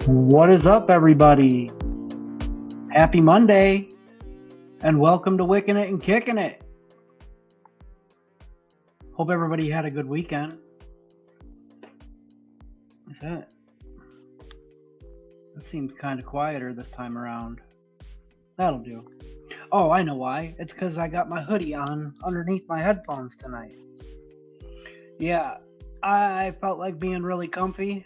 What is up, everybody? Happy Monday, and welcome to Wickin It and Kickin It. Hope everybody had a good weekend. What's that? It seems kind of quieter this time around. That'll do. Oh, I know why. It's because I got my hoodie on underneath my headphones tonight. Yeah, I felt like being really comfy.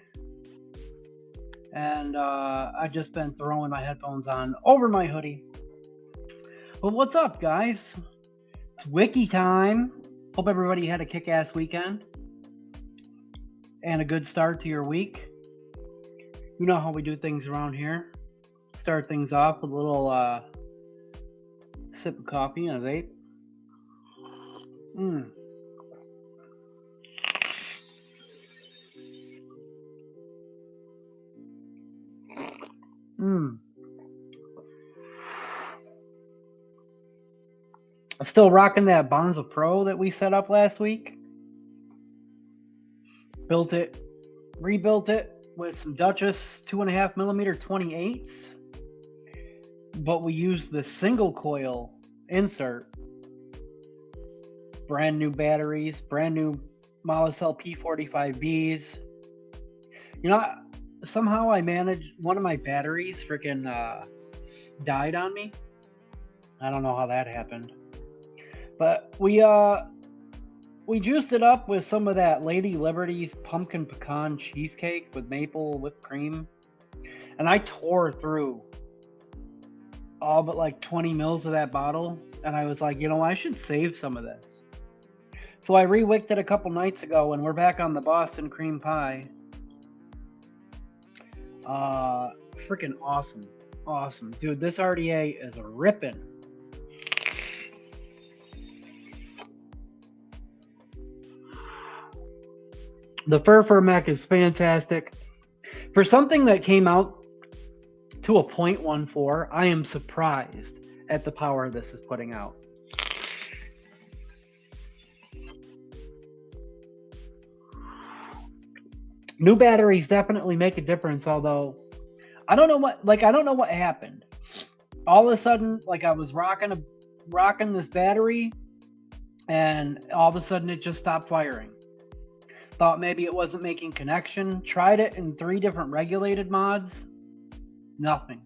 And I've just been throwing my headphones on over my hoodie. But what's up, guys? It's wiki time. Hope everybody had a kick-ass weekend and a good start to your week. You know how we do things around here. Start things off with a little sip of coffee and a vape. Still rocking that Bonza Pro that we set up last week. Built it, rebuilt it with some Duchess 2.5mm 28s. But we used the single coil insert. Brand new batteries, brand new Molicel P45Bs. You know, somehow I managed, one of my batteries freaking died on me. I don't know how that happened. But we juiced it up with some of that Lady Liberty's pumpkin pecan cheesecake with maple whipped cream. And I tore through all but like 20 mils of that bottle. And I was like, you know, I should save some of this. So I re-wicked it a couple nights ago and we're back on the Boston cream pie. Freaking awesome. Awesome. Dude, this RDA is a ripping. The Fur Mech is fantastic. For something that came out to a 0.14, I am surprised at the power this is putting out. New batteries definitely make a difference, although I don't know what happened. All of a sudden, like I was rocking this battery and all of a sudden it just stopped firing. Thought maybe it wasn't making connection. Tried it in 3 different regulated mods. Nothing.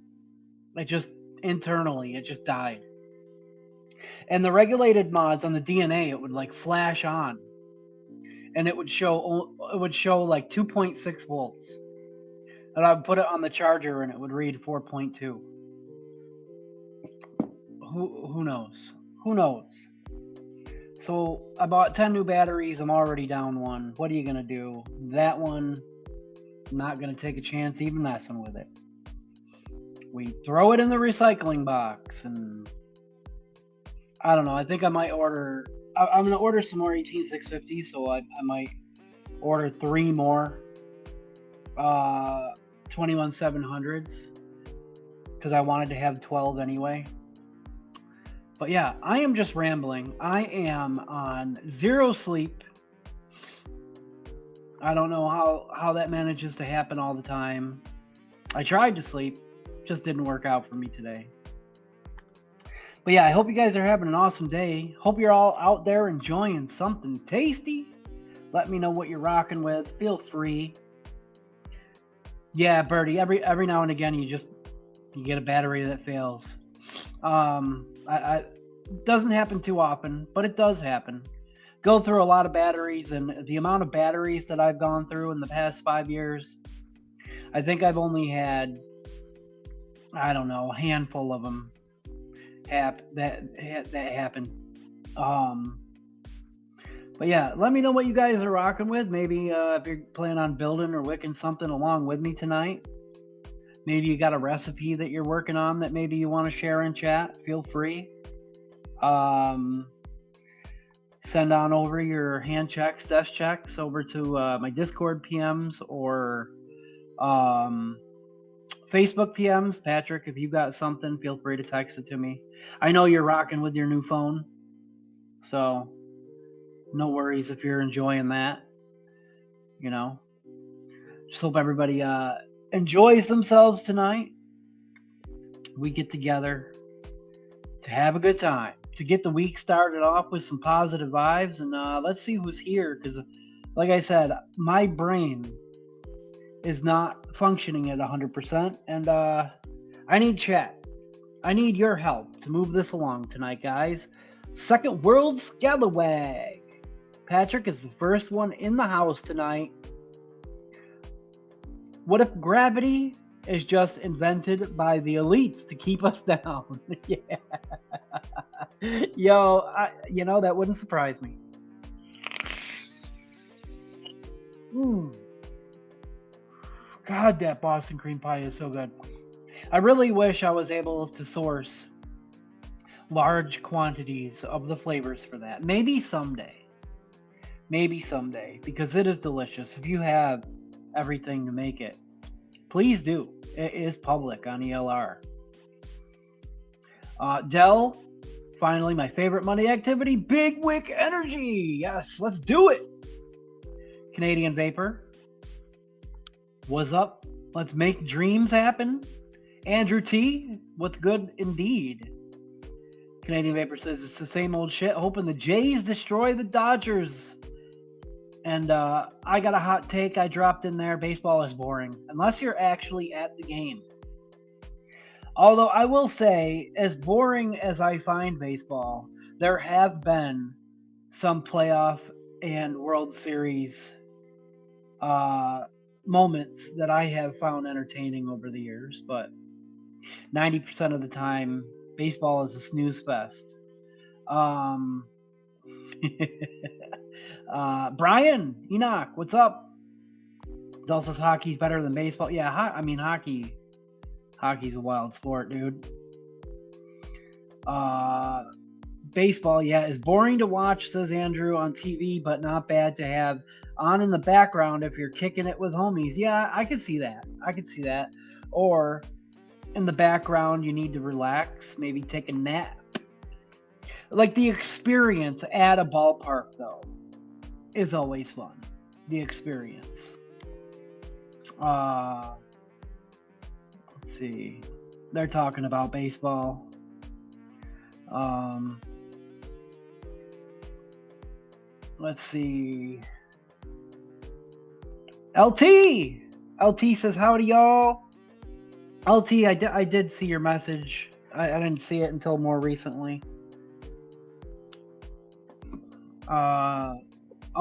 It just internally, it just died. And the regulated mods on the DNA, it would like flash on. And it would show like 2.6 volts. And I would put it on the charger and it would read 4.2. Who knows? Who knows? So I bought 10 new batteries. I'm already down one. What are you going to do? That one, I'm not going to take a chance even messing with it. We throw it in the recycling box. And I don't know. I think I might order... I'm going to order some more 18650. So I might order 3 more 21700s. Because I wanted to have 12 anyway. But yeah, I am just rambling. I am on 0 sleep. I don't know how that manages to happen all the time. I tried to sleep, just didn't work out for me today. But yeah, I hope you guys are having an awesome day. Hope you're all out there enjoying something tasty. Let me know what you're rocking with. Feel free. Yeah, Birdie, every now and again you get a battery that fails. It doesn't happen too often, but it does happen. Go through a lot of batteries, and the amount of batteries that I've gone through in the past 5 years, I think I've only had, I don't know, a handful of them that happened. But yeah, let me know what you guys are rocking with. Maybe if you're planning on building or wicking something along with me tonight. Maybe you got a recipe that you're working on that maybe you want to share in chat. Feel free. Send on over your hand checks, desk checks over to my Discord PMs or Facebook PMs. Patrick, if you got something, feel free to text it to me. I know you're rocking with your new phone, so no worries if you're enjoying that. You know, just hope everybody enjoys themselves tonight, we get together to have a good time, to get the week started off with some positive vibes. And let's see who's here, because like I said, my brain is not functioning at 100%, and I need chat. I need your help to move this along tonight, guys. Second World Scalawag. Patrick is the first one in the house tonight. What if gravity is just invented by the elites to keep us down? Yeah. Yo, that wouldn't surprise me. God, that Boston cream pie is so good. I really wish I was able to source large quantities of the flavors for that. Maybe someday. Because it is delicious. If you have everything to make it, please do. It is public on ELR. Dell, finally my favorite Monday activity, Big Wick Energy. Yes, let's do it. Canadian Vapor, what's up? Let's make dreams happen. Andrew T, what's good indeed. Canadian Vapor says it's the same old shit, hoping the Jays destroy the Dodgers. And I got a hot take I dropped in there. Baseball is boring unless you're actually at the game. Although I will say, as boring as I find baseball, there have been some playoff and World Series moments that I have found entertaining over the years. But 90% of the time, baseball is a snooze fest. Brian Enoch, what's up? Del says hockey's better than baseball. Yeah, hockey's a wild sport, dude. Baseball, yeah, is boring to watch, says Andrew, on TV, but not bad to have on in the background if you're kicking it with homies. Yeah, I could see that. Or in the background, you need to relax, maybe take a nap. Like the experience at a ballpark, though, is always fun. The experience. Let's see. They're talking about baseball. Let's see. LT says, howdy, y'all. LT, I did see your message. I didn't see it until more recently. I'll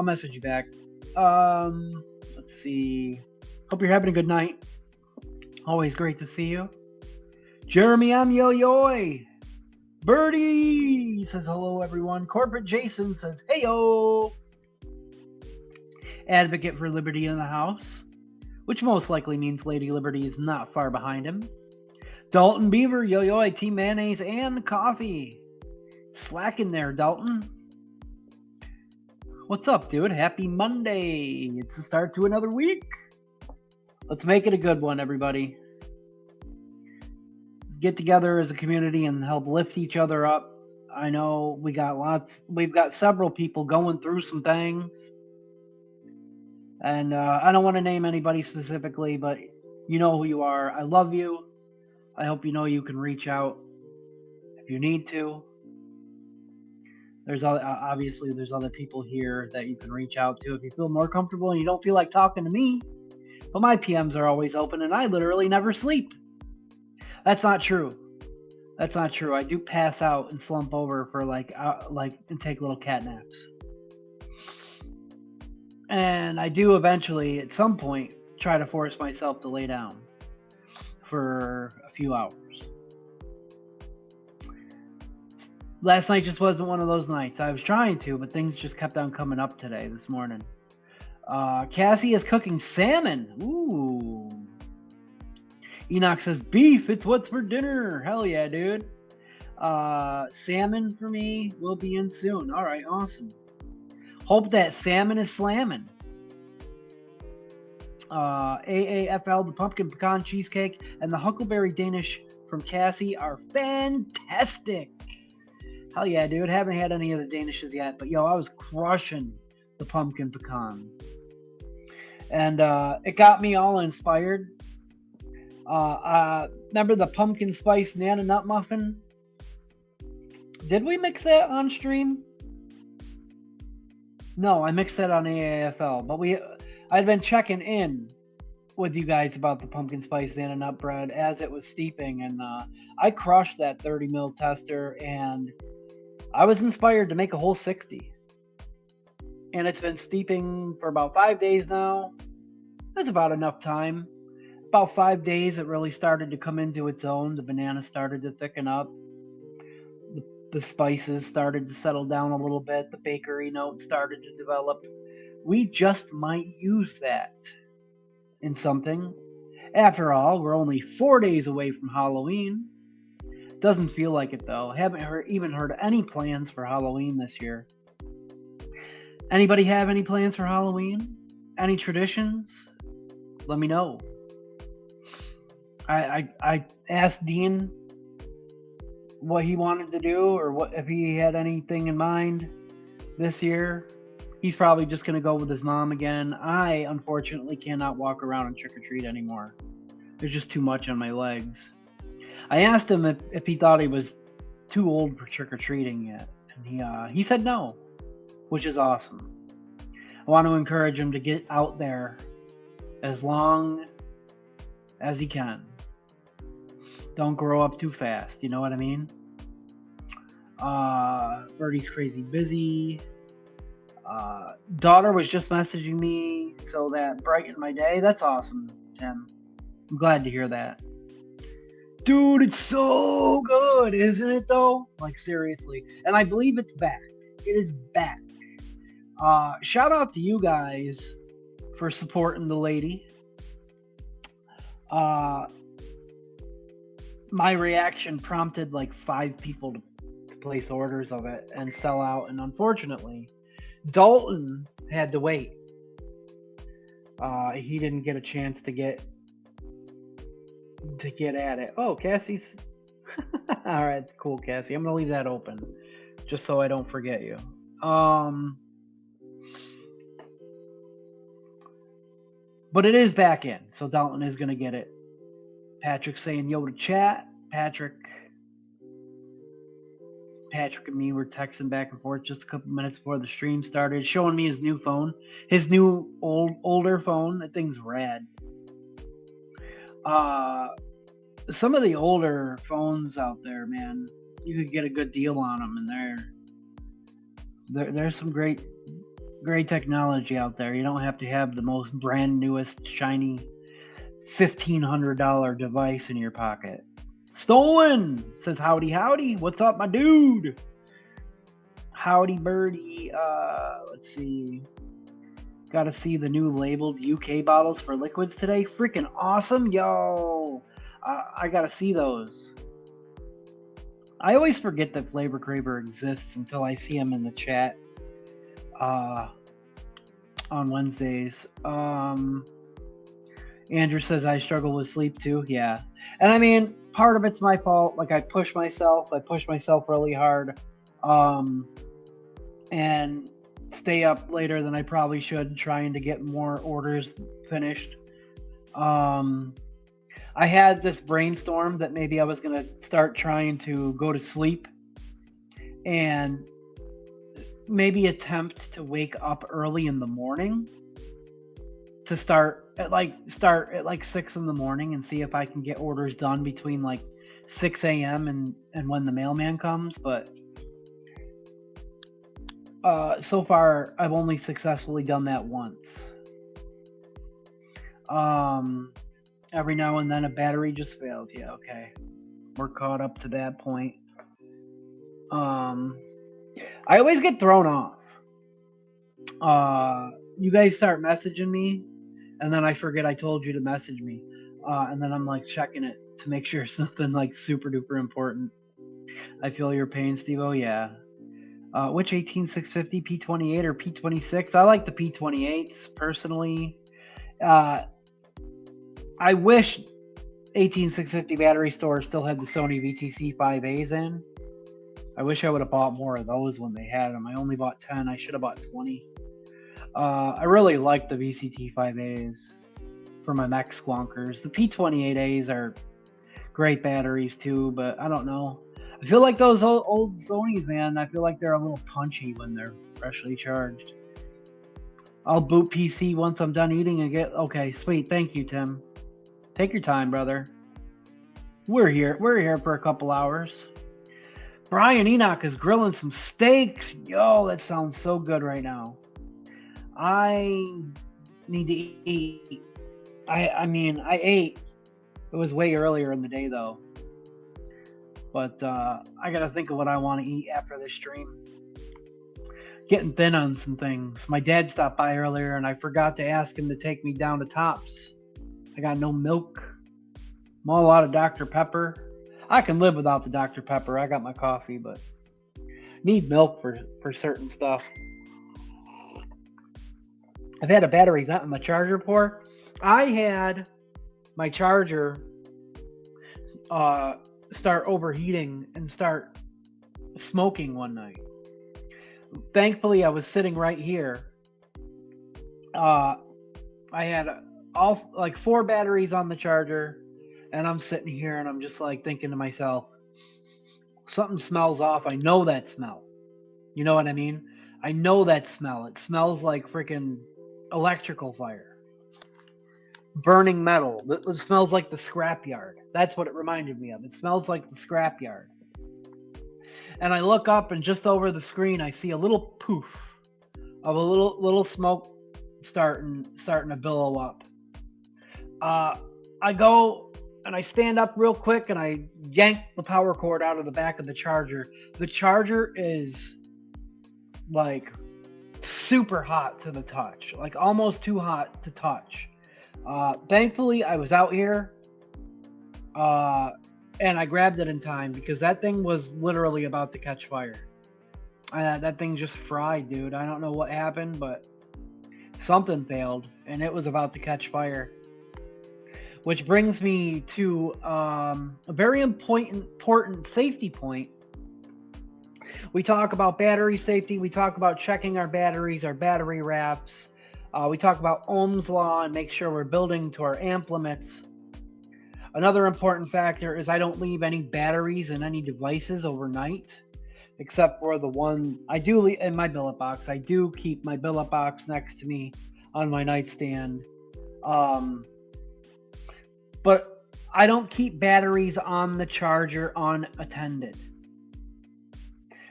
message you back. Let's see. Hope you're having a good night. Always great to see you. Jeremy, I'm Yo-Yoy. Birdie says hello, everyone. Corporate Jason says, hey-yo. Advocate for Liberty in the house, which most likely means Lady Liberty is not far behind him. Dalton Beaver, Yo-Yoy, Team Mayonnaise, and coffee. Slacking there, Dalton. What's up, dude? Happy Monday. It's the start to another week. Let's make it a good one, everybody. Get together as a community and help lift each other up. I know we've got several people going through some things. And I don't want to name anybody specifically, but you know who you are. I love you. I hope you know you can reach out if you need to. There's obviously other people here that you can reach out to if you feel more comfortable and you don't feel like talking to me. But my PMs are always open and I literally never sleep. That's not true. I do pass out and slump over for and take little cat naps. And I do eventually, at some point, try to force myself to lay down for a few hours. Last night just wasn't one of those nights. I was trying to, but things just kept on coming up this morning. Cassie is cooking salmon. Ooh. Enoch says, beef, it's what's for dinner. Hell yeah, dude. Salmon for me will be in soon. All right, awesome. Hope that salmon is slamming. AAFL, the pumpkin pecan cheesecake, and the huckleberry Danish from Cassie are fantastic. Hell yeah, dude. Haven't had any of the Danishes yet, but yo, I was crushing the pumpkin pecan. And it got me all inspired Remember the pumpkin spice nana nut muffin? Did we mix that on stream? No, I mixed that on AAFL, but I'd been checking in with you guys about the pumpkin spice nana nut bread as it was steeping, and I crushed that 30 mil tester, and I was inspired to make a whole 60. And it's been steeping for about 5 days now. That's about enough time. About 5 days, it really started to come into its own. The banana started to thicken up. The spices started to settle down a little bit. The bakery note started to develop. We just might use that in something. After all, we're only 4 days away from Halloween. Doesn't feel like it though. Haven't even heard any plans for Halloween this year. Anybody have any plans for Halloween? Any traditions? Let me know. I asked Dean what he wanted to do, or what if he had anything in mind this year. He's probably just going to go with his mom again. I, unfortunately, cannot walk around and trick-or-treat anymore. There's just too much on my legs. I asked him if he thought he was too old for trick-or-treating yet, and he said no, which is awesome. I want to encourage him to get out there as long as he can. Don't grow up too fast, you know what I mean? Birdie's crazy busy. Daughter was just messaging me, so that brightened my day. That's awesome, Tim. I'm glad to hear that. Dude, it's so good, isn't it though? Like seriously. And I believe it's back. It is back. Shout out to you guys for supporting the lady. My reaction prompted like 5 people to place orders of it and sell out, and unfortunately Dalton had to wait. He didn't get a chance to get at it. Oh, Cassie's all right, cool, Cassie. I'm gonna leave that open just so I don't forget you. But it is back in, so Dalton is gonna get it. Patrick saying yo to chat. Patrick and me were texting back and forth just a couple minutes before the stream started, showing me his new phone, his new older phone. That thing's rad. Some of the older phones out there, man, you could get a good deal on them, and there's some great technology out there. You don't have to have the most brand newest shiny $1,500 device in your pocket. Stolen says howdy. What's up, my dude? Howdy, birdie. Let's see. Got to see the new labeled UK bottles for liquids today. Freaking awesome, yo! I got to see those. I always forget that Flavor Craver exists until I see him in the chat on Wednesdays. Andrew says I struggle with sleep too. Yeah, and I mean, part of it's my fault. Like I push myself really hard, and stay up later than I probably should, trying to get more orders finished. I had this brainstorm that maybe I was gonna start trying to go to sleep and maybe attempt to wake up early in the morning to start at like 6 in the morning and see if I can get orders done between like 6 a.m. and when the mailman comes. But so far I've only successfully done that once. Every now and then a battery just fails. Yeah, okay. We're caught up to that point. I always get thrown off. You guys start messaging me, and then I forget I told you to message me. And then I'm like checking it to make sure it's something like super duper important. I feel your pain, Steve-O. Yeah. Which 18650, P28 or P26? I like the P28s personally. I wish 18650 battery store still had the Sony VTC 5As in. I wish I would have bought more of those when they had them. I only bought 10. I should have bought 20. I really like the VCT 5As. for my mech squonkers. The P28As are great batteries too, but I don't know. I feel like those old Sonys, man, I feel like they're a little punchy when they're freshly charged. I'll boot PC once I'm done eating and get... Okay, sweet. Thank you, Tim. Take your time, brother. We're here for a couple hours. Brian Enoch is grilling some steaks. Yo, that sounds so good right now. I need to eat. I mean, I ate. It was way earlier in the day, though. But I got to think of what I want to eat after this stream. Getting thin on some things. My dad stopped by earlier, and I forgot to ask him to take me down to Tops. I got no milk. I'm all out of Dr. Pepper. I can live without the Dr. Pepper. I got my coffee, but need milk for certain stuff. I've had a battery vent on the charger port. I had my charger start overheating and start smoking one night. Thankfully, I was sitting right here. I had all like 4 batteries on the charger, and I'm sitting here and I'm just like thinking to myself, something smells off. I know that smell. You know what I mean? I know that smell. It smells like freaking electrical fire. Burning metal. It smells like the scrapyard. That's what it reminded me of. It smells like the scrapyard. And I look up, and just over the screen, I see a little poof of a little smoke starting to billow up. I go and I stand up real quick, and I yank the power cord out of the back of the charger. The charger is like super hot to the touch, like almost too hot to touch. Thankfully, I was out here. And I grabbed it in time because that thing was literally about to catch fire. That thing just fried, dude. I don't know what happened, but something failed, and it was about to catch fire. Which brings me to a very important safety point. We talk about battery safety. We talk about checking our batteries, our battery wraps. We talk about Ohm's law and make sure we're building to our amp limits. Another important factor is I don't leave any batteries in any devices overnight, except for the one I do in my billet box. I do keep my billet box next to me on my nightstand. But I don't keep batteries on the charger unattended.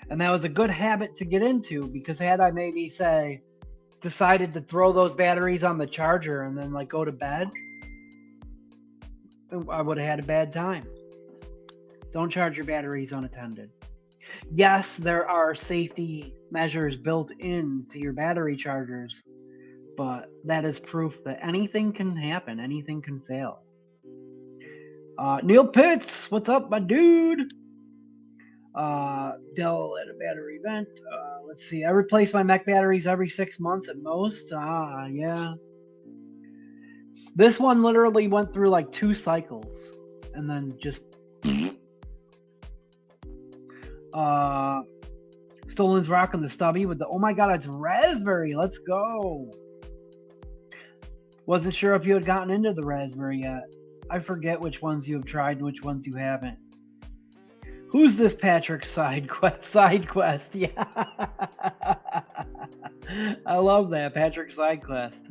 And that was a good habit to get into, because had I maybe decided to throw those batteries on the charger and then like go to bed, I would have had a bad time. Don't charge your batteries unattended. Yes, there are safety measures built into your battery chargers, but that is proof that anything can happen, anything can fail. Neil Pitts, what's up, my dude? Dell at a battery vent. Let's see. I replace my mech batteries every 6 months at most. Yeah. This one literally went through like 2 cycles and then just Stolen's rocking the stubby with the, oh my god, it's raspberry. Let's go. Wasn't sure if you had gotten into the raspberry yet. I forget which ones you have tried and which ones you haven't. Who's this Patrick Side Quest? Yeah. I love that, Patrick Side Quest.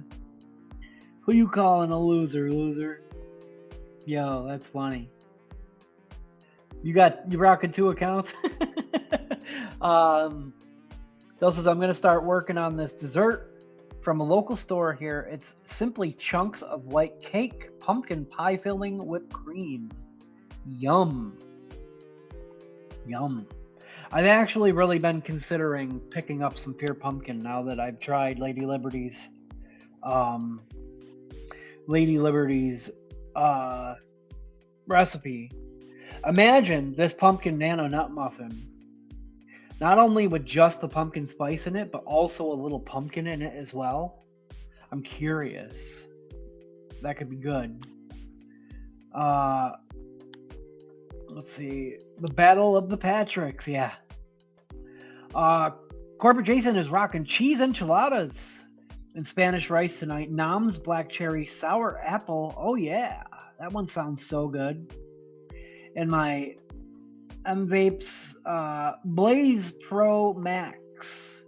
Who you calling a loser? Yo, that's funny. You rocking 2 accounts? Dell says, I'm gonna start working on this dessert from a local store here. It's simply chunks of white cake, pumpkin pie filling, whipped cream. Yum. I've actually really been considering picking up some pure pumpkin now that I've tried Lady Liberty's recipe. Imagine this pumpkin nano nut muffin, not only with just the pumpkin spice in it, but also a little pumpkin in it as well. I'm curious. That could be good. Let's see. The Battle of the Patricks, yeah. Corporate Jason is rocking cheese enchiladas. And Spanish rice tonight. Nam's black cherry sour apple. Oh yeah, that one sounds so good. And my M Vapes Blaze Pro Max.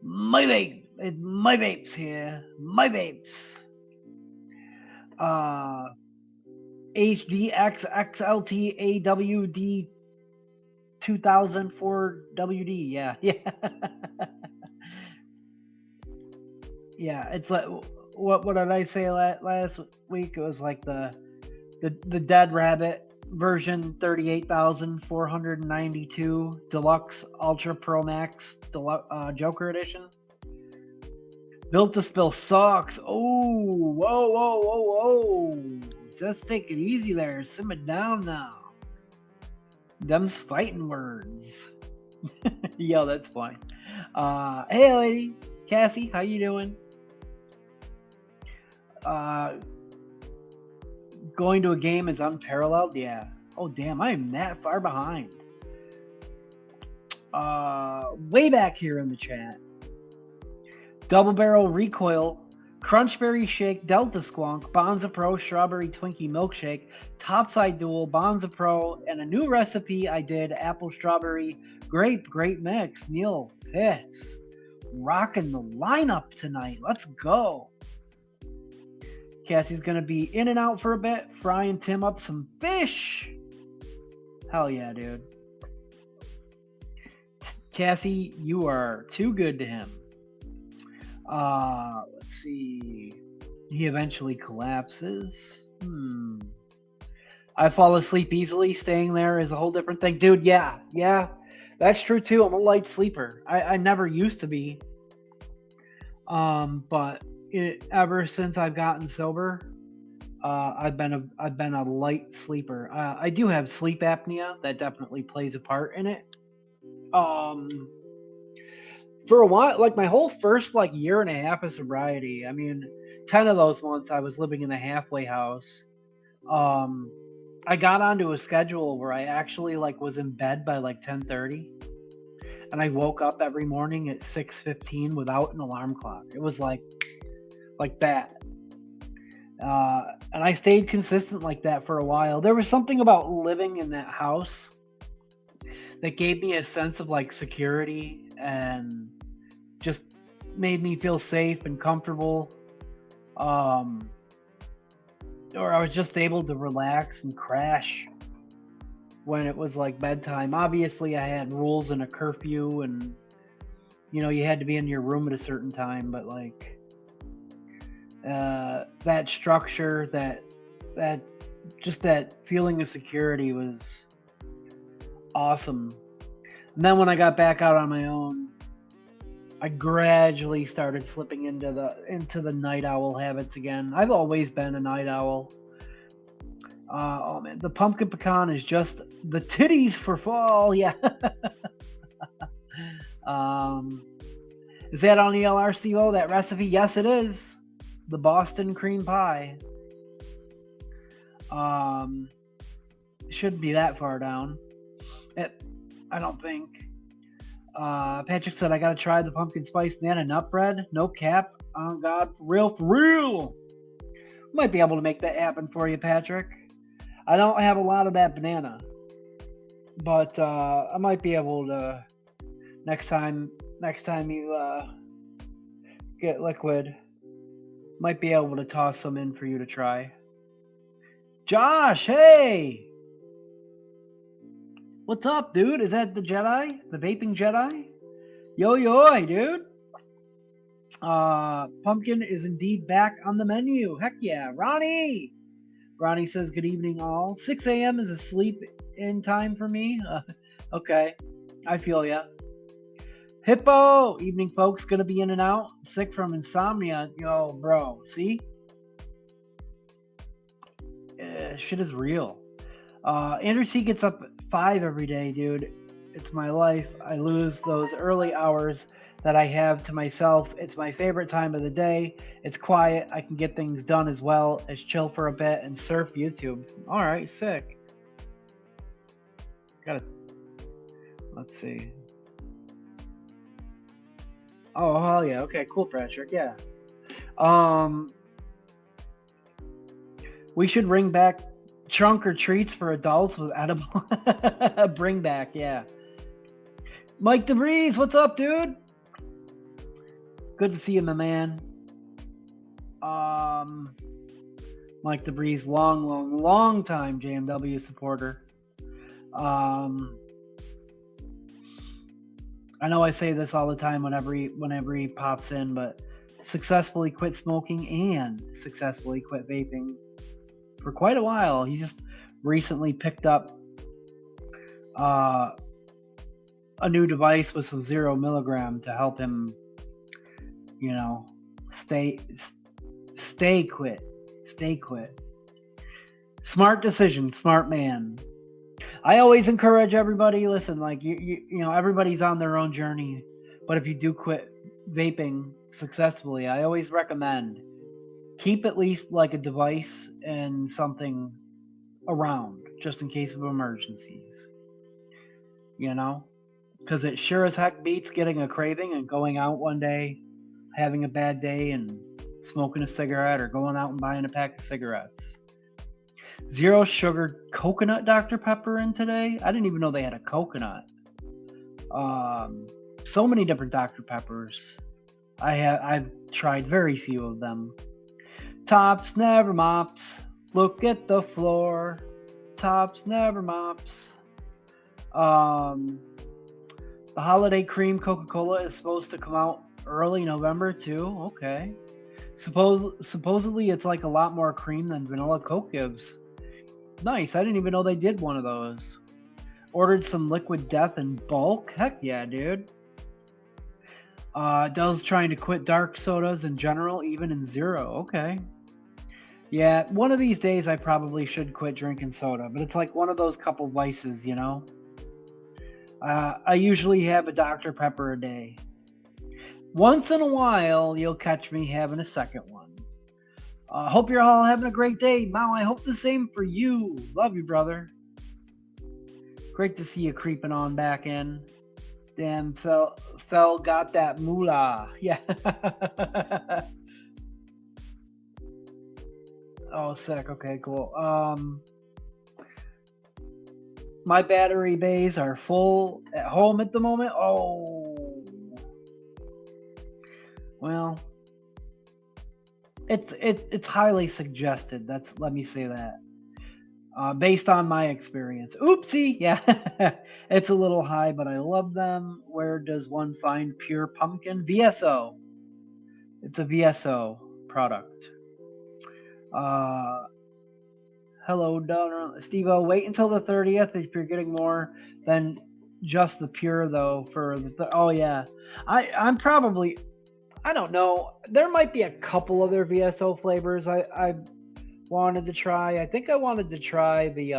My vape, my vapes here. My vapes. HDX XLT AWD 2004 WD. Yeah, yeah. Yeah, it's like what did I say last week? It was like the Dead Rabbit version 38,492 Deluxe Ultra Pro Max Joker Edition. Built to Spill sucks. Oh, whoa, whoa, whoa, whoa. Just take it easy there. Simmer down now. Them's fighting words. Yo, that's fine. Hey, lady. Cassie, how you doing? Going to a game is unparalleled? Yeah. Oh, damn, I am that far behind. Way back here in the chat. Double Barrel Recoil, Crunchberry Shake, Delta Squonk, Bonza Pro Strawberry Twinkie Milkshake, Topside Duel, Bonza Pro, and a new recipe I did, Apple Strawberry Grape Mix. Neil Pitts, rocking the lineup tonight. Let's go. Cassie's gonna be in and out for a bit, frying Tim up some fish. Hell yeah, dude. Cassie, you are too good to him. Let's see. He eventually collapses. I fall asleep easily. Staying there is a whole different thing. Dude, yeah. That's true too. I'm a light sleeper. I never used to be. But ever since I've gotten sober, I've been a light sleeper. I do have sleep apnea. That definitely plays a part in it. For a while, like my whole first year and a half of sobriety, I mean, 10 of those months I was living in a halfway house. I got onto a schedule where I actually was in bed by 10:30, and I woke up every morning at 6:15 without an alarm clock. It was like that. And I stayed consistent like that for a while. There was something about living in that house that gave me a sense of security and just made me feel safe and comfortable. Or I was just able to relax and crash when it was bedtime. Obviously, I had rules and a curfew, and you had to be in your room at a certain time. But that structure, that feeling of security was awesome. And then when I got back out on my own, I gradually started slipping into the night owl habits again. I've always been a night owl. Oh man, the pumpkin pecan is just the titties for fall. Yeah. Is that on the LRCO, that recipe? Yes, it is. The Boston cream pie. Shouldn't be that far down. I don't think. Patrick said, I gotta try the pumpkin spice banana nut bread. No cap. Oh God, for real. Might be able to make that happen for you, Patrick. I don't have a lot of that banana, but I might be able to next time you get liquid. Might be able to toss some in for you to try. Josh, hey! What's up, dude? Is that the Jedi? The vaping Jedi? Yo, dude. Pumpkin is indeed back on the menu. Heck yeah. Ronnie! Ronnie says, good evening, all. 6 a.m. is a sleep-in time for me. Okay. I feel ya. Hippo! Evening, folks. Gonna be in and out. Sick from insomnia. Yo, bro. See? Shit is real. Andrew C. gets up at 5 every day, dude. It's my life. I lose those early hours that I have to myself. It's my favorite time of the day. It's quiet. I can get things done as well as chill for a bit and surf YouTube. All right, sick. Let's see. Oh, hell yeah. Okay, cool, Patrick. Yeah. We should bring back trunk or treats for adults with edible. Bring back, yeah. Mike DeVries, what's up, dude? Good to see you, my man. Mike DeVries, long time JMW supporter. I know I say this all the time whenever he pops in, but successfully quit smoking and successfully quit vaping for quite a while. He just recently picked up a new device with some 0 milligram to help him, you know, stay quit. Smart decision, smart man. I always encourage everybody, listen, like you know, everybody's on their own journey, but if you do quit vaping successfully, I always recommend keep at least like a device and something around just in case of emergencies, you know, because it sure as heck beats getting a craving and going out one day, having a bad day and smoking a cigarette or going out and buying a pack of cigarettes. 0 sugar coconut Dr. Pepper in today. I didn't even know they had a coconut. So many different Dr. Peppers. I've tried very few of them. Tops never mops. Look at the floor. Tops never mops. The holiday cream Coca-Cola is supposed to come out early November too. Okay. Supposedly it's like a lot more cream than vanilla Coke gives. Nice. I didn't even know they did one of those. Ordered some Liquid Death in bulk. Heck yeah, dude. Dell's trying to quit dark sodas in general, even in 0. Okay. Yeah, one of these days I probably should quit drinking soda, but it's like one of those couple vices, you know? I usually have a Dr. Pepper a day. Once in a while, you'll catch me having a second one. Hope you're all having a great day. Mao, I hope the same for you. Love you, brother. Great to see you creeping on back in. Damn, Fel got that moolah. Yeah. Oh, sick. Okay, cool. My battery bays are full at home at the moment. Oh. Well, it's highly suggested. Let me say that. Based on my experience. Oopsie, yeah. It's a little high, but I love them. Where does one find pure pumpkin? VSO. It's a VSO product. Hello, Steve-O. Wait until the 30th if you're getting more than just the pure, though. Oh yeah, I'm probably. I don't know. There might be a couple other VSO flavors I wanted to try. I think I wanted to try the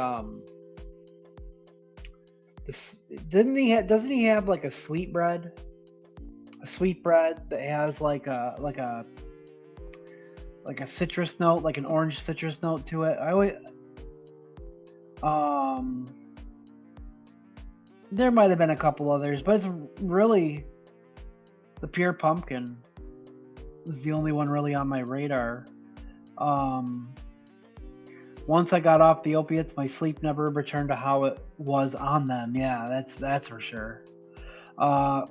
doesn't he have like a sweet bread? A sweet bread that has like a citrus note, like an orange citrus note to it. There might have been a couple others, but it's really the pure pumpkin was the only one really on my radar. Once I got off the opiates, my sleep never returned to how it was on them. Yeah, that's for sure. I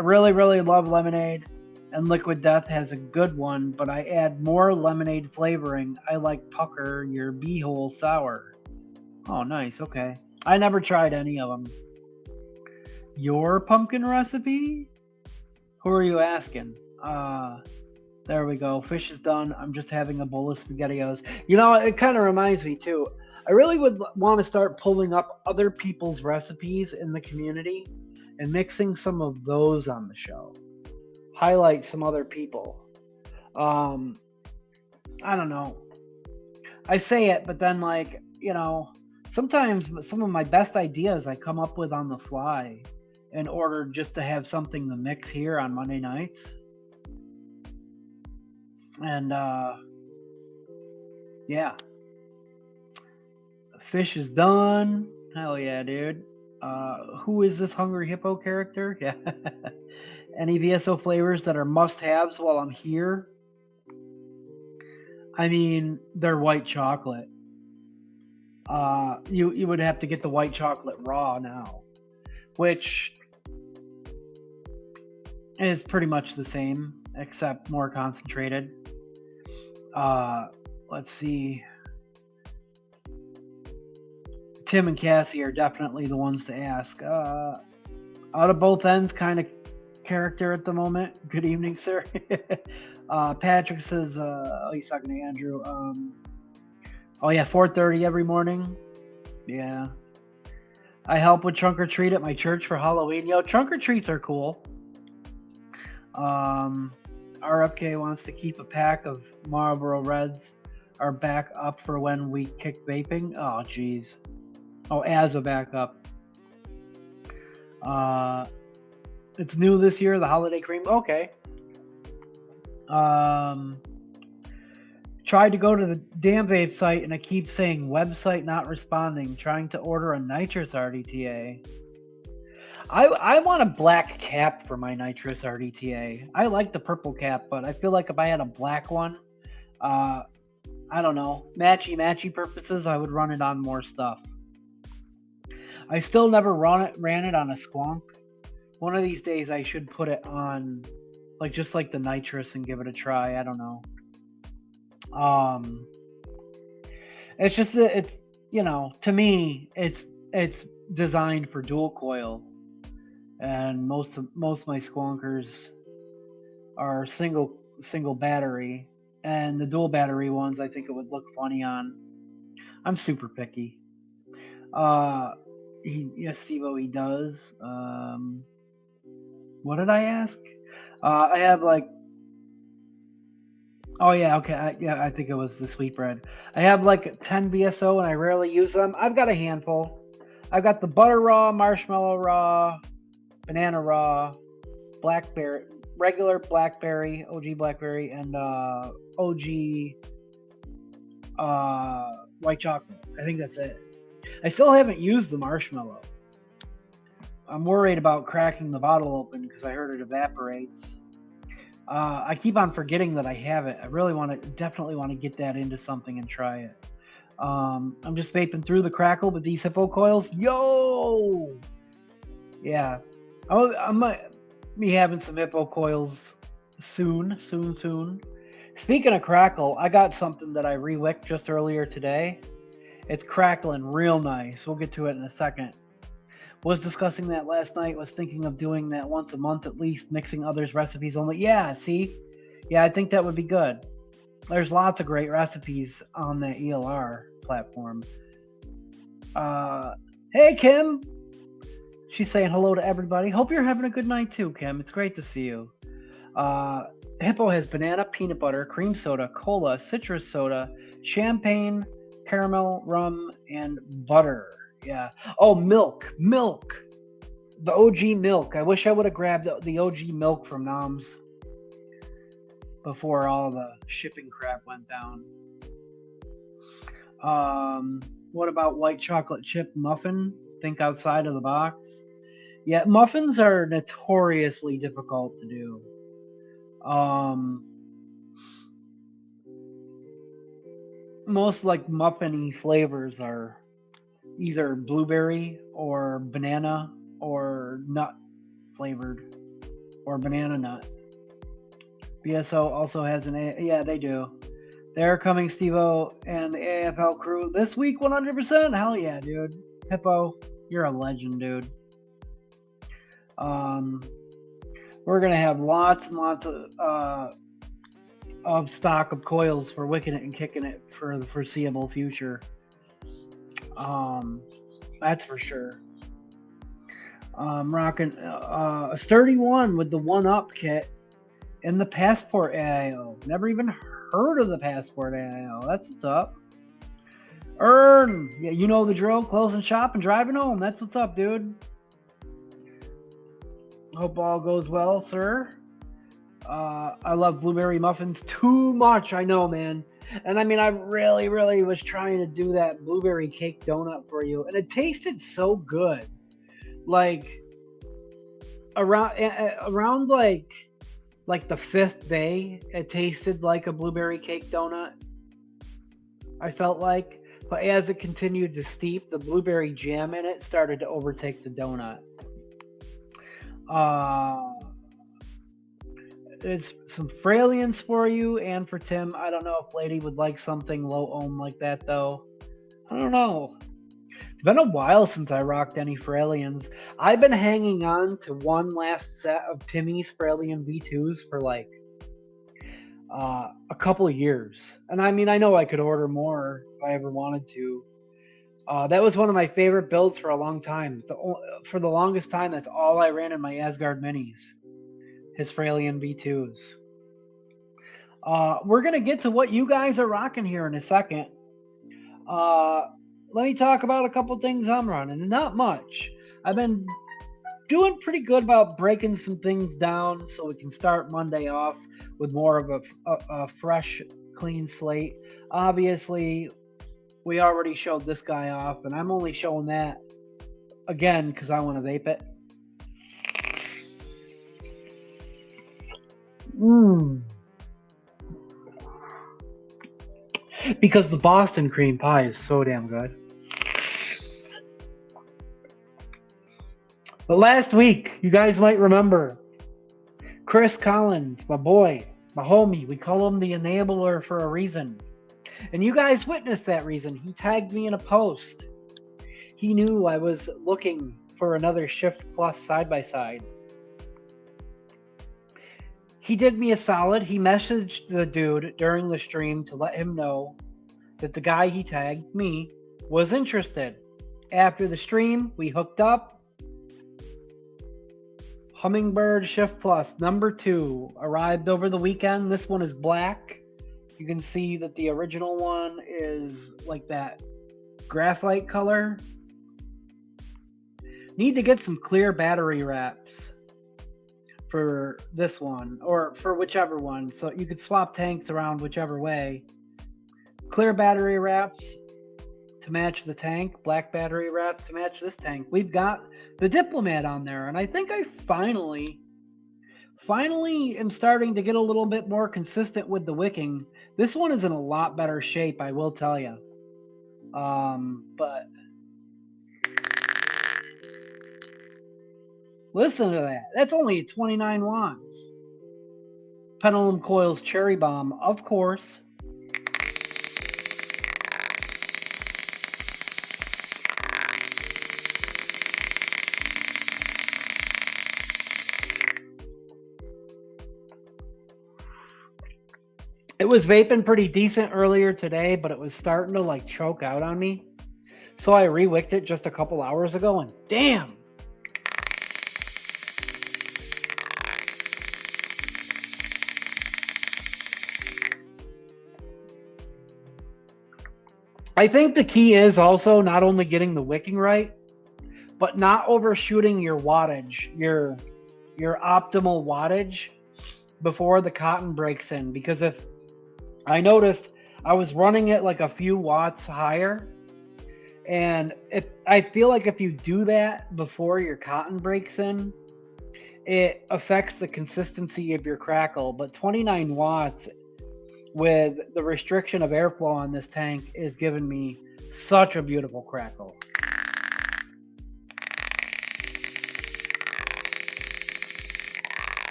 really, really love lemonade, and Liquid Death has a good one, but I add more lemonade flavoring. I like Pucker, your beehole sour. Oh, nice. Okay. I never tried any of them. Your pumpkin recipe? Who are you asking? There we go. Fish is done. I'm just having a bowl of SpaghettiOs. You know, it kind of reminds me, too. I really would want to start pulling up other people's recipes in the community and mixing some of those on the show. Highlight some other people. I don't know. I say it, but then, like, you know, sometimes some of my best ideas I come up with on the fly in order just to have something to mix here on Monday nights. And, yeah. Fish is done. Hell yeah, dude. Who is this Hungry Hippo character? Yeah. Any VSO flavors that are must-haves while I'm here? I mean, they're white chocolate. You would have to get the white chocolate raw now, which is pretty much the same except more concentrated. Let's see. Tim and Cassie are definitely the ones to ask. Out of both ends, kind of character at the moment. Good evening, sir. Patrick says, oh, he's talking to Andrew. Oh yeah, 4:30 every morning. Yeah. I help with trunk or treat at my church for Halloween. Yo, trunk or treats are cool. RFK wants to keep a pack of Marlboro Reds our back up for when we kick vaping. Oh, geez. Oh, as a backup. It's new this year, the holiday cream. Okay. Tried to go to the damn vape site and it keeps saying website not responding. Trying to order a nitrous RDTA. I want a black cap for my nitrous RDTA. I like the purple cap, but I feel like if I had a black one, I don't know, matchy purposes, I would run it on more stuff. I still never ran it on a squonk. One of these days I should put it on, like just like the nitrous and give it a try. I don't know. It's just that it's, you know, to me it's designed for dual coil, and most of my squonkers are single battery, and the dual battery ones I think it would look funny on. I'm super picky. Yes, Steve-O, he does. What did I ask? I have like, oh yeah, okay, I think it was the sweetbread. I have like 10 BSO and I rarely use them. I've got a handful. I've got the butter raw, marshmallow raw, banana raw, blackberry, regular blackberry, OG blackberry, and OG white chocolate. I think that's it. I still haven't used the marshmallow. I'm worried about cracking the bottle open because I heard it evaporates. I keep on forgetting that I have it. I really definitely want to get that into something and try it. I'm just vaping through the crackle with these hippo coils. Yo! Yeah. I might be having some hippo coils soon. Speaking of crackle, I got something that I re-wicked just earlier today. It's crackling real nice. We'll get to it in a second. Was discussing that last night. Was thinking of doing that once a month at least, mixing others' recipes only. Yeah, see? Yeah, I think that would be good. There's lots of great recipes on that ELR platform. Hey, Kim. She's saying hello to everybody. Hope you're having a good night too, Kim. It's great to see you. Hippo has banana, peanut butter, cream soda, cola, citrus soda, champagne, caramel, rum, and butter. Yeah. Oh, milk. The OG milk. I wish I would have grabbed the OG milk from Noms before all the shipping crap went down. What about white chocolate chip muffin? Think outside of the box. Yeah, muffins are notoriously difficult to do. Most like muffin-y flavors are either blueberry or banana or nut flavored or banana nut. BSO also has yeah, they do. They're coming, Steve-O and the AFL crew this week 100%. Hell yeah, dude. Hippo, you're a legend, dude. We're gonna have lots and lots of stock of coils for Wickin It and Kickin It for the foreseeable future. That's for sure. Rocking a sturdy one with the 1-up kit and the Passport AIO. Never even heard of the Passport AIO. That's what's up. Yeah, you know the drill. Closing shop and driving home. That's what's up, dude. Hope all goes well, sir. I love blueberry muffins too much. I know, man. And I mean, I really was trying to do that blueberry cake donut for you, and it tasted so good. Like around like the 5th day, it tasted like a blueberry cake donut. I felt like. But as it continued to steep, the blueberry jam in it started to overtake the donut. It's some Fralians for you and for Tim. I don't know if Lady would like something low ohm like that, though. I don't know. It's been a while since I rocked any Fralians. I've been hanging on to one last set of Timmy's Fralian V2s for like a couple of years. And I mean, I know I could order more if I ever wanted to. That was one of my favorite builds for a long time. For the longest time, that's all I ran in my Asgard minis. His Fralian V2s. We're going to get to what you guys are rocking here in a second. Let me talk about a couple things I'm running. Not much. I've been doing pretty good about breaking some things down so we can start Monday off with more of a fresh, clean slate. Obviously, we already showed this guy off, and I'm only showing that again because I want to vape it. Because the Boston cream pie is so damn good. But last week, you guys might remember, Chris Collins, my boy, my homie, we call him the enabler for a reason. And you guys witnessed that reason. He tagged me in a post. He knew I was looking for another Shift Plus side-by-side. He did me a solid. He messaged the dude during the stream to let him know that the guy he tagged, me, was interested. After the stream, we hooked up. Hummingbird Shift Plus number 2 arrived over the weekend. This one is black. You can see that the original one is like that graphite color. Need to get some clear battery wraps for this one, or for whichever one, so you could swap tanks around whichever way. Clear battery wraps to match the tank, black battery wraps to match this tank. We've got the Diplomat on there, and I think I finally am starting to get a little bit more consistent with the wicking. This one is in a lot better shape, I will tell you. But listen to that. That's only 29 watts. Pendulum Coils Cherry Bomb, of course. It was vaping pretty decent earlier today, but it was starting to like choke out on me. So I re-wicked it just a couple hours ago, and damn! I think the key is also not only getting the wicking right, but not overshooting your wattage, your optimal wattage before the cotton breaks in. Because if I noticed I was running it like a few watts higher, and I feel like if you do that before your cotton breaks in, it affects the consistency of your crackle. But 29 watts with the restriction of airflow on this tank is giving me such a beautiful crackle.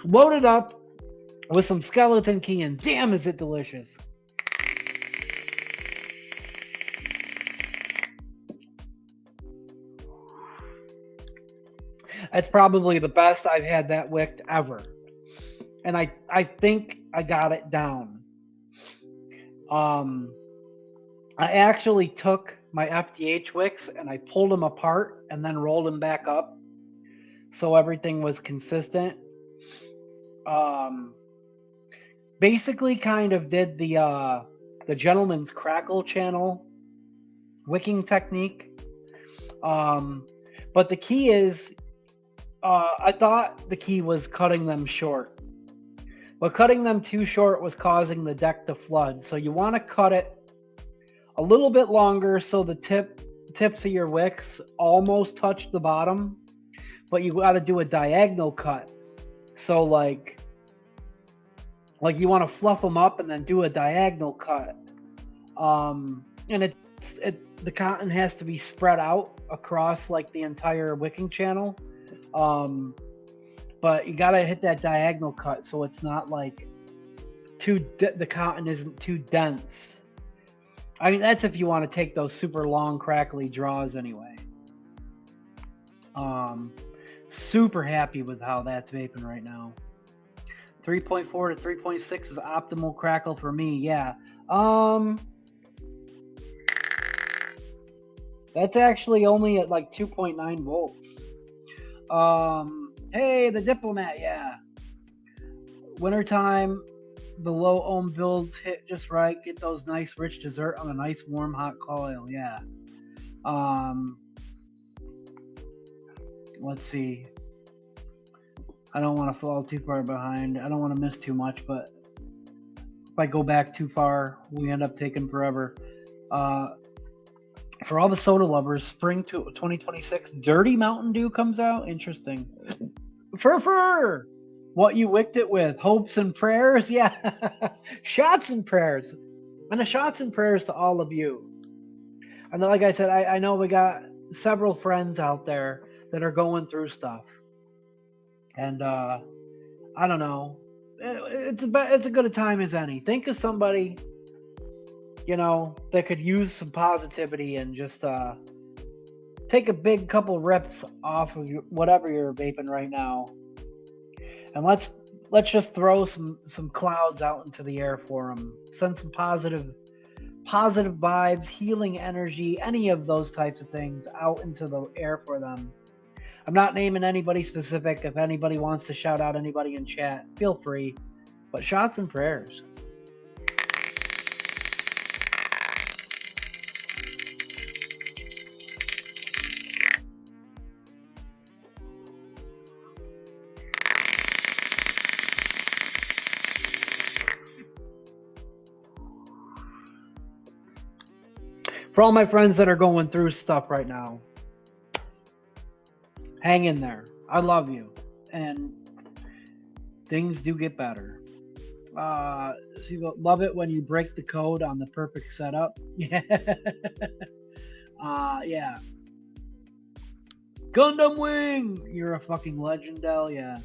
Loaded up with some skeleton key, and damn is it delicious. That's probably the best I've had that wicked ever. And I think I got it down. I actually took my FDH wicks and I pulled them apart and then rolled them back up so everything was consistent. Basically kind of did the gentleman's crackle channel wicking technique. But the key is, I thought the key was cutting them short, but cutting them too short was causing the deck to flood. So you want to cut it a little bit longer so the tips of your wicks almost touch the bottom, but you got to do a diagonal cut So like you want to fluff them up and then do a diagonal cut. And the cotton has to be spread out across like the entire wicking channel. But you gotta hit that diagonal cut so it's not like the cotton isn't too dense. I mean, that's if you want to take those super long crackly draws anyway. Super happy with how that's vaping right now. 3.4 to 3.6 is optimal crackle for me. Yeah. That's actually only at like 2.9 volts. Hey, the Diplomat, yeah. Wintertime, the low ohm builds hit just right. Get those nice rich dessert on a nice warm hot coil, yeah. Let's see. I don't want to fall too far behind. I don't want to miss too much, but if I go back too far, we end up taking forever. For all the soda lovers, spring 2026, Dirty Mountain Dew comes out. Interesting. Fur. What you wicked it with? Hopes and prayers? Yeah. Shots and prayers. And the shots and prayers to all of you. And like I said, I know we got several friends out there that are going through stuff. And I don't know. It's a good a time as any. Think of somebody, that could use some positivity and just take a big couple rips off of whatever you're vaping right now. And let's just throw some clouds out into the air for them. Send some positive vibes, healing energy, any of those types of things out into the air for them. I'm not naming anybody specific. If anybody wants to shout out anybody in chat, feel free. But shots and prayers. For all my friends that are going through stuff right now, hang in there. I love you. And things do get better. Love it when you break the code on the perfect setup. Yeah. Yeah. Gundam Wing! You're a fucking legend, Del. Yeah.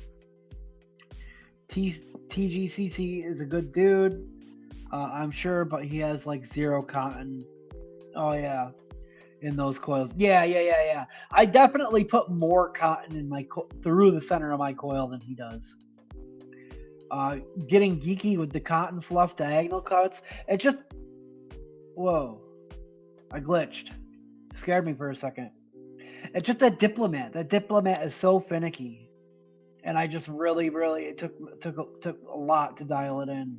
TGCC is a good dude. I'm sure, but he has like zero cotton. Oh, yeah. In those coils. Yeah. I definitely put more cotton in my through the center of my coil than he does. Getting geeky with the cotton fluff diagonal cuts. It just... Whoa. I glitched. It scared me for a second. It's just that Diplomat. That Diplomat is so finicky. And I just really, it took a lot to dial it in.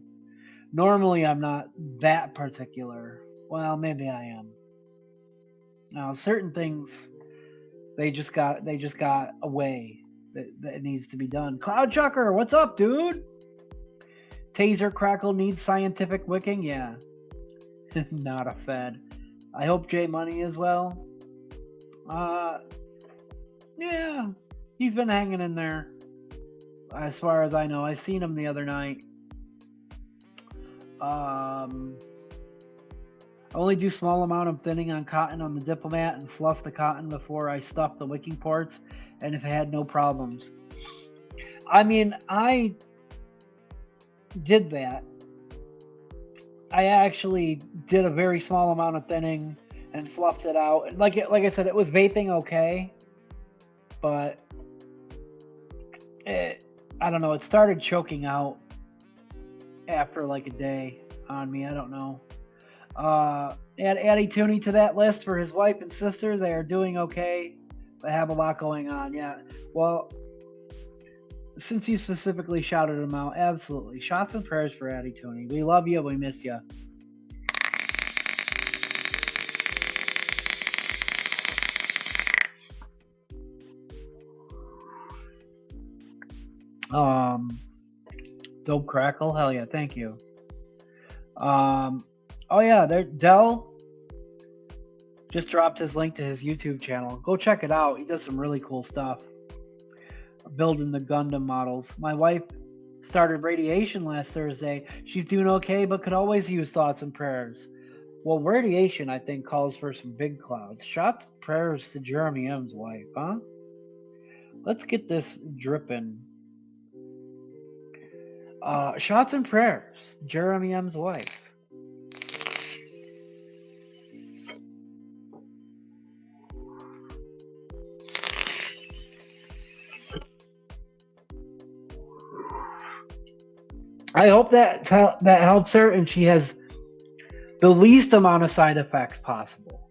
Normally, I'm not that particular. Well, maybe I am. Now, certain things, they just got a way that needs to be done. Cloud Chucker, what's up, dude? Taser Crackle needs scientific wicking? Yeah. Not a fed. I hope J Money is well. Yeah, he's been hanging in there. As far as I know, I seen him the other night. I only do small amount of thinning on cotton on the Diplomat and fluff the cotton before I stuff the wicking ports, and if I had no problems. I mean, I did that. I actually did a very small amount of thinning and fluffed it out. And like I said, it was vaping okay, but I don't know. It started choking out after like a day on me. I don't know. Add Addie Tooney to that list for his wife and sister. They are doing okay. They have a lot going on. Yeah. Well, since you specifically shouted them out, absolutely. Shots and prayers for Addie Tooney. We love you. We miss you. Dope Crackle. Hell yeah. Thank you. Oh yeah, Dell just dropped his link to his YouTube channel. Go check it out. He does some really cool stuff. building the Gundam models. My wife started radiation last Thursday. She's doing okay, but could always use thoughts and prayers. Well, radiation, I think, calls for some big clouds. Shots and prayers to Jeremy M's wife, huh? Let's get this dripping. Shots and prayers, Jeremy M's wife. I hope that helps her and she has the least amount of side effects possible.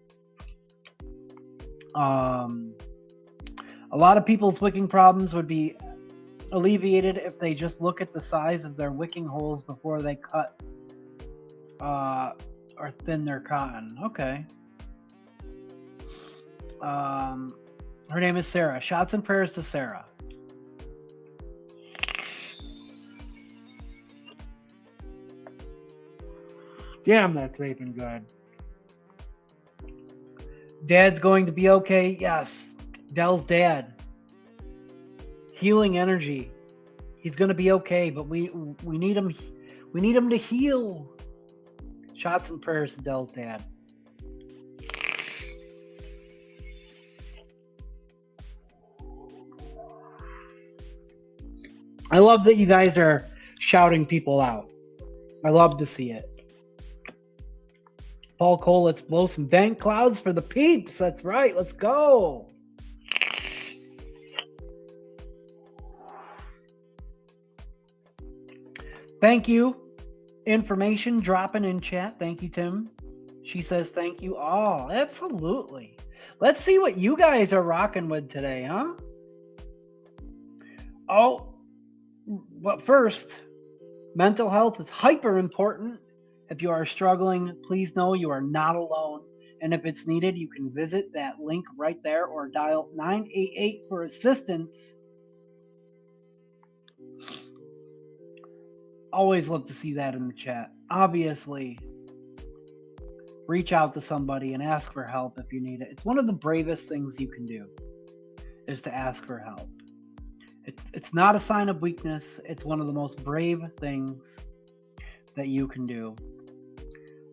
A lot of people's wicking problems would be alleviated if they just look at the size of their wicking holes before they cut or thin their cotton. Okay. Her name is Sarah. Shots and prayers to Sarah. Damn, that's vaping good. Dad's going to be okay. Yes. Dell's dad. Healing energy. He's going to be okay, but we need him. We need him to heal. Shots and prayers to Dell's dad. I love that you guys are shouting people out. I love to see it. Paul Cole, let's blow some dank clouds for the peeps. That's right. Let's go. Thank you. Information dropping in chat. Thank you, Tim. She says thank you all. Absolutely. Let's see what you guys are rocking with today, huh? Oh, but first, mental health is hyper important. If you are struggling, please know you are not alone. And if it's needed, you can visit that link right there or dial 988 for assistance. Always love to see that in the chat. Obviously, reach out to somebody and ask for help if you need it. It's one of the bravest things you can do, is to ask for help. It's not a sign of weakness. It's one of the most brave things that you can do.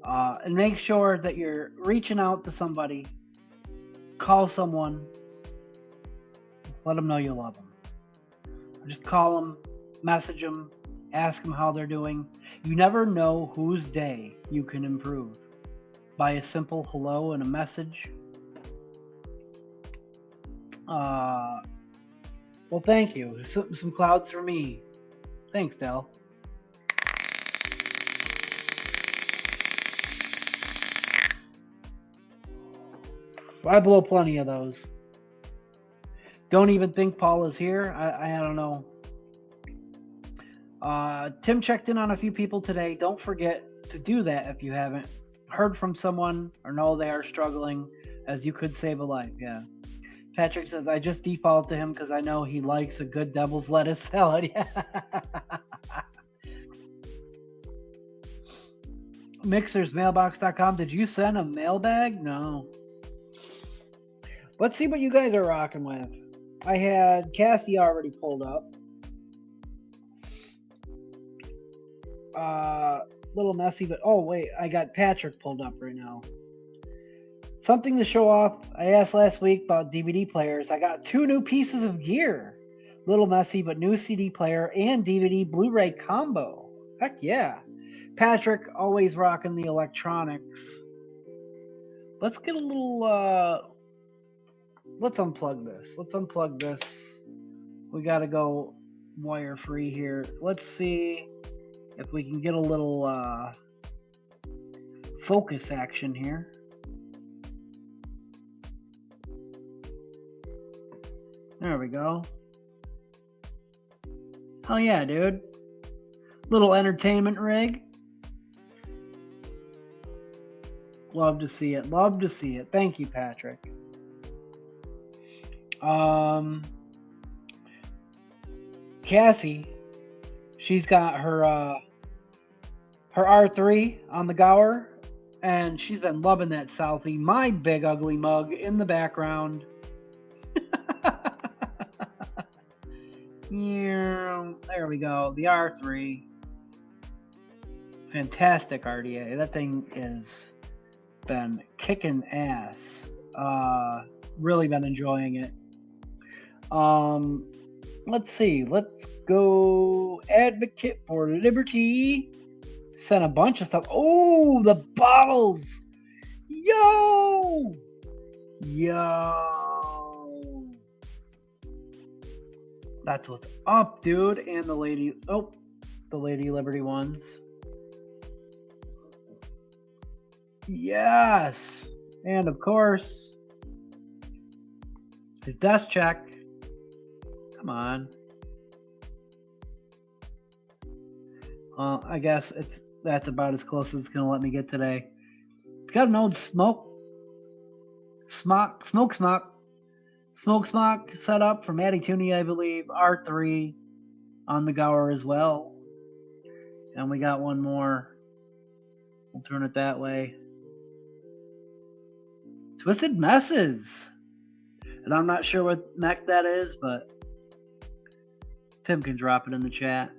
And make sure that you're reaching out to somebody. Call someone. Let them know you love them. Just call them, message them, ask them how they're doing. You never know whose day you can improve by a simple hello and a message. Well, thank you. Some clouds for me. Thanks, Del. I blow plenty of those. Don't even think Paul is here. I don't know. Tim checked in on a few people today. Don't forget to do that if you haven't heard from someone or know they are struggling, as you could save a life. Yeah. Patrick says, I just default to him because I know he likes a good devil's lettuce salad. Mixersmailbox.com. Did you send a mailbag? No. Let's see what you guys are rocking with. I had Cassie already pulled up. Little messy, but oh wait, I got Patrick pulled up right now. Something to show off. I asked last week about DVD players. I got 2 new pieces of gear. Little messy, but new CD player and DVD Blu-ray combo. Heck yeah. Patrick always rocking the electronics. Let's get a little let's unplug this. Let's unplug this. We gotta go wire free here. Let's see if we can get a little focus action here. There we go. Hell yeah, dude. Little entertainment rig. Love to see it. Love to see it. Thank you, Patrick. Cassie, she's got her R3 on the Gower, and she's been loving that Southie. My big ugly mug in the background. Yeah, there we go. The R3. Fantastic RDA. That thing is been kicking ass. Really been enjoying it. Let's see. Let's go. Advocate for Liberty. Sent a bunch of stuff. Oh, the bottles. Yo. That's what's up, dude. And the Lady Liberty ones. Yes. And of course, his desk check. Come on. Well, I guess that's about as close as it's gonna let me get today. It's got an old smoke smock set up from Matty Tooney, I believe. R3 on the Gower as well. And we got one more. We'll turn it that way. Twisted Messes. And I'm not sure what mech that is, but Tim can drop it in the chat.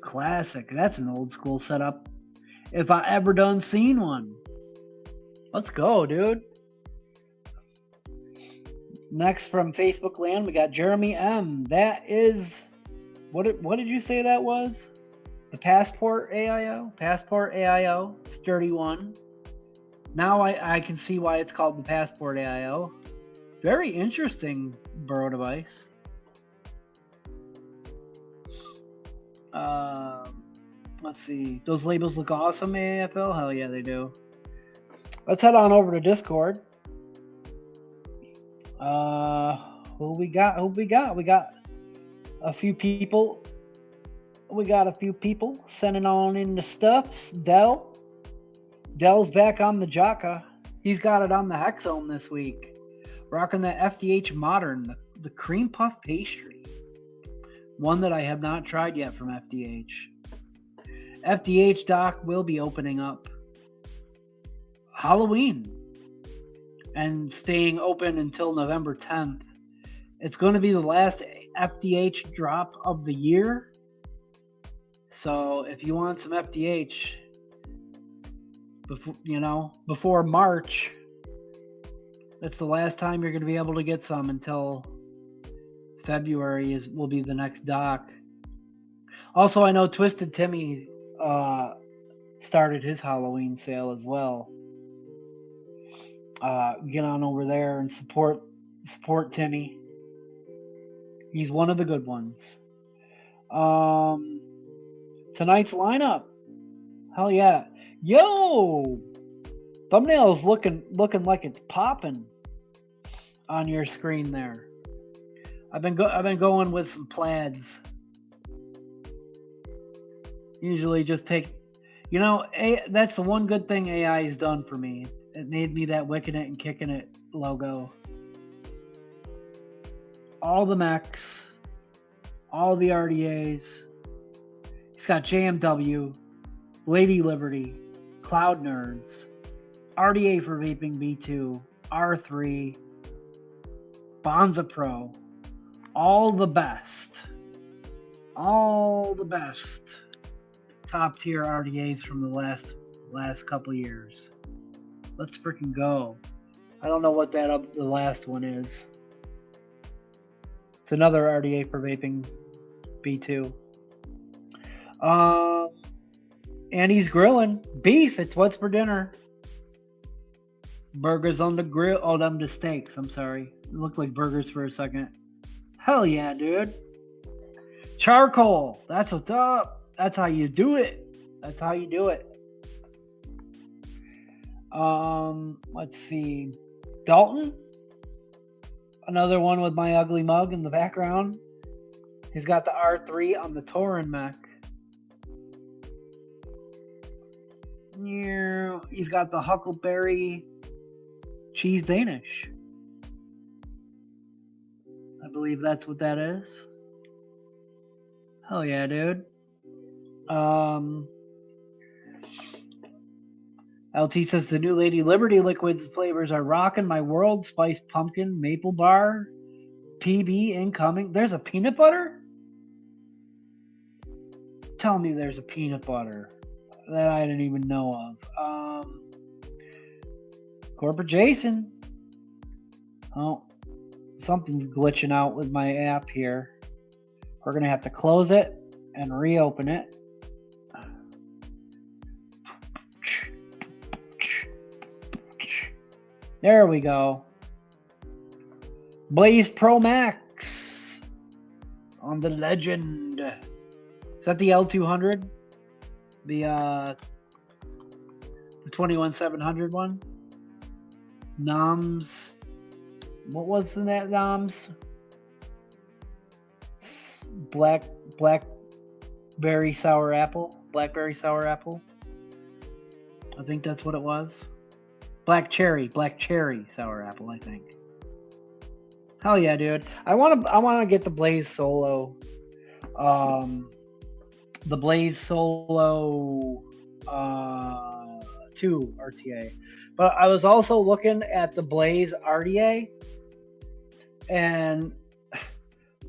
Classic. That's an old school setup. If I ever done seen one. Let's go, dude. Next from Facebook land, we got Jeremy M. That is, what did you say that was? The Passport AIO? Passport AIO, sturdy one. Now I can see why it's called the Passport AIO. Very interesting burrow device. Let's see. Those labels look awesome, AFL? Hell yeah, they do. Let's head on over to Discord. Who we got? We got a few people. We got a few people sending on in the stuffs. Dell's back on the Jaka. He's got it on the Hexome this week. Rocking that FDH Modern, the cream puff pastry. One that I have not tried yet from FDH. FDH Doc will be opening up Halloween and staying open until November 10th. It's going to be the last FDH drop of the year. So if you want some FDH before March, it's the last time you're going to be able to get some until February will be the next doc. Also, I know Twisted Timmy started his Halloween sale as well. Get on over there and support Timmy. He's one of the good ones. Tonight's lineup. Hell yeah. Yo! Thumbnail's looking like it's popping on your screen there. I've been going with some plaids. Usually just take, that's the one good thing AI has done for me. It made me that Wickin It and Kickin It logo. All the mechs, all the RDAs. He's got JMW, Lady Liberty, Cloud Nerds, RDA for Vaping B2, R3, Bonza Pro. All the best. Top tier RDAs from the last couple years. Let's freaking go. I don't know what the last one is. It's another RDA for Vaping B2. And he's grilling beef. It's what's for dinner. Burgers on the grill. Oh, them the steaks. I'm sorry. It looked like burgers for a second. Hell yeah, dude. Charcoal. That's what's up. That's how you do it. Let's see. Dalton. Another one with my ugly mug in the background. He's got the R3 on the Tauren mech. He's got the Huckleberry Cheese Danish. I believe that's what that is. Hell yeah, dude. LT says the new Lady Liberty liquids flavors are rocking my world. Spice pumpkin, maple bar, PB incoming. There's a peanut butter? tell me there's a peanut butter that I didn't even know of. Corporate Jason. Oh, something's glitching out with my app here. We're going to have to close it and reopen it. There we go. Blaze Pro Max on the Legend. Is that the L200? The 21700 one? Noms. What was in that Noms? Blackberry sour apple. Blackberry sour apple. I think that's what it was. Black cherry sour apple, I think. Hell yeah, dude. I wanna get the Blaze Solo. The Blaze Solo 2 RTA. But I was also looking at the Blaze RDA, and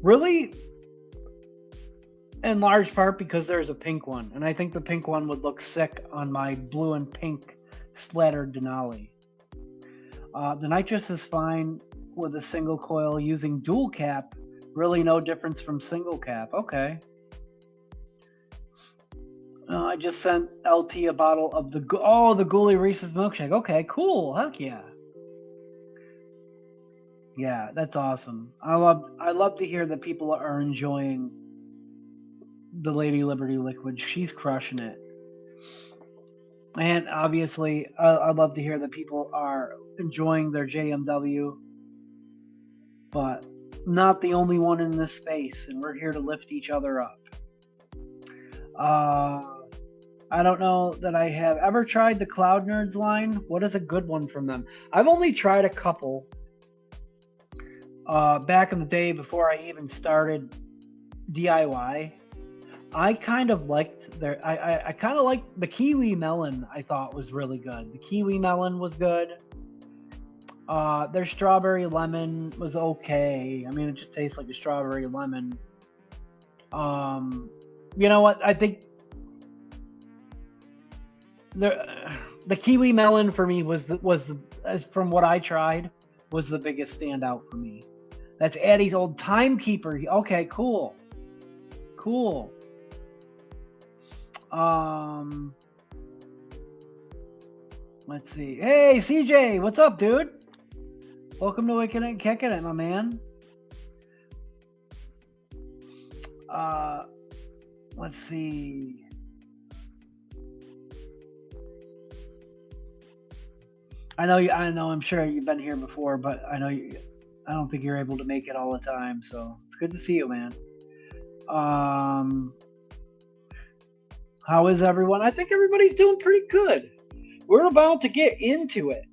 really in large part because there's a pink one, and I think the pink one would look sick on my blue and pink splattered Denali. The nitrous is fine with a single coil using dual cap. Really no difference from single cap. Okay. I just sent LT a bottle of the Ghoulie Reese's milkshake. Okay, cool. Heck yeah. Yeah, that's awesome. I love to hear that people are enjoying the Lady Liberty liquid. She's crushing it. And obviously, I love to hear that people are enjoying their JMW, but not the only one in this space, and we're here to lift each other up. I don't know that I have ever tried the Cloud Nerds line. What is a good one from them? I've only tried a couple back in the day before I even started DIY. I kind of liked I kind of liked the Kiwi Melon. I thought was really good. The Kiwi Melon was good. Their Strawberry Lemon was okay. I mean, it just tastes like a strawberry lemon. You know what? I think the Kiwi Melon for me was as from what I tried, was the biggest standout for me. That's Addie's Old Timekeeper. Okay, cool. Cool. Let's see. Hey, CJ, what's up, dude? Welcome to Wickin It Kickin It, my man. Let's see. I know I'm sure you've been here before, but I don't think you're able to make it all the time, so it's good to see you, man. How is everyone? I think everybody's doing pretty good. We're about to get into it.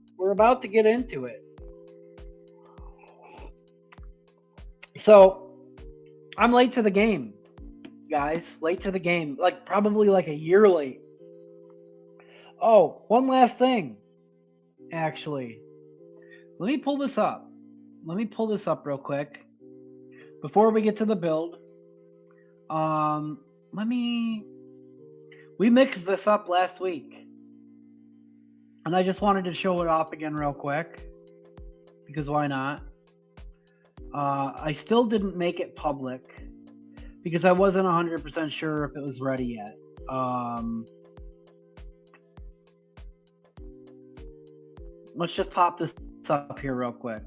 So, I'm late to the game, guys. Late to the game. Probably like a year late. Oh, one last thing. Actually, let me pull this up. Real quick. Before we get to the build. We mixed this up last week. And I just wanted to show it off again real quick. Because why not? I still didn't make it public. Because I wasn't 100% sure if it was ready yet. Let's just pop this up here real quick.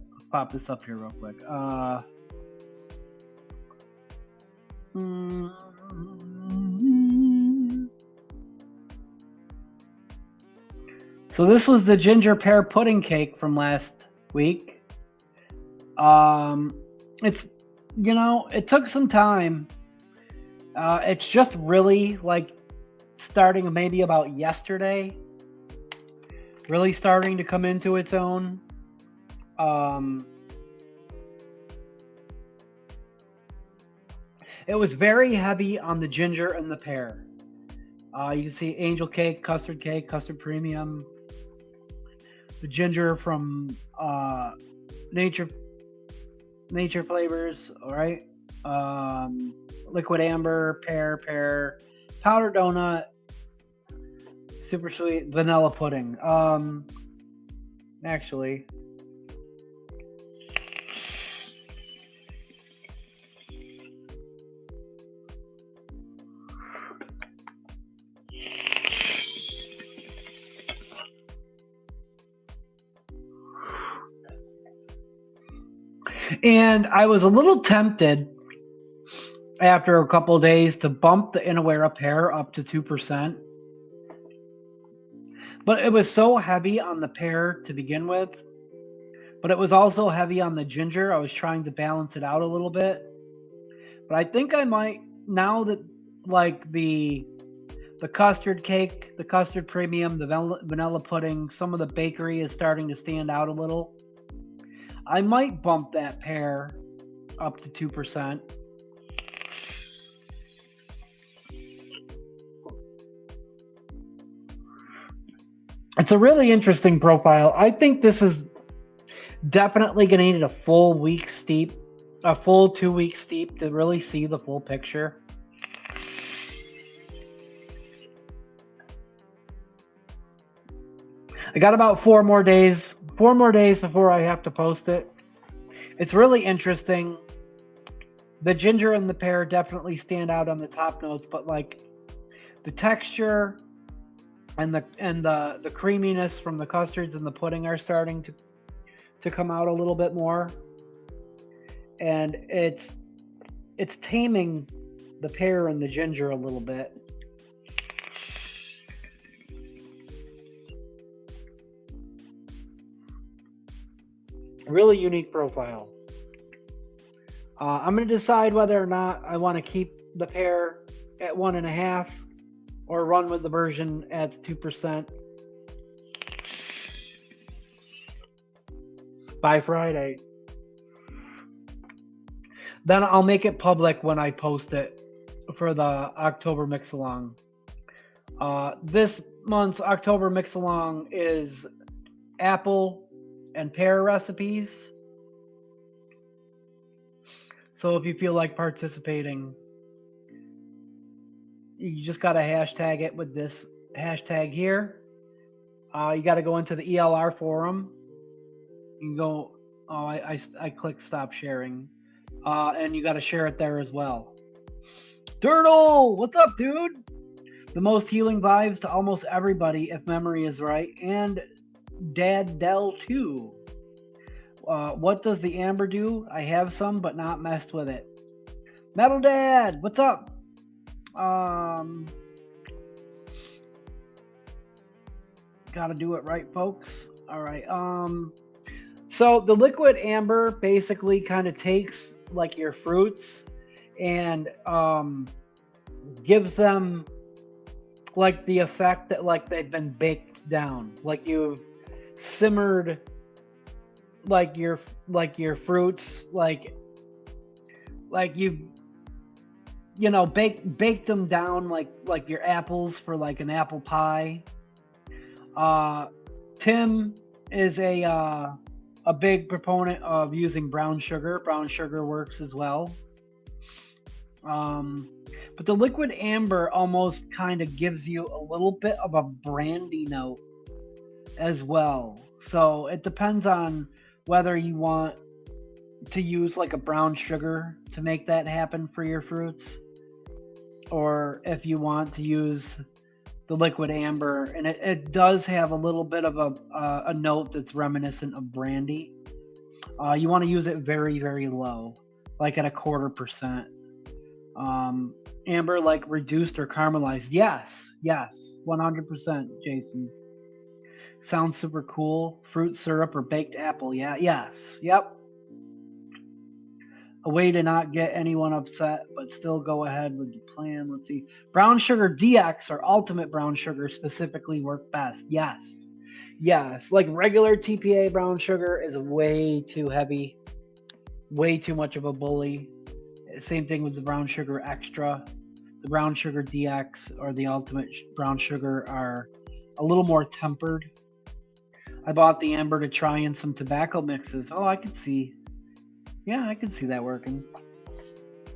So this was the ginger pear pudding cake from last week. It's, it took some time. It's just really starting maybe about yesterday. Really starting to come into its own. It was very heavy on the ginger and the pear. You can see angel cake, custard premium. The ginger from nature flavors, all right. Liquid amber, pear, Powdered donut, super sweet, vanilla pudding. Actually, and I was a little tempted after a couple of days to bump the Inawera pear up to 2%. But it was so heavy on the pear to begin with. But it was also heavy on the ginger. I was trying to balance it out a little bit. But I think I might, now that like the custard cake, the custard premium, the vanilla pudding, some of the bakery is starting to stand out a little. I might bump that pear up to 2%. It's a really interesting profile. I think this is definitely going to need a full 2-week steep to really see the full picture. I got about 4 more days before I have to post it. It's really interesting. The ginger and the pear definitely stand out on the top notes, but like the texture and the creaminess from the custards and the pudding are starting to come out a little bit more, and it's taming the pear and the ginger a little bit. Really unique profile. I'm going to decide whether or not I want to keep the pear at 1.5 or run with the version at 2% by Friday. Then I'll make it public when I post it for the October mix-along. This month's October mix-along is apple and pear recipes. So if you feel like participating, you just got to hashtag it with this hashtag here. You got to go into the ELR forum. You can go, I clicked stop sharing. And you got to share it there as well. Turtle, what's up, dude? The most healing vibes to almost everybody, if memory is right. And Dad Dell too. What does the amber do? I have some, but not messed with it. Metal Dad, what's up? Gotta do it right, folks. All right. So the liquid amber basically kind of takes like your fruits and gives them like the effect that like they've been baked down, like you've simmered like your fruits, like you know, baked them down like your apples for like an apple pie. Tim is a big proponent of using brown sugar. Brown sugar works as well. But the liquid amber almost kind of gives you a little bit of a brandy note as well. So it depends on whether you want to use like a brown sugar to make that happen for your fruits, or if you want to use the liquid amber. And it does have a little bit of a note that's reminiscent of brandy. You want to use it very, very low, like at 0.25%. Amber, like reduced or caramelized. Yes, 100%, Jason. Sounds super cool. Fruit syrup or baked apple. Yeah, yes, yep. A way to not get anyone upset, but still go ahead with your plan. Let's see. Brown sugar DX or ultimate brown sugar specifically work best. Yes. Like regular TPA brown sugar is way too heavy, way too much of a bully. Same thing with the brown sugar extra. The brown sugar DX or the ultimate brown sugar are a little more tempered. I bought the amber to try in some tobacco mixes. Oh, I could see. Yeah, I could see that working.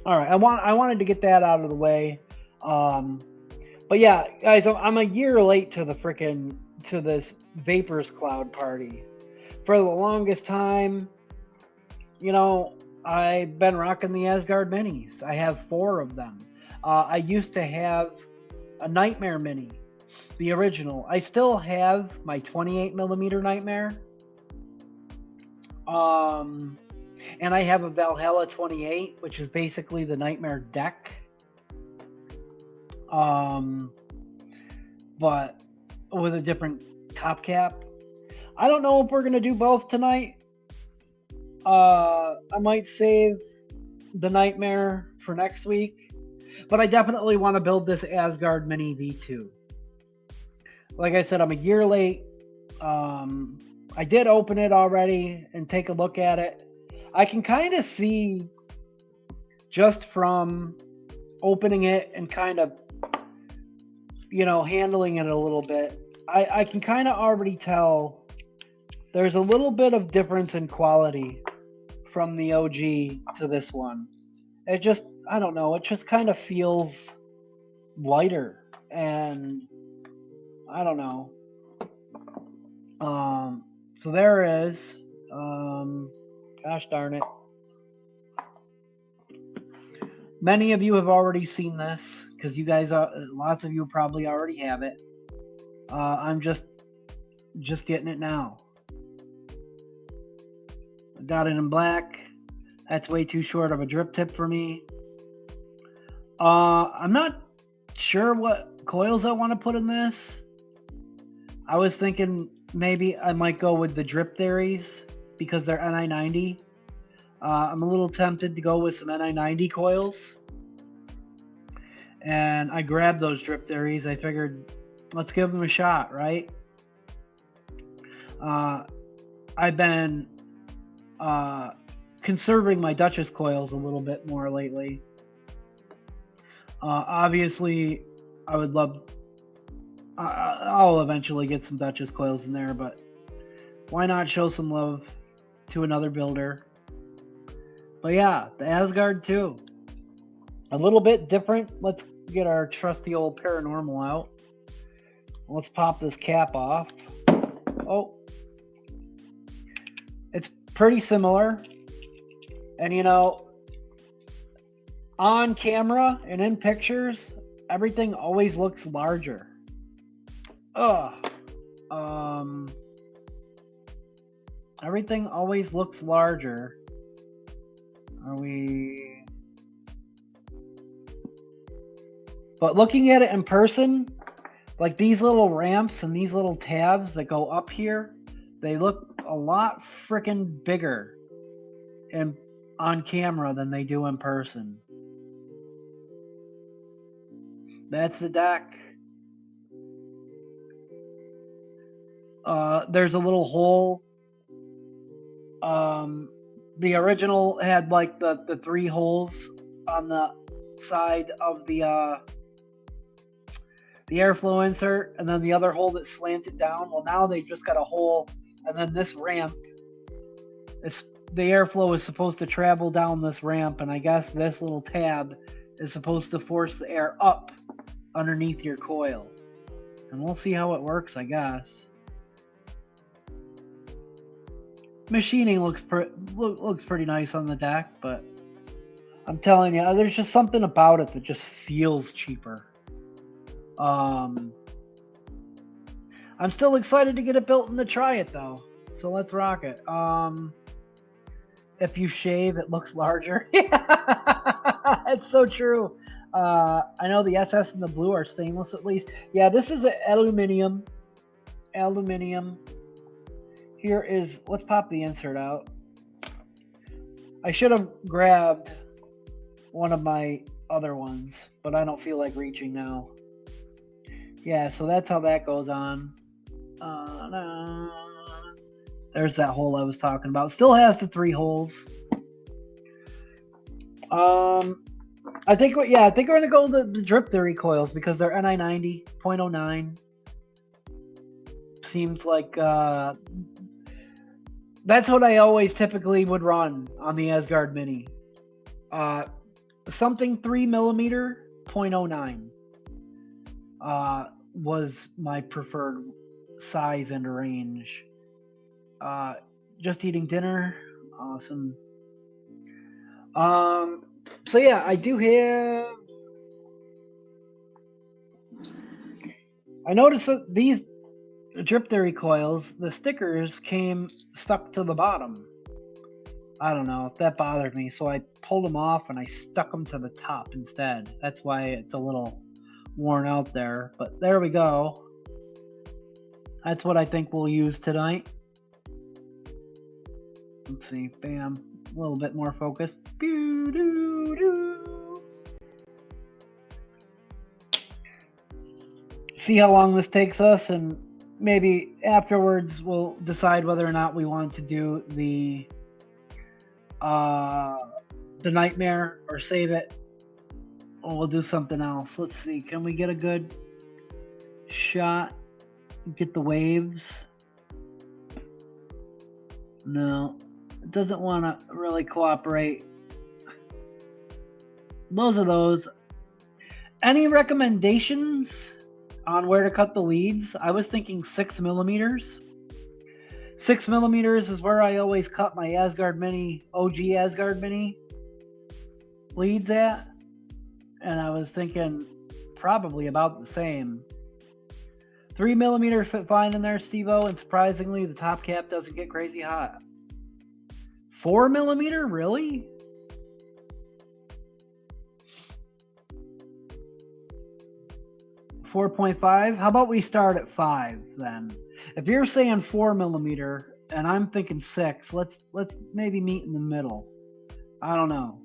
All right, I wanted to get that out of the way. But yeah, guys, I'm a year late to to this Vapors Cloud party. For the longest time, you know, I've been rocking the Asgard minis. I have 4 of them. I used to have a Nightmare mini, the original. I still have my 28 millimeter Nightmare. And I have a Valhalla 28, which is basically the Nightmare deck. But with a different top cap. I don't know if we're gonna do both tonight. I might save the Nightmare for next week, but I definitely want to build this Asgard Mini V2. Like I said, I'm a year late. I did open it already and take a look at it. I can kind of see, just from opening it and kind of, you know, handling it a little bit, I can kind of already tell there's a little bit of difference in quality from the OG to this one. It just, I don't know, it just kind of feels lighter, and I don't know. So there it is. Gosh darn it. Many of you have already seen this, because you guys, lots of you probably already have it. I'm just getting it now. I got it in black. That's way too short of a drip tip for me. I'm not sure what coils I want to put in this. I was thinking maybe I might go with the Drip Theories because they're NI90. I'm a little tempted to go with some NI90 coils. And I grabbed those Drip Theories. I figured, let's give them a shot, right? I've been conserving my Duchess coils a little bit more lately. Obviously, I would love... I'll eventually get some Duchess coils in there, but why not show some love to another builder? But yeah, the Asgard too. A little bit different. Let's get our trusty old paranormal out. Let's pop this cap off. Oh. It's pretty similar. And you know, on camera and in pictures, everything always looks larger. Everything always looks larger. Are we... But looking at it in person, like these little ramps and these little tabs that go up here, they look a lot freaking bigger on camera than they do in person. That's the deck. There's a little hole. The original had like the 3 holes on the side of the airflow insert, and then the other hole that slanted down. Well, now they've just got a hole, and then this ramp. The airflow is supposed to travel down this ramp, and I guess this little tab is supposed to force the air up underneath your coil. And we'll see how it works, I guess. Machining looks pretty nice on the deck, but I'm telling you, there's just something about it that just feels cheaper. I'm still excited to get it built and to try it though, so let's rock it. If you shave, it looks larger. Yeah, it's so true. I know the SS and the blue are stainless at least. Yeah, this is an aluminum. Here is, let's pop the insert out. I should have grabbed one of my other ones, but I don't feel like reaching now. Yeah, so that's how that goes on. There's that hole I was talking about. Still has the 3 holes. I think we're gonna go with the Drip Theory coils because they're NI90 0.09. Seems like that's what I always typically would run on the Asgard Mini. Something 3mm 0.09. was my preferred size and range. Just eating dinner. Awesome. So yeah, I do have. I noticed that these drip theory coils, the stickers came stuck to the bottom. I don't know, that bothered me, so I pulled them off and I stuck them to the top instead. That's why it's a little worn out there, but there we go. That's what I think we'll use tonight. Let's see, bam, a little bit more focus. See how long this takes us, and maybe afterwards we'll decide whether or not we want to do the nightmare or save it, or we'll do something else. Let's see, can we get a good shot? Get the waves? No, it doesn't want to really cooperate. Those are those. Any recommendations on where to cut the leads? I was thinking 6 millimeters. 6 millimeters is where I always cut my Asgard Mini, OG Asgard Mini leads at. And I was thinking probably about the same. 3 millimeter fit fine in there, Steve-O, and surprisingly the top cap doesn't get crazy hot. 4 millimeter? Really? .5? How about we start at 5 then? If you're saying 4 millimeter and I'm thinking 6, let's maybe meet in the middle. I don't know.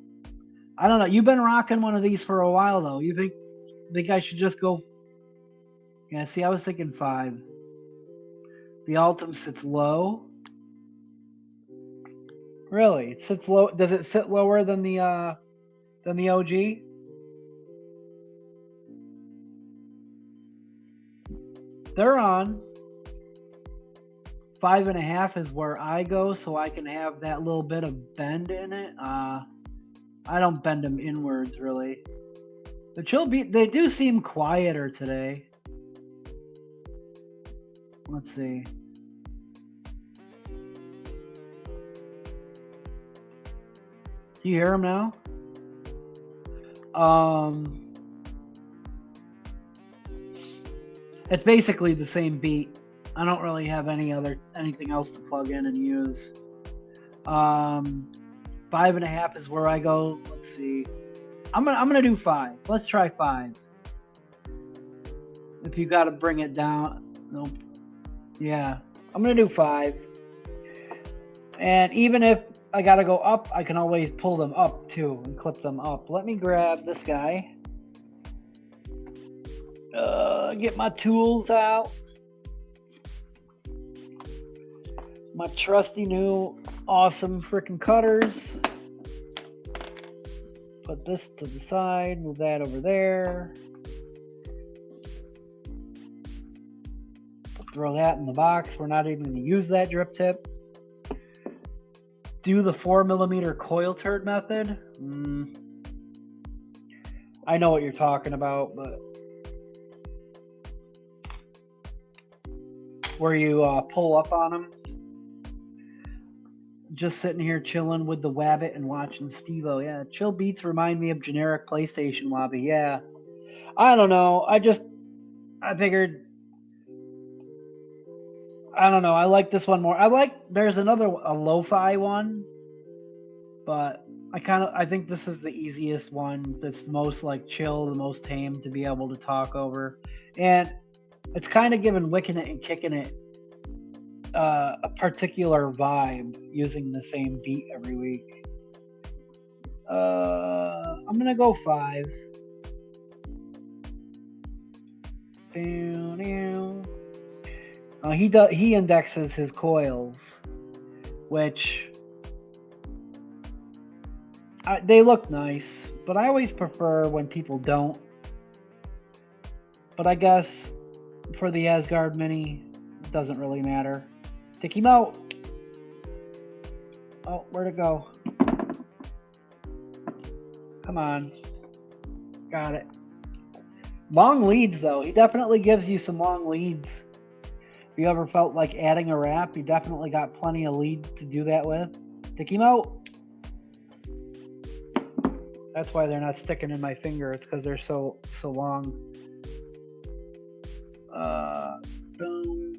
You've been rocking one of these for a while though. You think I should just go? Yeah, see, I was thinking 5. The Ultim sits low. Really? It sits low. Does it sit lower than the OG? They're on. 5.5 is where I go, so I can have that little bit of bend in it. I don't bend them inwards really. The chill beat, they do seem quieter today. Let's see. Do you hear them now? It's basically the same beat. I don't really have anything else to plug in and use. 5.5 is where I go. Let's see. I'm gonna do 5. Let's try 5. If you got to bring it down, nope. Yeah, I'm gonna do 5. And even if I gotta go up, I can always pull them up too and clip them up. Let me grab this guy. Get my tools out. My trusty new awesome freaking cutters. Put this to the side, move that over there. Throw that in the box. We're not even going to use that drip tip. Do the 4 millimeter coil turd method. I know what you're talking about, but where you pull up on them. Just sitting here chilling with the Wabbit and watching Steve-O. Yeah, chill beats remind me of generic PlayStation lobby. Yeah, I don't know. I figured. I don't know. I like this one more. There's a lo-fi one, but I think this is the easiest one. That's the most like chill, the most tame to be able to talk over, and it's kind of giving Wickin It and Kickin It a particular vibe using the same beat every week. I'm gonna go 5. He indexes his coils, which they look nice, but I always prefer when people don't. But I guess for the Asgard Mini, it doesn't really matter. Take him out. Oh, where'd it go? Come on. Got it. Long leads, though. He definitely gives you some long leads. If you ever felt like adding a wrap, you definitely got plenty of lead to do that with. Take him out. That's why they're not sticking in my finger. It's because they're so long. Boom.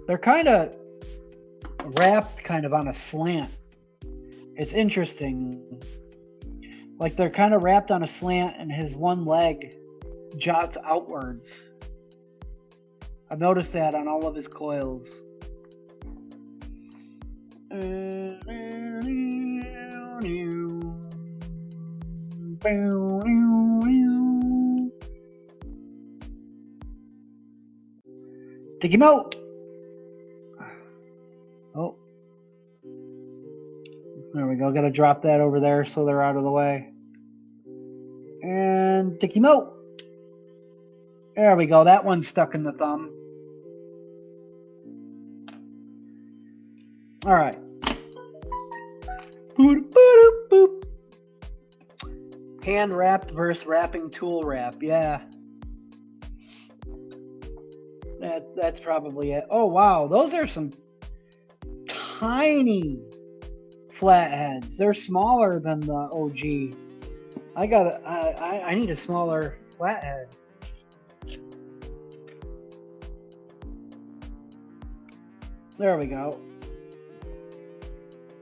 They're kind of wrapped kind of on a slant. It's interesting. Like they're kind of wrapped on a slant and his one leg jots outwards. I've noticed that on all of his coils. Take him out. Oh. There we go. Got to drop that over there so they're out of the way. And take him out. There we go. That one's stuck in the thumb. All right. Hand wrapped versus wrapping tool wrap. Yeah. That's probably it. Oh, wow. Those are some tiny flatheads. They're smaller than the OG. I need a smaller flathead. There we go.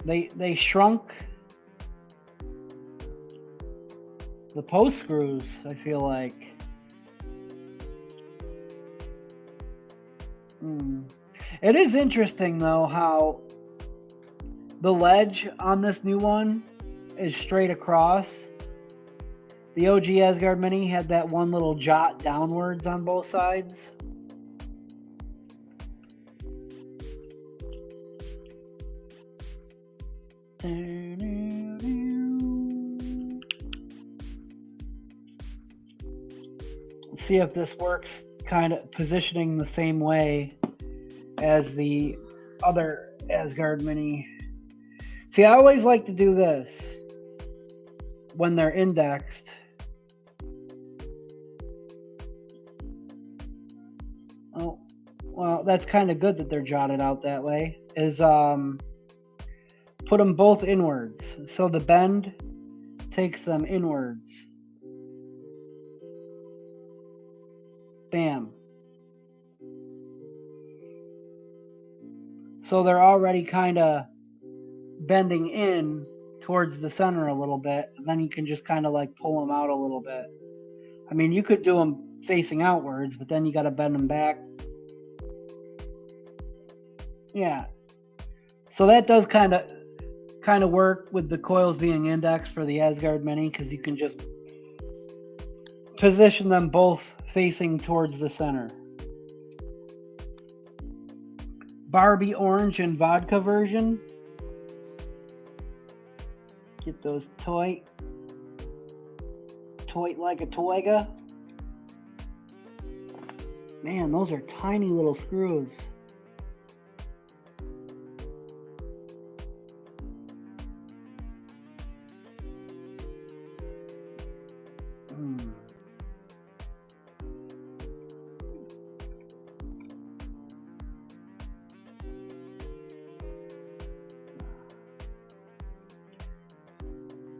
They shrunk the post screws, I feel like. It is interesting though how the ledge on this new one is straight across. The OG Asgard Mini had that one little jot downwards on both sides. Let's see if this works, kind of positioning the same way as the other Asgard Mini. See, I always like to do this when they're indexed. Oh, well, that's kind of good that they're jotted out that way. Is put them both inwards, so the bend takes them inwards. Bam. So they're already kind of bending in towards the center a little bit, and then you can just kind of like pull them out a little bit. I mean, you could do them facing outwards, but then you got to bend them back. Yeah. So that does kind of work with the coils being indexed for the Asgard Mini, because you can just position them both facing towards the center. Barbie orange and vodka version. Get those tight like a toiga. Man, those are tiny little screws.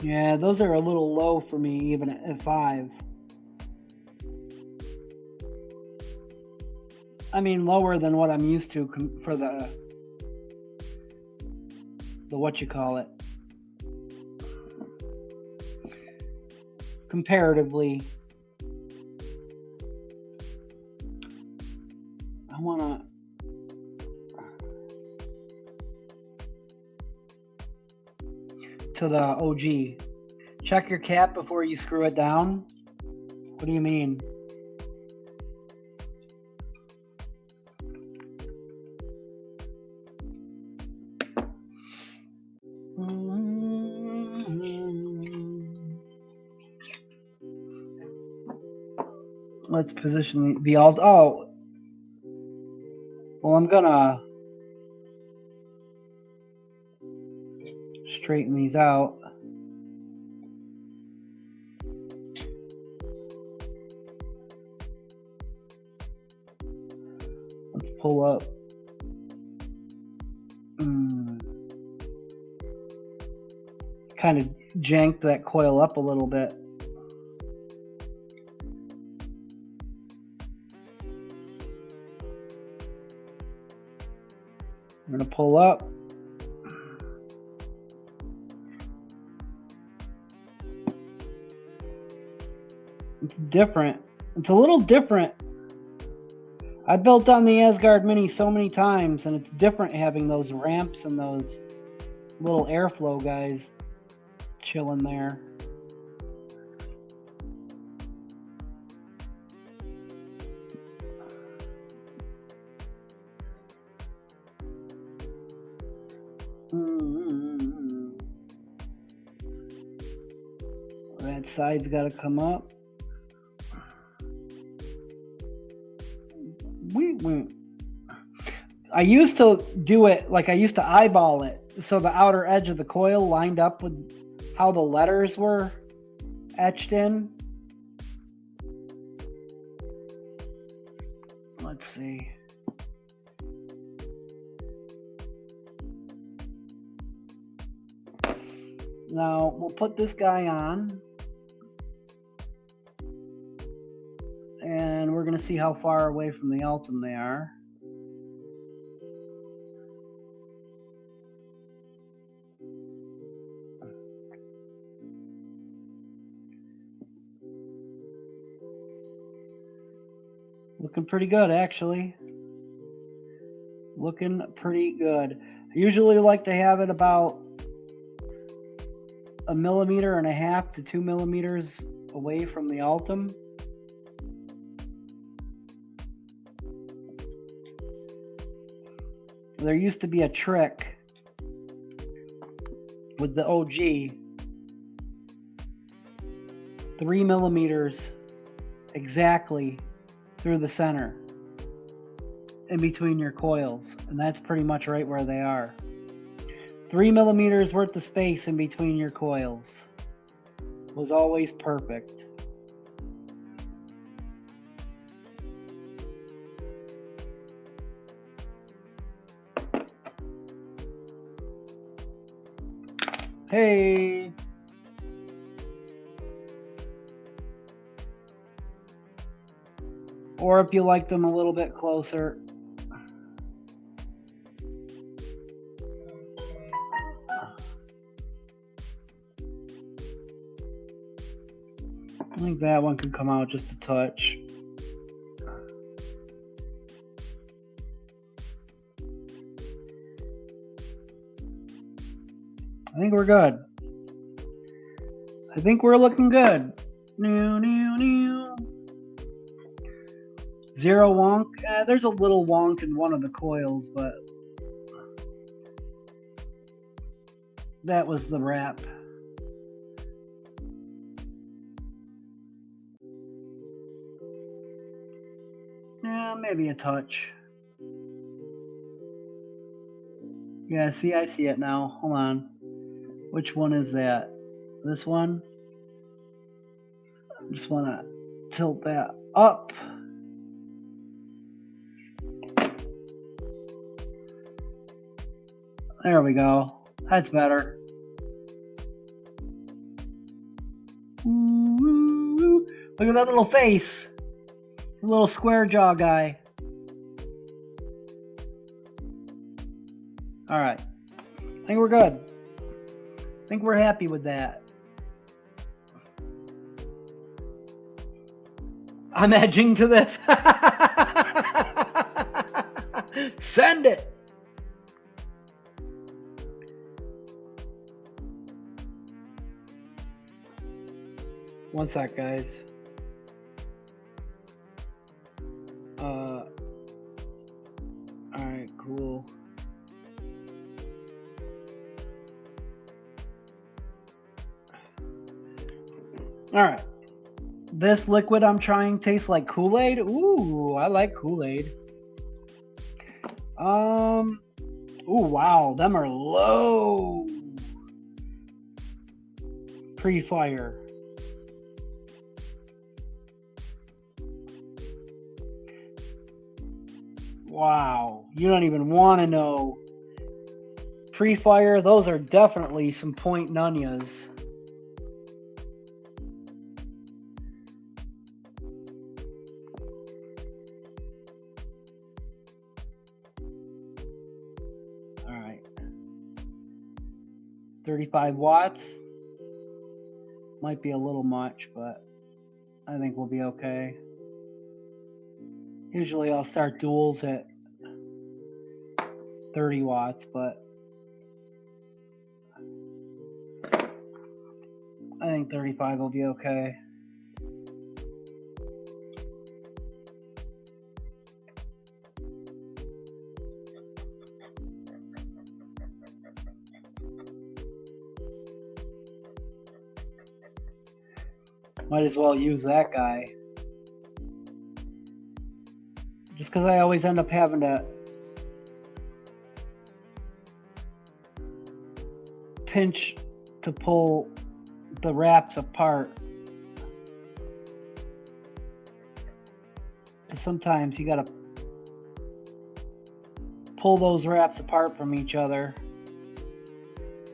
Yeah, those are a little low for me, even at 5. I mean, lower than what I'm used to for the what you call it. Comparatively, I want to. To the OG. Check your cap before you screw it down. What do you mean? Let's position the alt. Oh, well, I'm gonna straighten these out. Let's pull up. Kind of janked that coil up a little bit. I'm going to pull up. It's different. It's a little different. I built on the Asgard Mini so many times, and it's different having those ramps and those little airflow guys chilling there. That side's got to come up. I used to do it like I used to eyeball it, so the outer edge of the coil lined up with how the letters were etched in. Let's see. Now we'll put this guy on, and we're going to see how far away from the Altum they are. Looking pretty good, actually. Looking pretty good. I usually like to have it about 1.5 millimeters to 2 millimeters away from the Altum. There used to be a trick with the OG. 3 millimeters exactly through the center in between your coils, and that's pretty much right where they are. 3 millimeters worth of space in between your coils was always perfect. Hey! Or if you like them a little bit closer. I think that one could come out just a touch. I think we're good. I think we're looking good. Zero wonk. There's a little wonk in one of the coils, but that was the wrap. Yeah, maybe a touch. Yeah, see, I see it now. Hold on. Which one is that? This one? I just want to tilt that up. There we go. That's better. Ooh, look at that little face. The little square jaw guy. All right. I think we're good. I think we're happy with that. I'm edging to this. Send it. One sec, guys. Alright, cool. Alright. This liquid I'm trying tastes like Kool-Aid. Ooh, I like Kool-Aid. Ooh, wow, them are low. Pre-fire. Wow, you don't even want to know. Pre-fire, those are definitely some point nunyas. All right. 35 watts. Might be a little much, but I think we'll be okay. Usually I'll start duals at 30 watts, but I think 35 will be okay. Might as well use that guy. Just because I always end up having to pinch to pull the wraps apart. Because sometimes you gotta pull those wraps apart from each other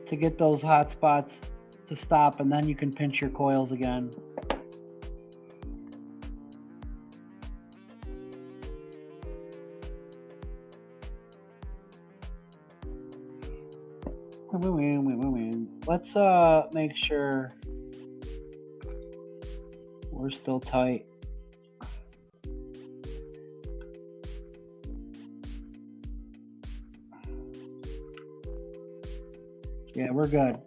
to get those hot spots to stop, and then you can pinch your coils again. Let's make sure we're still tight. Yeah, we're good.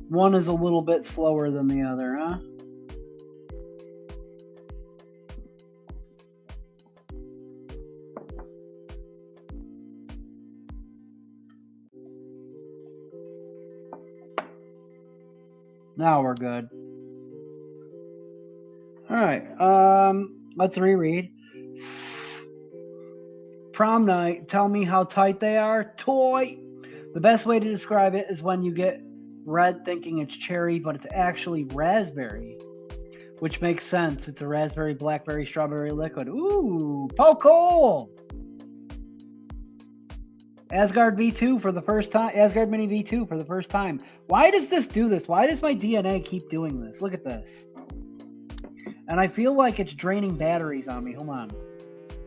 One is a little bit slower than the other, huh? Now we're good. All right, let's reread. Prom night, tell me how tight they are. Toy. The best way to describe it is when you get red thinking it's cherry, but it's actually raspberry, which makes sense. It's a raspberry, blackberry, strawberry liquid. Ooh, Poco! Asgard V2 for the first time. Asgard Mini V2 for the first time. Why does this do this? Why does my DNA keep doing this? Look at this. And I feel like it's draining batteries on me. Hold on.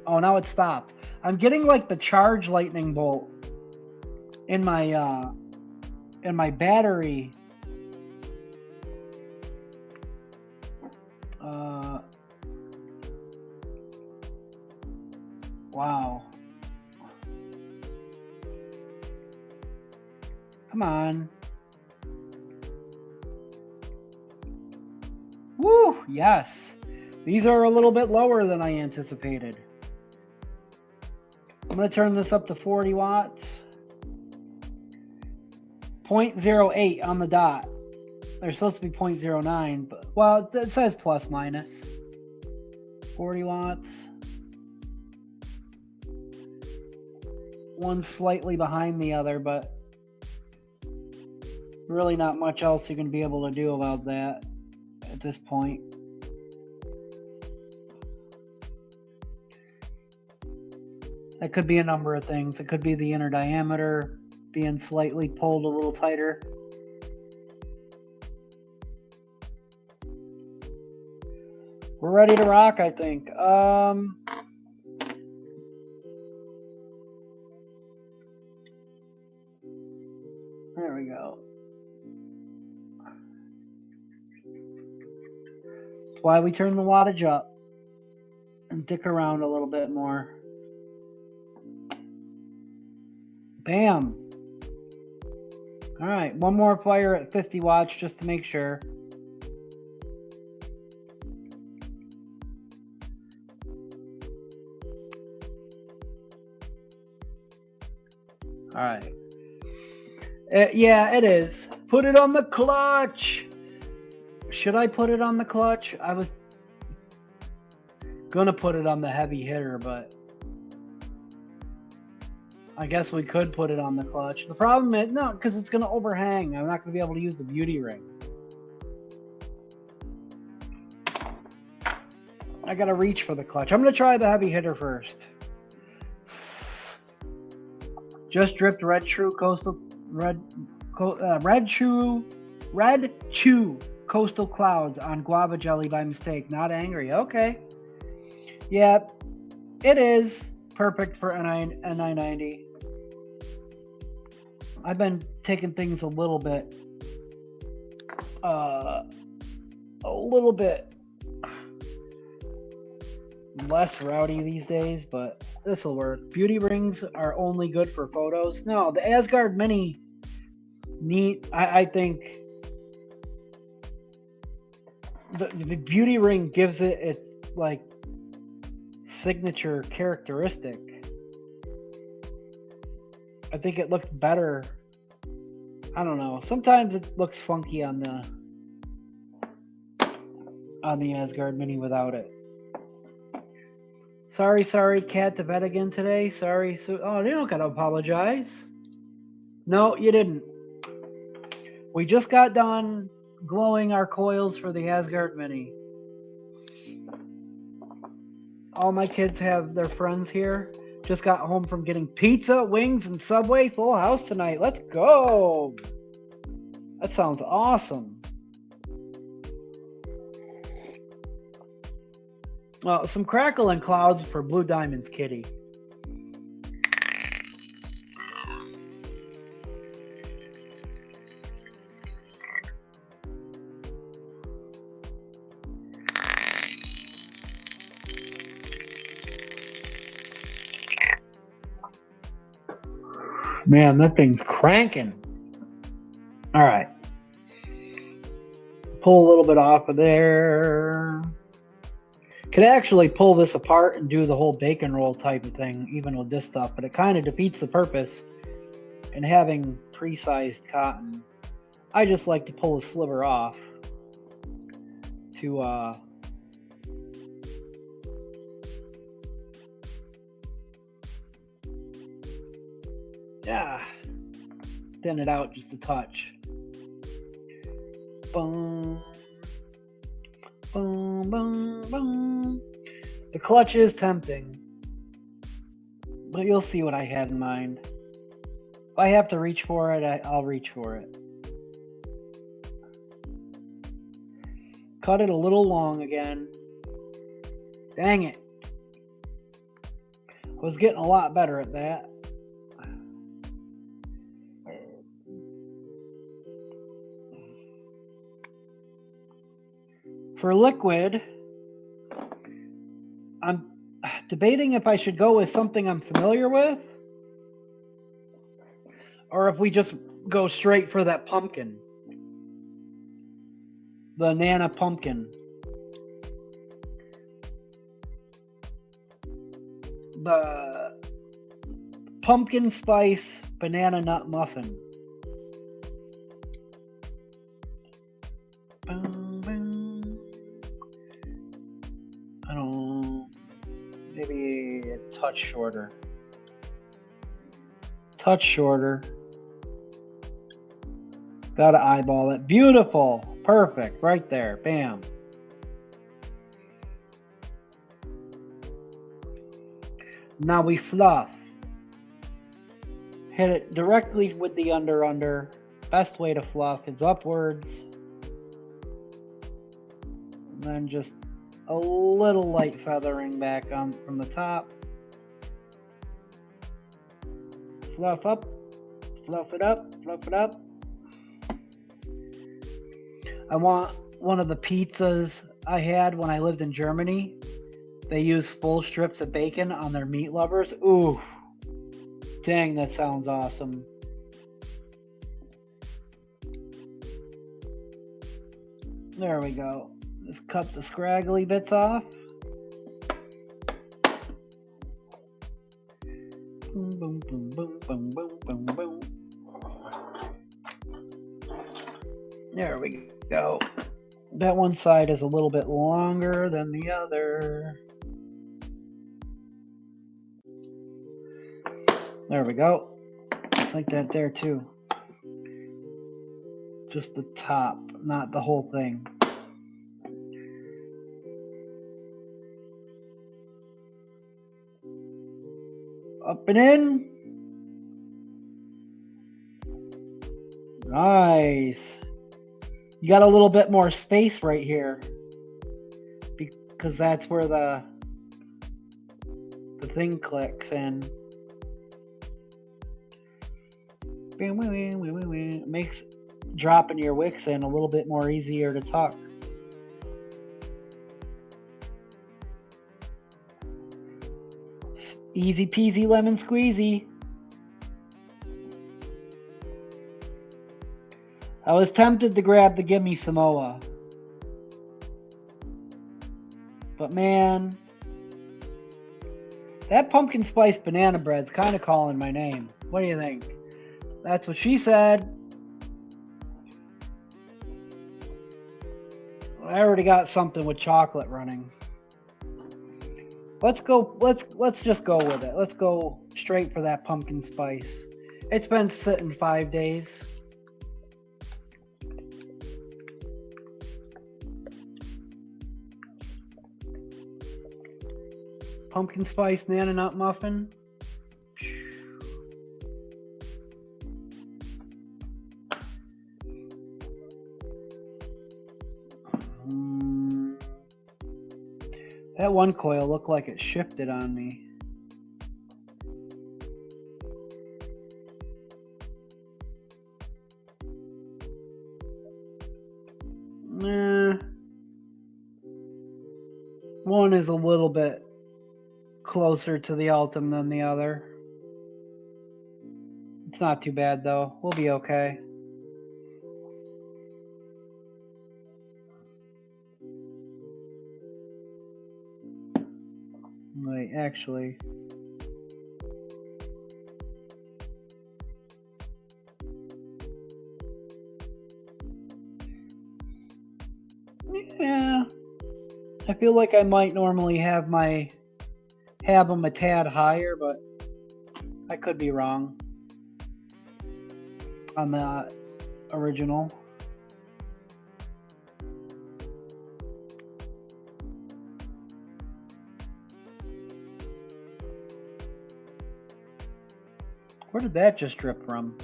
Oh, now it stopped. I'm getting like the charge lightning bolt in my battery. Wow. Come on. Woo, yes. These are a little bit lower than I anticipated. I'm going to turn this up to 40 watts. 0.08 on the dot. They're supposed to be 0.09, but well, it says plus minus. 40 watts. One's slightly behind the other, but really not much else you can be able to do about that at this point. That could be a number of things. It could be the inner diameter being slightly pulled a little tighter. We're ready to rock, I think. There we go. That's why we turn the wattage up and dick around a little bit more. Bam. All right, one more fire at 50 watts just to make sure. All right. Yeah, it is. Put it on the clutch. Should I put it on the clutch? I was gonna put it on the heavy hitter, but I guess we could put it on the clutch. The problem is, no, because it's going to overhang. I'm not going to be able to use the beauty ring. I got to reach for the clutch. I'm going to try the heavy hitter first. Just dripped Red Chew Coastal Coastal Clouds on guava jelly by mistake. Not angry. Okay. Yeah, it is perfect for NI90. I've been taking things a little bit less rowdy these days, but this will work. Beauty rings are only good for photos. No, the Asgard Mini, neat. I think the beauty ring gives it its like signature characteristic. I think it looks better. I don't know. Sometimes it looks funky on the Asgard Mini without it. Sorry, cat to bed again today. Sorry. So, oh, you don't gotta apologize. No, you didn't. We just got done glowing our coils for the Asgard Mini. All my kids have their friends here. Just got home from getting pizza, wings, and Subway. Full house tonight. Let's go. That sounds awesome. Well, some crackling clouds for Blue Diamond's kitty. Man, that thing's cranking. All right. Pull a little bit off of there. Could actually pull this apart and do the whole bacon roll type of thing, even with this stuff, but it kind of defeats the purpose in having pre-sized cotton. I just like to pull a sliver off to yeah, thin it out just a touch. Boom. Boom, boom, boom. The clutch is tempting, but you'll see what I had in mind. If I have to reach for it, I'll reach for it. Cut it a little long again. Dang it. I was getting a lot better at that. For liquid, I'm debating if I should go with something I'm familiar with, or if we just go straight for that pumpkin. The Nana pumpkin. The pumpkin spice banana nut muffin. Maybe a touch shorter. Touch shorter. Gotta eyeball it. Beautiful. Perfect. Right there. Bam. Now we fluff. Hit it directly with the under. Best way to fluff is upwards. And then just a little light feathering back on from the top. Fluff up, fluff it up, fluff it up. I want one of the pizzas I had when I lived in Germany. They use full strips of bacon on their meat lovers. Ooh, dang, that sounds awesome. There we go. Just cut the scraggly bits off. Boom, boom, boom, boom, boom, boom, boom, boom. There we go. That one side is a little bit longer than the other. There we go. It's like that there too. Just the top, not the whole thing. Up and in. Nice. You got a little bit more space right here because that's where the thing clicks and it makes dropping your wicks in a little bit more easier to tuck. Easy peasy lemon squeezy. I was tempted to grab the Gimme Samoa, but man, that pumpkin spice banana bread's kind of calling my name. What do you think? That's what she said. I already got something with chocolate running. Let's go. Let's just go with it. Let's go straight for that pumpkin spice. It's been sitting 5 days. Pumpkin spice nana nut muffin. That one coil looked like it shifted on me. One is a little bit closer to the Ultim than the other. It's not too bad though. We'll be okay. Wait, actually. Yeah. I feel like I might normally have them a tad higher, but I could be wrong on the original. Where did that just drip from?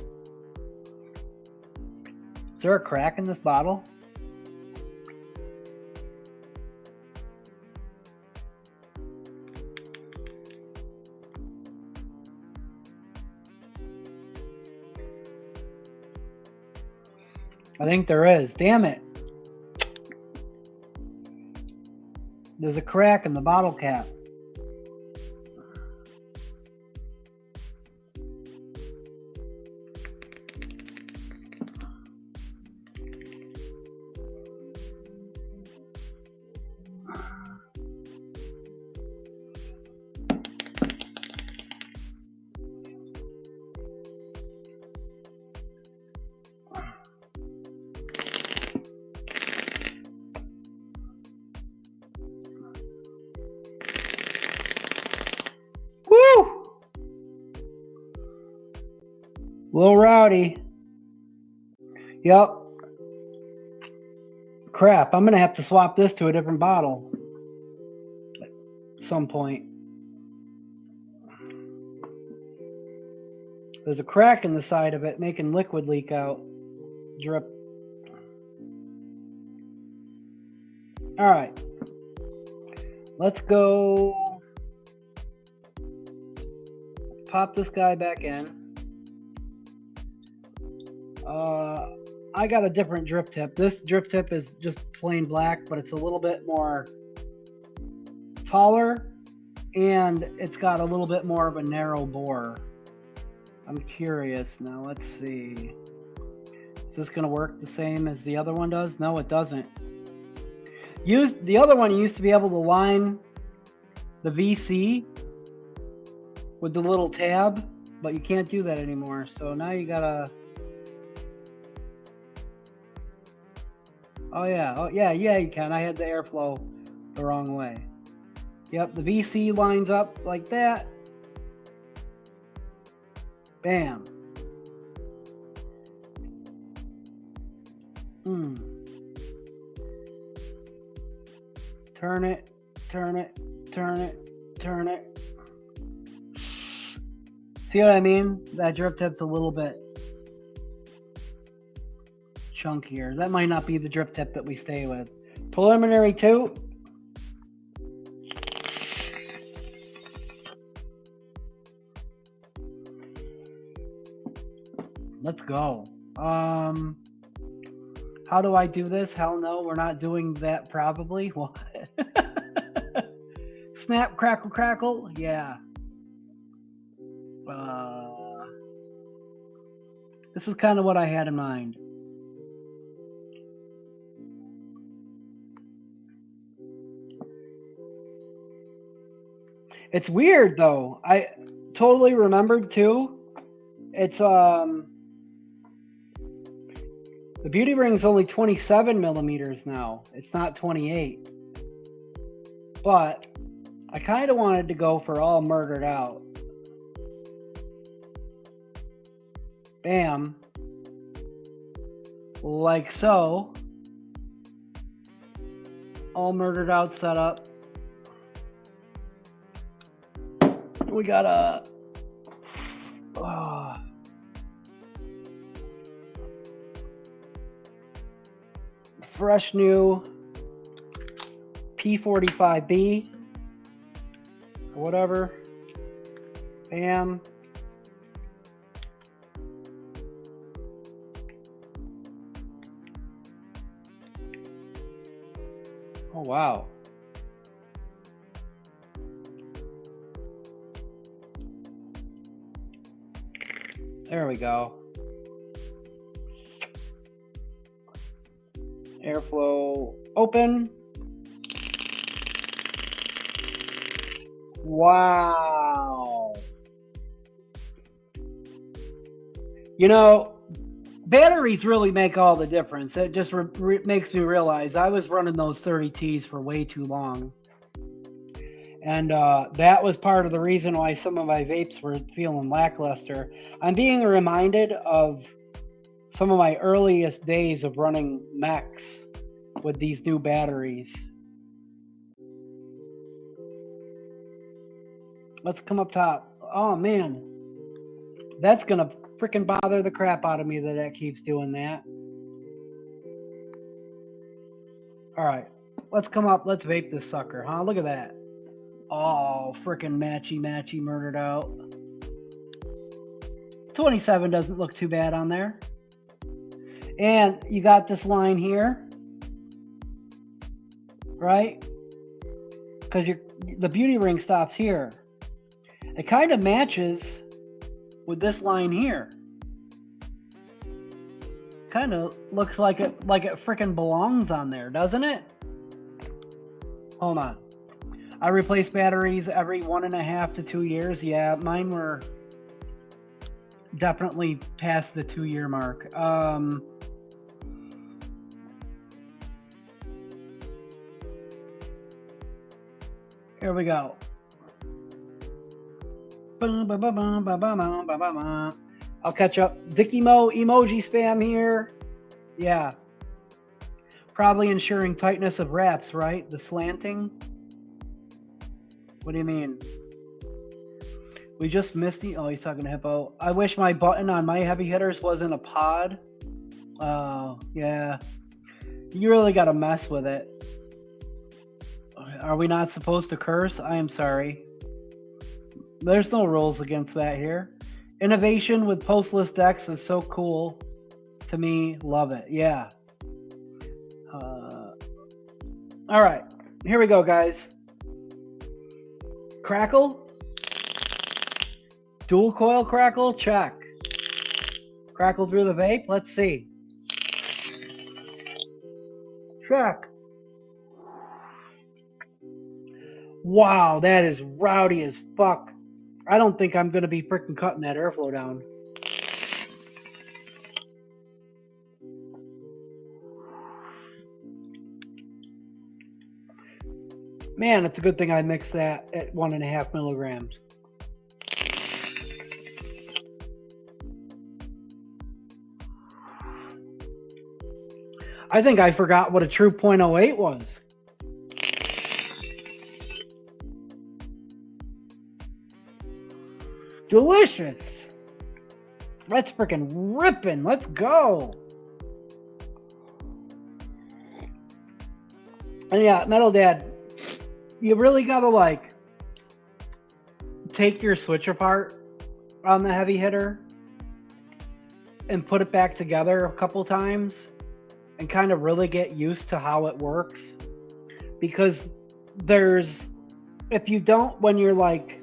Is there a crack in this bottle? I think there is. Damn it. There's a crack in the bottle cap. Little rowdy. Yep. Crap, I'm gonna have to swap this to a different bottle at some point. There's a crack in the side of it making liquid leak out. Drip. Alright. Let's go pop this guy back in. I got a different drip tip. This drip tip is just plain black, but it's a little bit more taller and it's got a little bit more of a narrow bore. I'm curious now. Let's see. Is this going to work the same as the other one does? No, it doesn't. The other one used to be able to line the VC with the little tab, but you can't do that anymore. So now you gotta. Oh yeah, you can. I had the airflow the wrong way. Yep, the VC lines up like that. Bam. Turn it, turn it, turn it, turn it. See what I mean? That drip tip's a little bit chunkier. That might not be the drip tip that we stay with. Preliminary 2. Let's go. How do I do this? Hell no, we're not doing that probably. What? Snap, crackle, crackle. Yeah. This is kind of what I had in mind. It's weird though. I totally remembered too. It's the beauty ring's only 27 millimeters now. It's not 28. But I kind of wanted to go for all murdered out. Bam. Like so. All murdered out setup. We got a fresh new P45B or whatever. Bam. Oh, wow. There we go. Airflow open. Wow. You know, batteries really make all the difference. It just makes me realize I was running those 30Ts for way too long. And that was part of the reason why some of my vapes were feeling lackluster. I'm being reminded of some of my earliest days of running mechs with these new batteries. Let's come up top. Oh man, that's gonna freaking bother the crap out of me that keeps doing that. All right, let's come up. Let's vape this sucker, huh? Look at that. Oh, freaking matchy murdered out. 27 doesn't look too bad on there. And you got this line here, right? Because the beauty ring stops here. It kind of matches with this line here. Kind of looks like it freaking belongs on there, doesn't it? Hold on. I replace batteries every 1.5 to 2 years. Yeah, mine were definitely past the 2-year mark. Here we go. I'll catch up. Dickimo emoji spam here. Yeah. Probably ensuring tightness of wraps, right? The slanting. What do you mean? We just missed the... Oh, he's talking to Hippo. I wish my button on my heavy hitters wasn't a pod. Oh, yeah. You really got to mess with it. Are we not supposed to curse? I am sorry. There's no rules against that here. Innovation with postless decks is so cool. To me, love it. Yeah. All right. Here we go, guys. Crackle. Dual coil crackle. Check. Crackle through the vape. Let's see. Check. Wow, that is rowdy as fuck. I don't think I'm going to be freaking cutting that airflow down. Man, it's a good thing I mixed that at 1.5 milligrams. I think I forgot what a true .08 was. Delicious. That's freaking ripping. Let's go. And yeah, Metal Dad, you really gotta like take your switch apart on the heavy hitter and put it back together a couple times and kind of really get used to how it works. Because if you don't, when you're like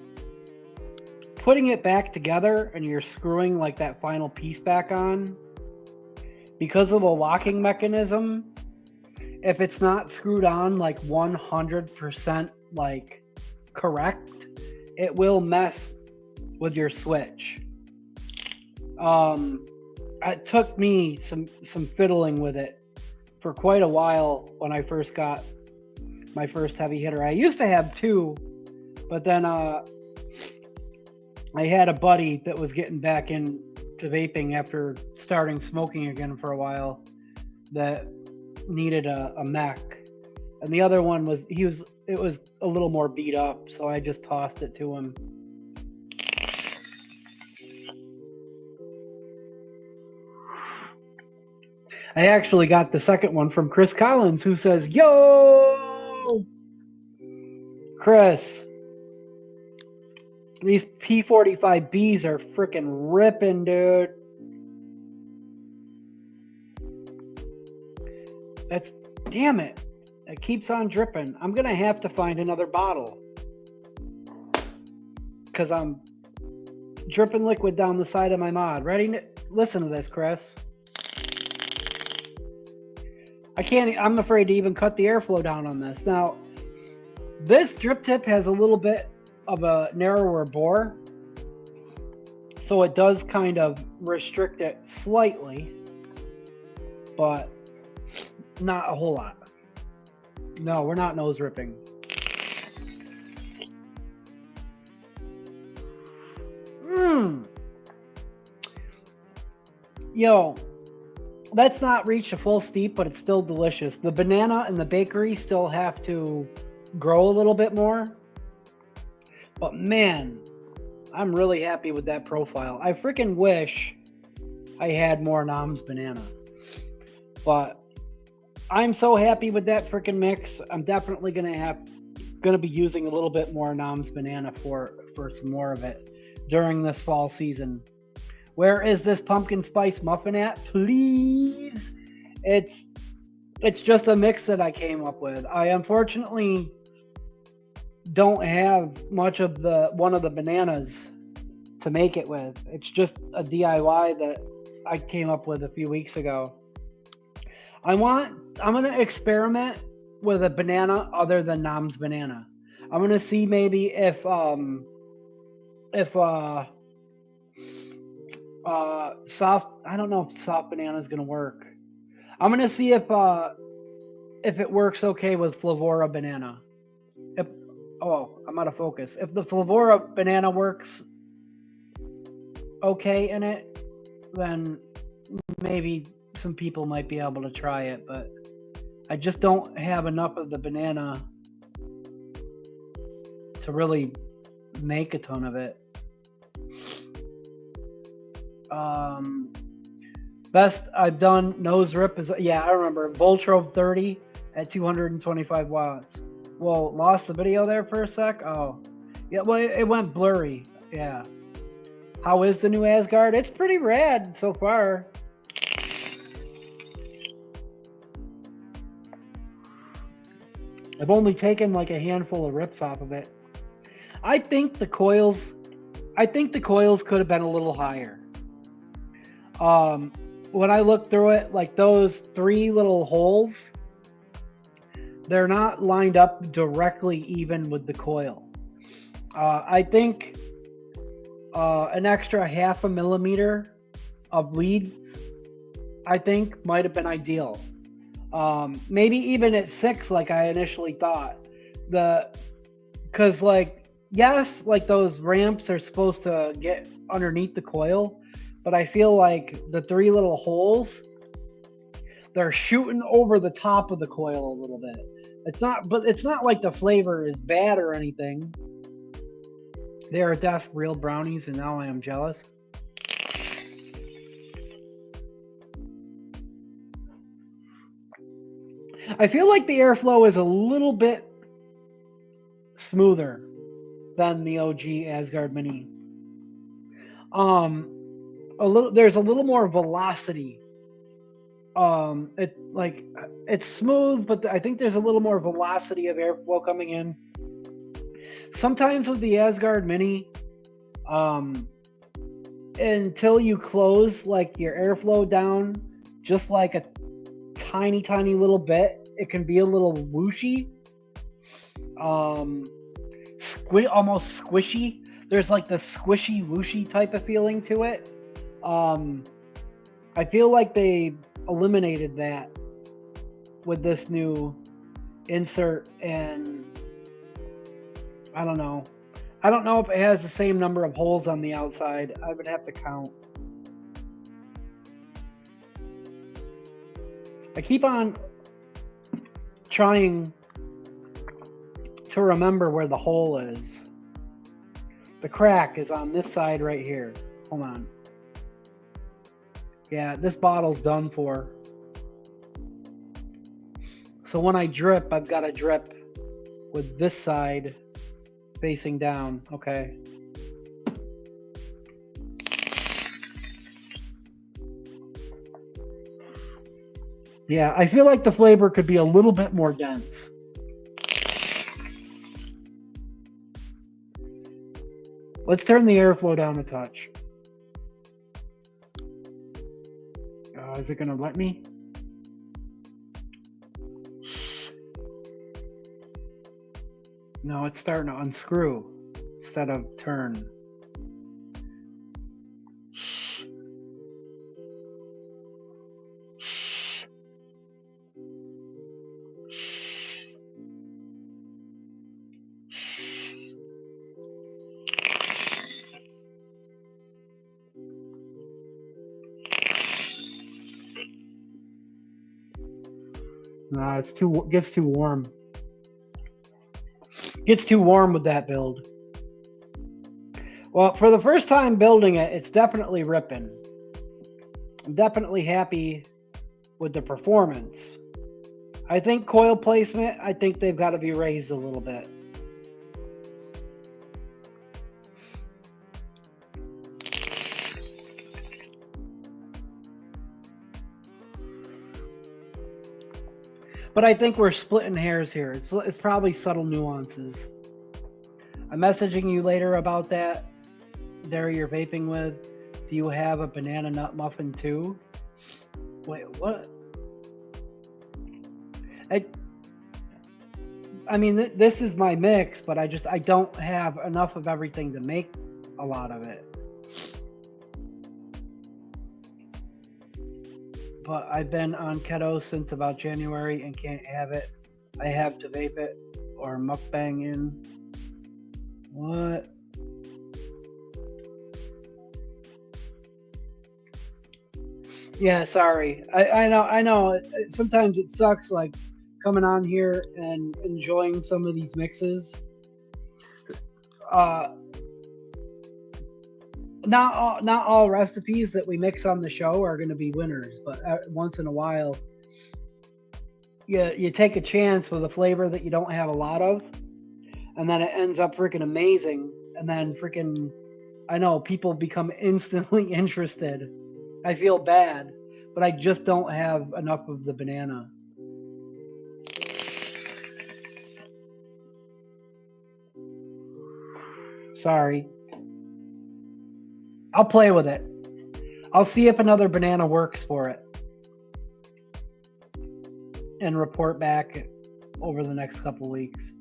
putting it back together and you're screwing like that final piece back on, because of the locking mechanism, if it's not screwed on like 100% like correct, it will mess with your switch. It took me some fiddling with it for quite a while when I first got my first heavy hitter. I used to have two, but then I had a buddy that was getting back into vaping after starting smoking again for a while that needed a mech, and the other one was it was a little more beat up, so I just tossed it to him. I actually got the second one from Chris Collins, who says, "Yo, Chris, these P45Bs are freaking ripping, dude." Damn it. It keeps on dripping. I'm going to have to find another bottle, because I'm dripping liquid down the side of my mod. Ready? Listen to this, Chris. I'm afraid to even cut the airflow down on this. Now, this drip tip has a little bit of a narrower bore, so it does kind of restrict it slightly, but not a whole lot. No, we're not nose ripping. Yo, let's not reach a full steep, but it's still delicious. The banana and the bakery still have to grow a little bit more. But man, I'm really happy with that profile. I freaking wish I had more Nam's banana. But I'm so happy with that freaking mix. I'm definitely gonna be using a little bit more Nam's banana for some more of it during this fall season. Where is this pumpkin spice muffin at? Please. It's just a mix that I came up with. I unfortunately don't have much of one of the bananas to make it with. It's just a DIY that I came up with a few weeks ago. I'm gonna experiment with a banana other than Nam's banana. I'm gonna see maybe if soft, I don't know if soft banana is gonna work. I'm gonna see if it works okay with Flavora banana. I'm out of focus. If the Flavora banana works okay in it, then maybe some people might be able to try it, but I just don't have enough of the banana to really make a ton of it. Best I've done nose rip is, yeah, I remember, Voltro 30 at 225 watts. Well, lost the video there for a sec. Oh, yeah, well, it went blurry. Yeah. How is the new Asgard? It's pretty rad so far. I've only taken like a handful of rips off of it. I think the coils could have been a little higher. When I looked through it, like those 3 little holes, they're not lined up directly even with the coil. I think an extra 0.5 millimeter of leads, I think, might have been ideal. Maybe even at 6, like I initially thought. Because like, yes, like those ramps are supposed to get underneath the coil, but I feel like the 3 little holes, they're shooting over the top of the coil a little bit. It's not, but it's not like the flavor is bad or anything. They are real brownies, and now I am jealous. I feel like the airflow is a little bit smoother than the OG Asgard Mini. There's a little more velocity. It's smooth, but I think there's a little more velocity of airflow coming in. Sometimes with the Asgard Mini, until you close like your airflow down just like a tiny little bit, it can be a little whooshy, almost squishy. There's like the squishy whooshy type of feeling to it. I feel like they eliminated that with this new insert, and I don't know if it has the same number of holes on the outside. I would have to count. I keep on trying to remember where the hole is. The crack is on this side right here. Hold on. Yeah, this bottle's done for. So when I drip, I've got to drip with this side facing down. Okay. Yeah, I feel like the flavor could be a little bit more dense. Let's turn the airflow down a touch. Is it going to let me? No, it's starting to unscrew instead of turn. No, gets too warm. Gets too warm with that build. Well, for the first time building it, it's definitely ripping. I'm definitely happy with the performance. I think coil placement, I think they've got to be raised a little bit. But I think we're splitting hairs here. It's probably subtle nuances. I'm messaging you later about that. There you're vaping with. Do you have a banana nut muffin too? Wait, what? I mean, this is my mix, but I don't have enough of everything to make a lot of it. But I've been on keto since about January and can't have it. I have to vape it or mukbang in. What? Yeah, sorry. I know. Sometimes it sucks, like coming on here and enjoying some of these mixes. Not all recipes that we mix on the show are going to be winners, but once in a while, you take a chance with a flavor that you don't have a lot of, and then it ends up freaking amazing. And then freaking, I know people become instantly interested. I feel bad, but I just don't have enough of the banana. Sorry. I'll play with it. I'll see if another banana works for it and report back over the next couple weeks.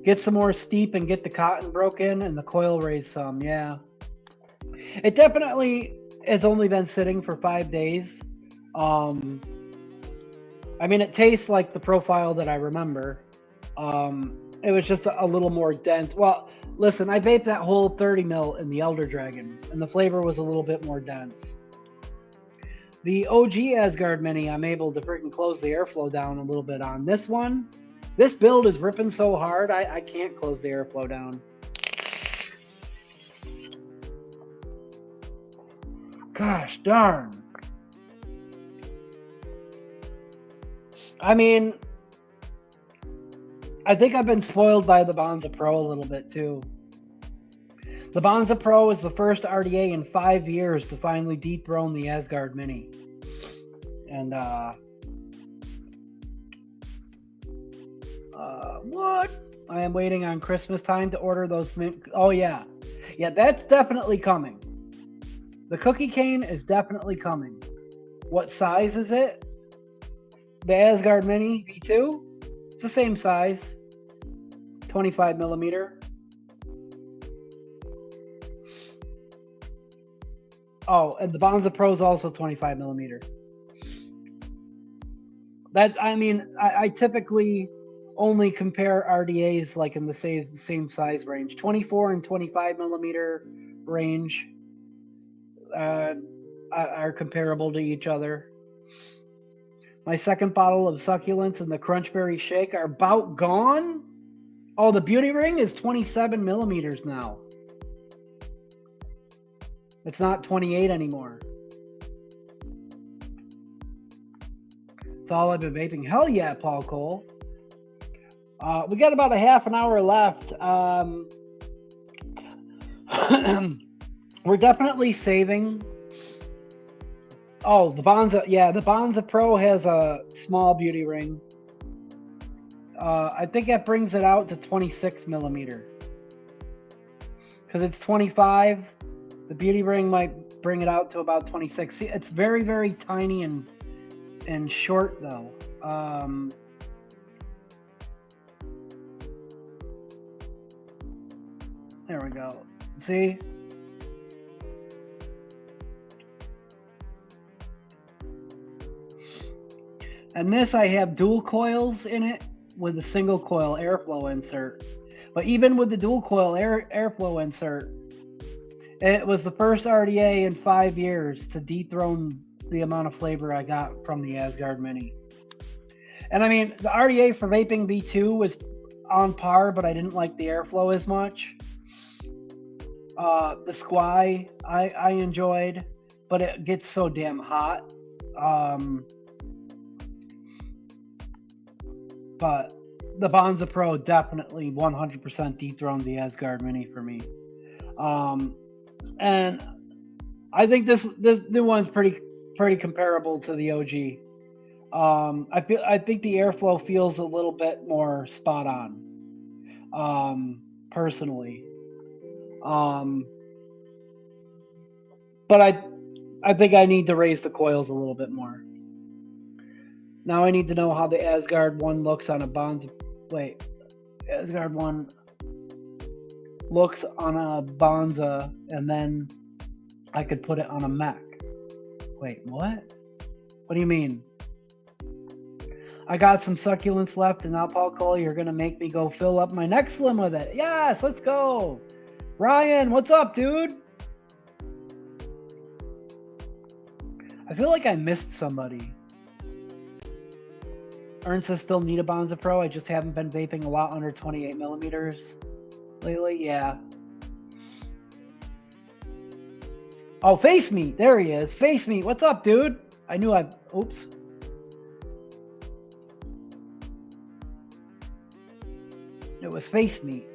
Get some more steep and get the cotton broken and the coil raised some. Yeah. It definitely has only been sitting for 5 days. I mean, it tastes like the profile that I remember. It was just a little more dense. Well, listen, I vaped that whole 30 mil in the Elder Dragon, and the flavor was a little bit more dense. The OG Asgard Mini, I'm able to freaking close the airflow down a little bit on. This one, this build is ripping so hard, I can't close the airflow down. Gosh darn. I mean, I think I've been spoiled by the Bonza Pro a little bit too. The Bonza Pro is the first RDA in 5 years to finally dethrone the Asgard Mini. And, what? I am waiting on Christmas time to order those. Oh, yeah. Yeah, that's definitely coming. The cookie cane is definitely coming. What size is it? The Asgard Mini V2? It's the same size. 25 millimeter. Oh, and the Bonza Pro is also 25 millimeter. That, I mean, I typically only compare RDAs like in the same size range. 24 and 25 millimeter range are comparable to each other. My second bottle of succulents and the Crunchberry Shake are about gone. Oh, the Beauty Ring is 27 millimeters now. It's not 28 anymore. That's all I've been vaping. Hell yeah, Paul Cole. We got about a half an hour left. We're definitely saving. Oh, the Bonza. Yeah, the Bonza Pro has a small beauty ring. I think that brings it out to 26 millimeter. Because it's 25. The beauty ring might bring it out to about 26. See, it's very, very tiny and short though. There we go. See? And this, I have dual coils in it with a single coil airflow insert. But even with the dual coil airflow insert, it was the first RDA in 5 years to dethrone the amount of flavor I got from the Asgard Mini. And I mean, the RDA for vaping V2 was on par, but I didn't like the airflow as much. The Squai I enjoyed, but it gets so damn hot. But the Bonza Pro definitely 100% dethroned the Asgard Mini for me. And I think this new one's pretty comparable to the OG. I think the airflow feels a little bit more spot on. Personally. But I think I need to raise the coils a little bit more. Now I need to know how the Asgard one looks on a Bonza. Wait, Asgard one looks on a Bonza, and then I could put it on a mech. Wait, what? What do you mean? I got some succulents left, and now Paul Cole, you're gonna make me go fill up my next slim with it. Yes, let's go. Ryan, what's up, dude? I feel like I missed somebody. Ernst says still need a Bonza Pro. I just haven't been vaping a lot under 28 millimeters lately. Yeah. Oh, Face Meat. There he is. Face Meat. What's up, dude? I knew I... Oops. It was Face Meat.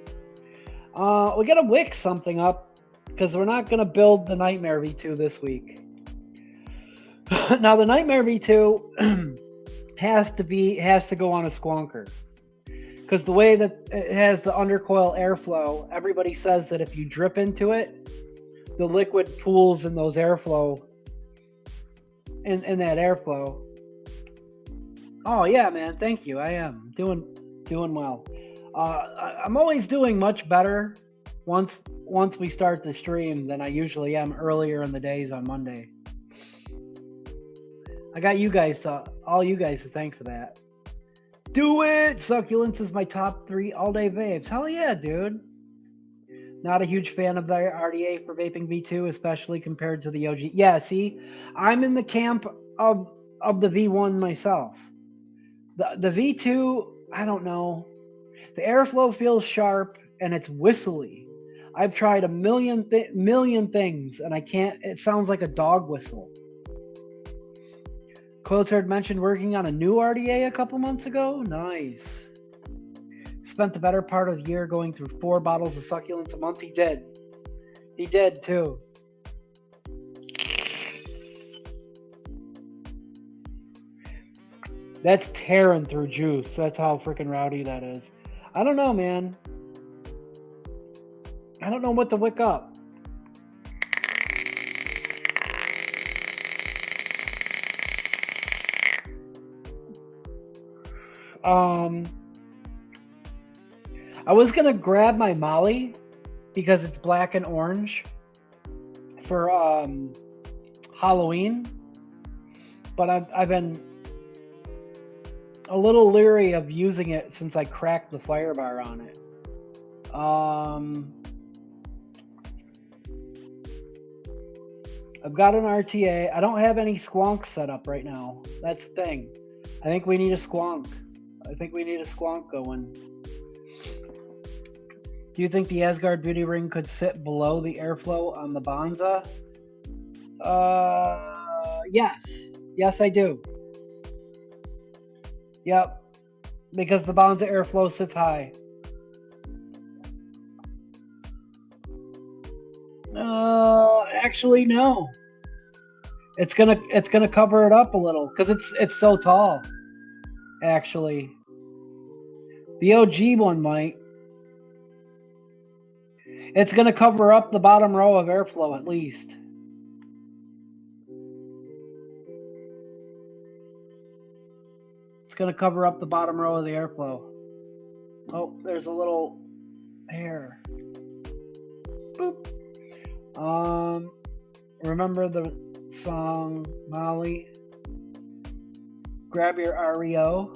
We got to wick something up because we're not going to build the Nightmare V2 this week. Now, the Nightmare V2... has to go on a squonker, because the way that it has the undercoil airflow, everybody says that if you drip into it, the liquid pools in those airflow in that airflow. Oh yeah, man, thank you. I am doing well. I'm always doing much better once we start the stream than I usually am earlier in the days on Monday. I got you guys, all you guys to thank for that. Do it! Succulents is my top 3 all-day vapes. Hell yeah, dude. Not a huge fan of the RDA for vaping V2, especially compared to the OG. Yeah, see, I'm in the camp of the V1 myself. The V2, I don't know. The airflow feels sharp and it's whistly. I've tried a million things and I can't. It sounds like a dog whistle. Quiltard mentioned working on a new RDA a couple months ago. Nice. Spent the better part of the year going through 4 bottles of succulents a month. He did. He did too. That's tearing through juice. That's how freaking rowdy that is. I don't know, man. I don't know what to wick up. I was gonna grab my Molly because it's black and orange for Halloween, but I've been a little leery of using it since I cracked the fire bar on it. I've got an RTA. I don't have any squonks set up right now. That's the thing. I think we need a squonk. I think we need a squonk going. Do you think the Asgard beauty ring could sit below the airflow on the Bonza? Yes. Yes, I do. Yep. Because the Bonza airflow sits high. Actually, no. It's gonna cover it up a little because it's so tall. Actually, the OG one might. It's gonna cover up the bottom row of airflow at least. It's gonna cover up the bottom row of the airflow. Oh, there's a little hair. Boop. Remember the song Molly? Grab your REO.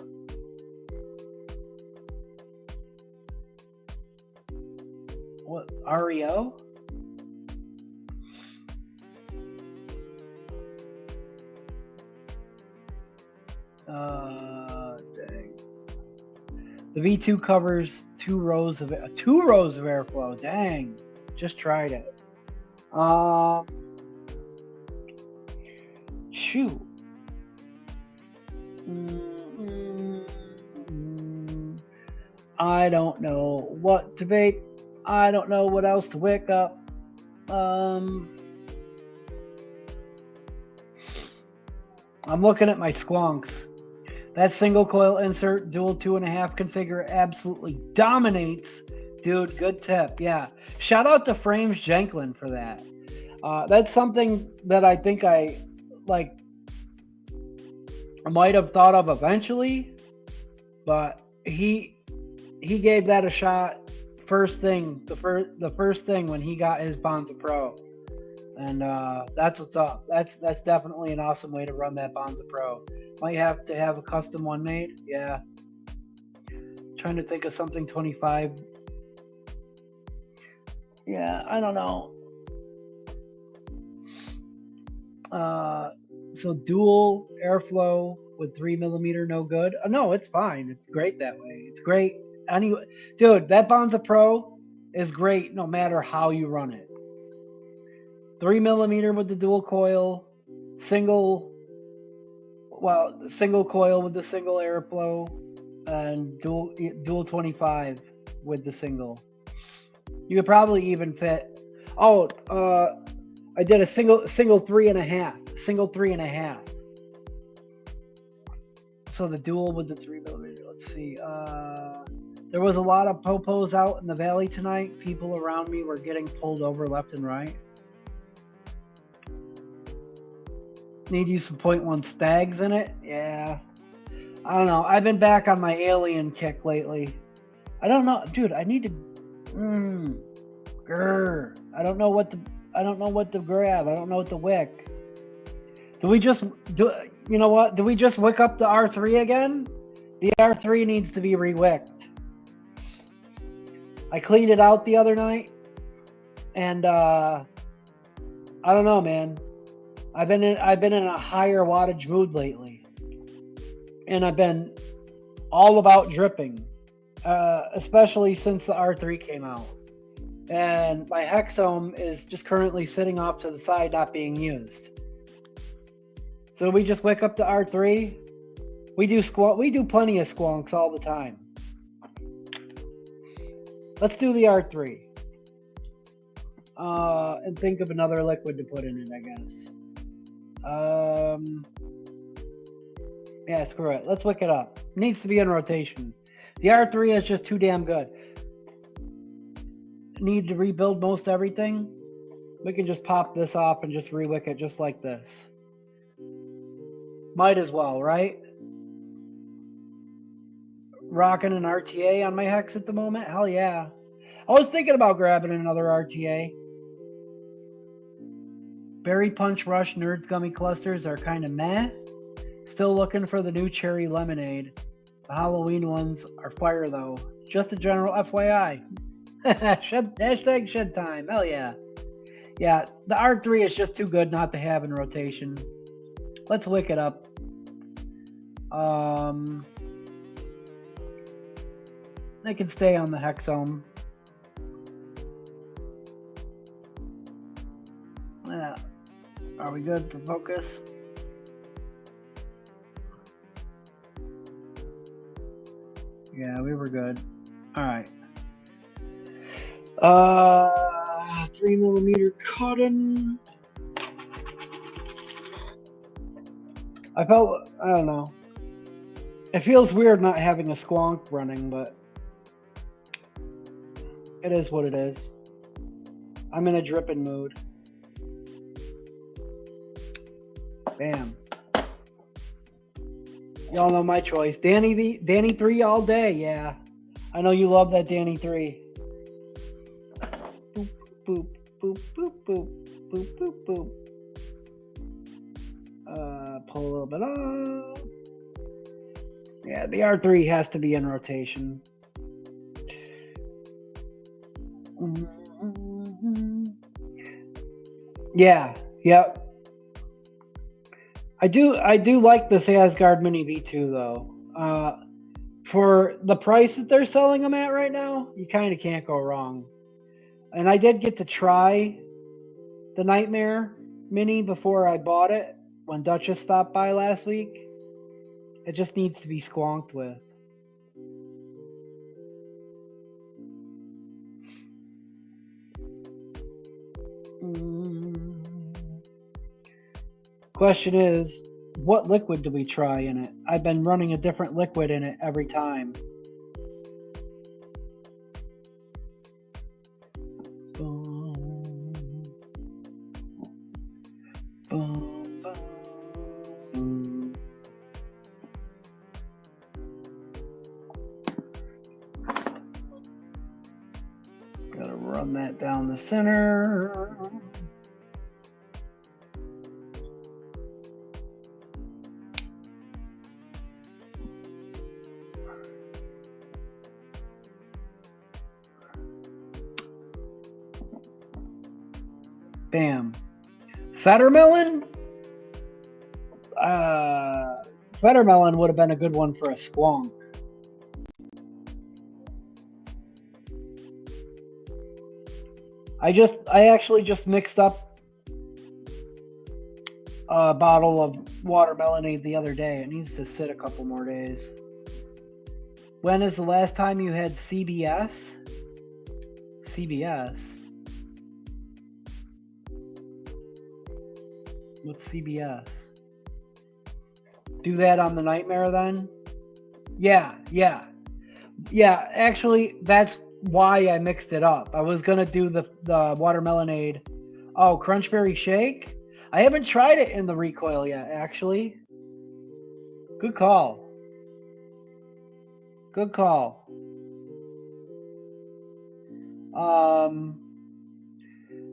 What, REO? Dang. The V2 covers 2 rows of airflow. Dang. Just tried it. Shoot. I don't know what to vape. I don't know what else to wick up. I'm looking at my squonks. That single coil insert dual 2.5 configure absolutely dominates. Dude, good tip. Yeah. Shout out to Frames Jenklin for that. That's something that I think I might have thought of eventually, but he gave that a shot first thing, the first thing when he got his Bonza Pro. And that's what's up. That's definitely an awesome way to run that Bonza Pro. Might have to have a custom one made. Yeah. Trying to think of something 25. Yeah, I don't know. So dual airflow with 3mm, no good. No, it's fine. It's great that way. It's great. Anyway, dude, that Bonza Pro is great no matter how you run it. 3mm with the dual coil, single coil with the single airflow, and dual 25 with the single. You could probably even fit. Oh, I did a single 3.5, single 3.5. So the dual with the 3mm. Let's see. There was a lot of popos out in the valley tonight. People around me were getting pulled over left and right. Need you some 0.1 stags in it? Yeah. I don't know. I've been back on my alien kick lately. I don't know, dude. I need to. I don't know what to grab. I don't know what to wick. Do we just you know what? Do we just wick up the R3 again? The R3 needs to be re-wicked. I cleaned it out the other night. And I don't know, man. I've been in a higher wattage mood lately, and I've been all about dripping, especially since the R3 came out. And my hexome is just currently sitting off to the side, not being used. So we just wick up to R3. We do plenty of squonks all the time. Let's do the R3. And think of another liquid to put in it, I guess. Yeah, screw it. Let's wick it up. It needs to be in rotation. The R3 is just too damn good. Need to rebuild most everything. We can just pop this off and just re-wick it just like this. Might as well, right? Rocking an RTA on my hex at the moment? Hell yeah. I was thinking about grabbing another RTA. Berry Punch Rush Nerds Gummy Clusters are kind of meh. Still looking for the new Cherry Lemonade. The Halloween ones are fire though. Just a general FYI. Hashtag shed time. Hell yeah. Yeah, the R3 is just too good not to have in rotation. Let's wick it up. They can stay on the hexome. Yeah. Are we good for focus? Yeah, we were good. All right. 3mm cotton. I don't know. It feels weird not having a squonk running, but it is what it is. I'm in a dripping mood. Bam. Y'all know my choice. Danny 3 all day, yeah. I know you love that Danny 3. Boop, boop, boop, boop, boop, boop, boop, boop. Pull a little bit off. Yeah, the R3 has to be in rotation. Yeah, yep. I do like this Asgard Mini V2 though. For the price that they're selling them at right now, you kind of can't go wrong. And I did get to try the Nightmare Mini before I bought it when Duchess stopped by last week. It just needs to be squonked with. Question is, what liquid do we try in it? I've been running a different liquid in it every time. Boom. Boom, boom. Gotta run that down the center. Bam. Fettermelon? Fettermelon would have been a good one for a squonk. I actually just mixed up a bottle of watermelonade the other day. It needs to sit a couple more days. When is the last time you had CBS? CBS? What's CBS? Do that on the Nightmare then? Yeah. Actually, that's why I mixed it up. I was gonna do the watermelonade. Oh, Crunchberry Shake? I haven't tried it in the recoil yet, actually. Good call. Good call.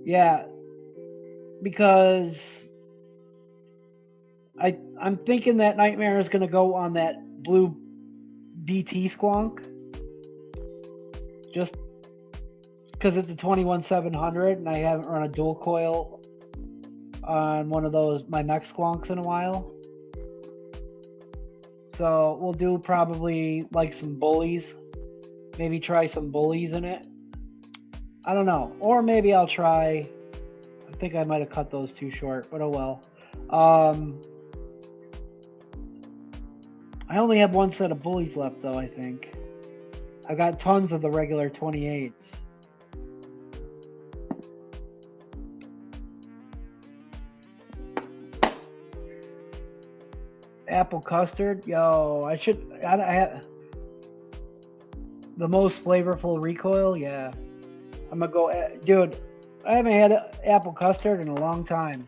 Yeah, because I'm thinking that Nightmare is gonna go on that blue BT squonk. Just because it's a 21700 and I haven't run a dual coil on one of those, my mech squonks, in a while. So we'll do probably like some bullies. Maybe try some bullies in it. I don't know. Or maybe I'll try... I think I might have cut those too short, but oh well. I only have one set of bullies left, though, I think. I got tons of the regular 28s. Apple custard? Yo, I have the most flavorful recoil? Yeah. I'm gonna go... Dude, I haven't had apple custard in a long time.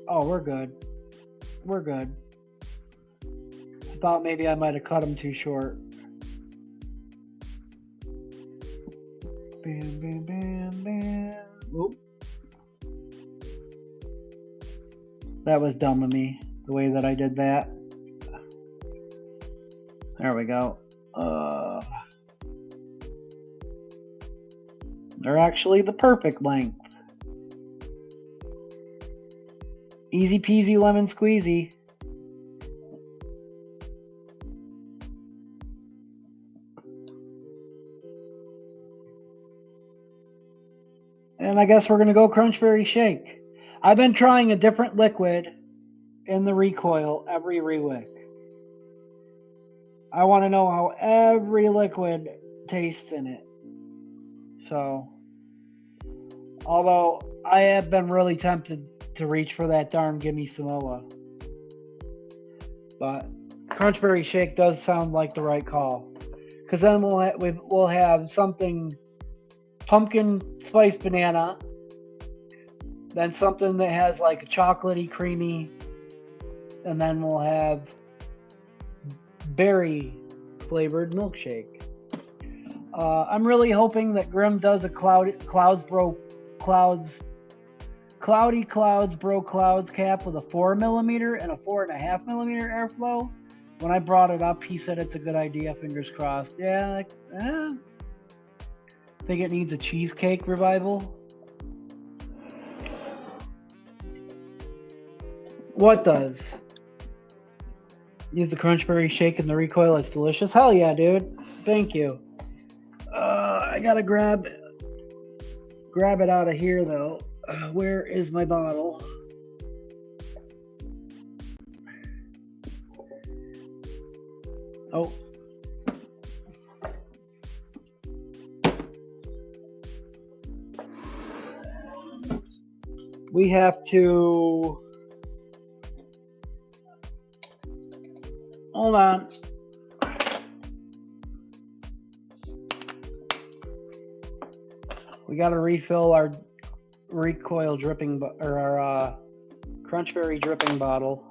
Oh, we're good. We're good. I thought maybe I might have cut them too short. Bam, bam, bam, bam. Oop. That was dumb of me, the way that I did that. There we go. They're actually the perfect length. Easy peasy lemon squeezy. And I guess we're going to go Crunchberry Shake. I've been trying a different liquid in the recoil every rewick. I want to know how every liquid tastes in it. So, although I have been really tempted to reach for that darn Gimme Samoa, but Crunchberry Shake does sound like the right call, because then we'll have something pumpkin spice banana, then something that has like a chocolatey creamy, and then we'll have berry flavored milkshake. I'm really hoping that Grim does a cloudy clouds bro clouds cap with a 4mm and a 4.5mm airflow. When I brought it up, he said it's a good idea. Fingers crossed. Yeah, think it needs a cheesecake revival. What does? Use the Crunchberry Shake in the recoil. It's delicious. Hell yeah, dude. Thank you. I gotta grab it out of here though. Where is my bottle? Oh. We have to... Hold on. We got to refill our recoil dripping, or our Crunchberry dripping bottle.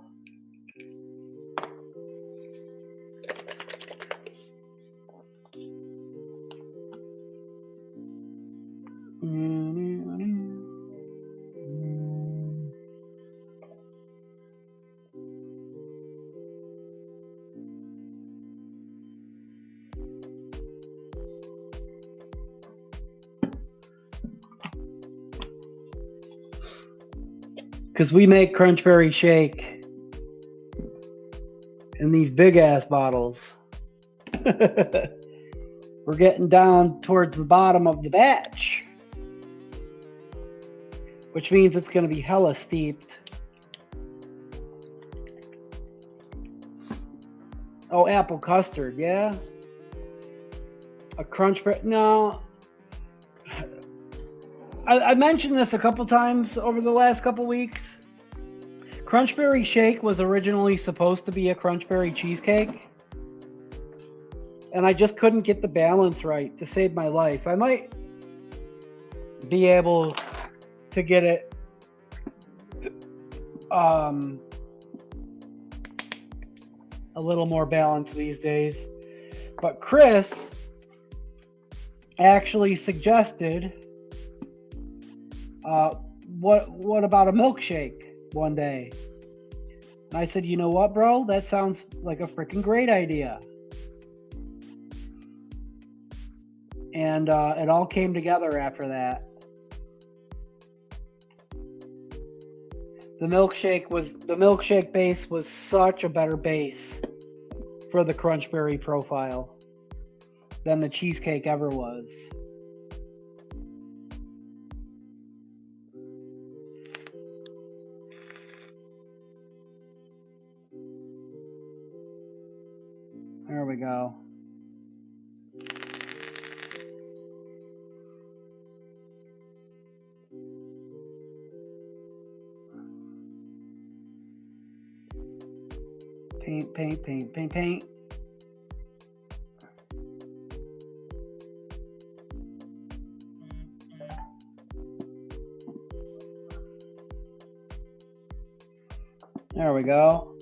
Because we make Crunchberry Shake in these big ass bottles. We're getting down towards the bottom of the batch, which means it's going to be hella steeped. Oh, apple custard, yeah. A Crunchberry, no. I mentioned this a couple times over the last couple weeks. Crunchberry Shake was originally supposed to be a Crunchberry cheesecake, and I just couldn't get the balance right to save my life. I might be able to get it a little more balanced these days. But Chris actually suggested what about a milkshake one day? And I said, you know what, bro? That sounds like a freaking great idea. And it all came together after that. The milkshake base was such a better base for the crunch berry profile than the cheesecake ever was. There we go. Paint, paint, paint, paint, paint. There we go.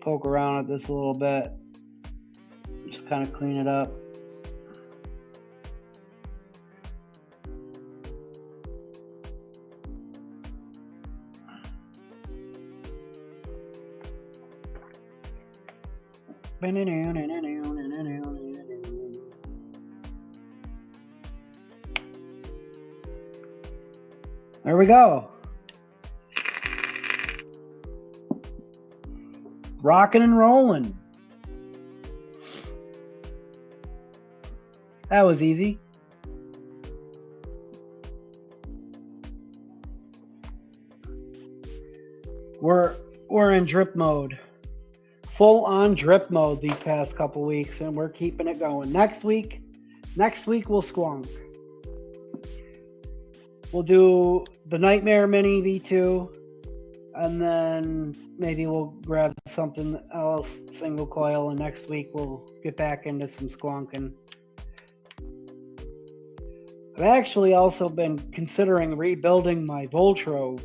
Poke around at this a little bit. Just kind of clean it up. There we go. Rocking and rolling. That was easy. We're in drip mode. Full on drip mode these past couple weeks, and we're keeping it going. Next week we'll squonk. We'll do the Nightmare Mini V2, and then maybe we'll grab something else single coil, and next week we'll get back into some squonking. I've actually also been considering rebuilding my Voltro.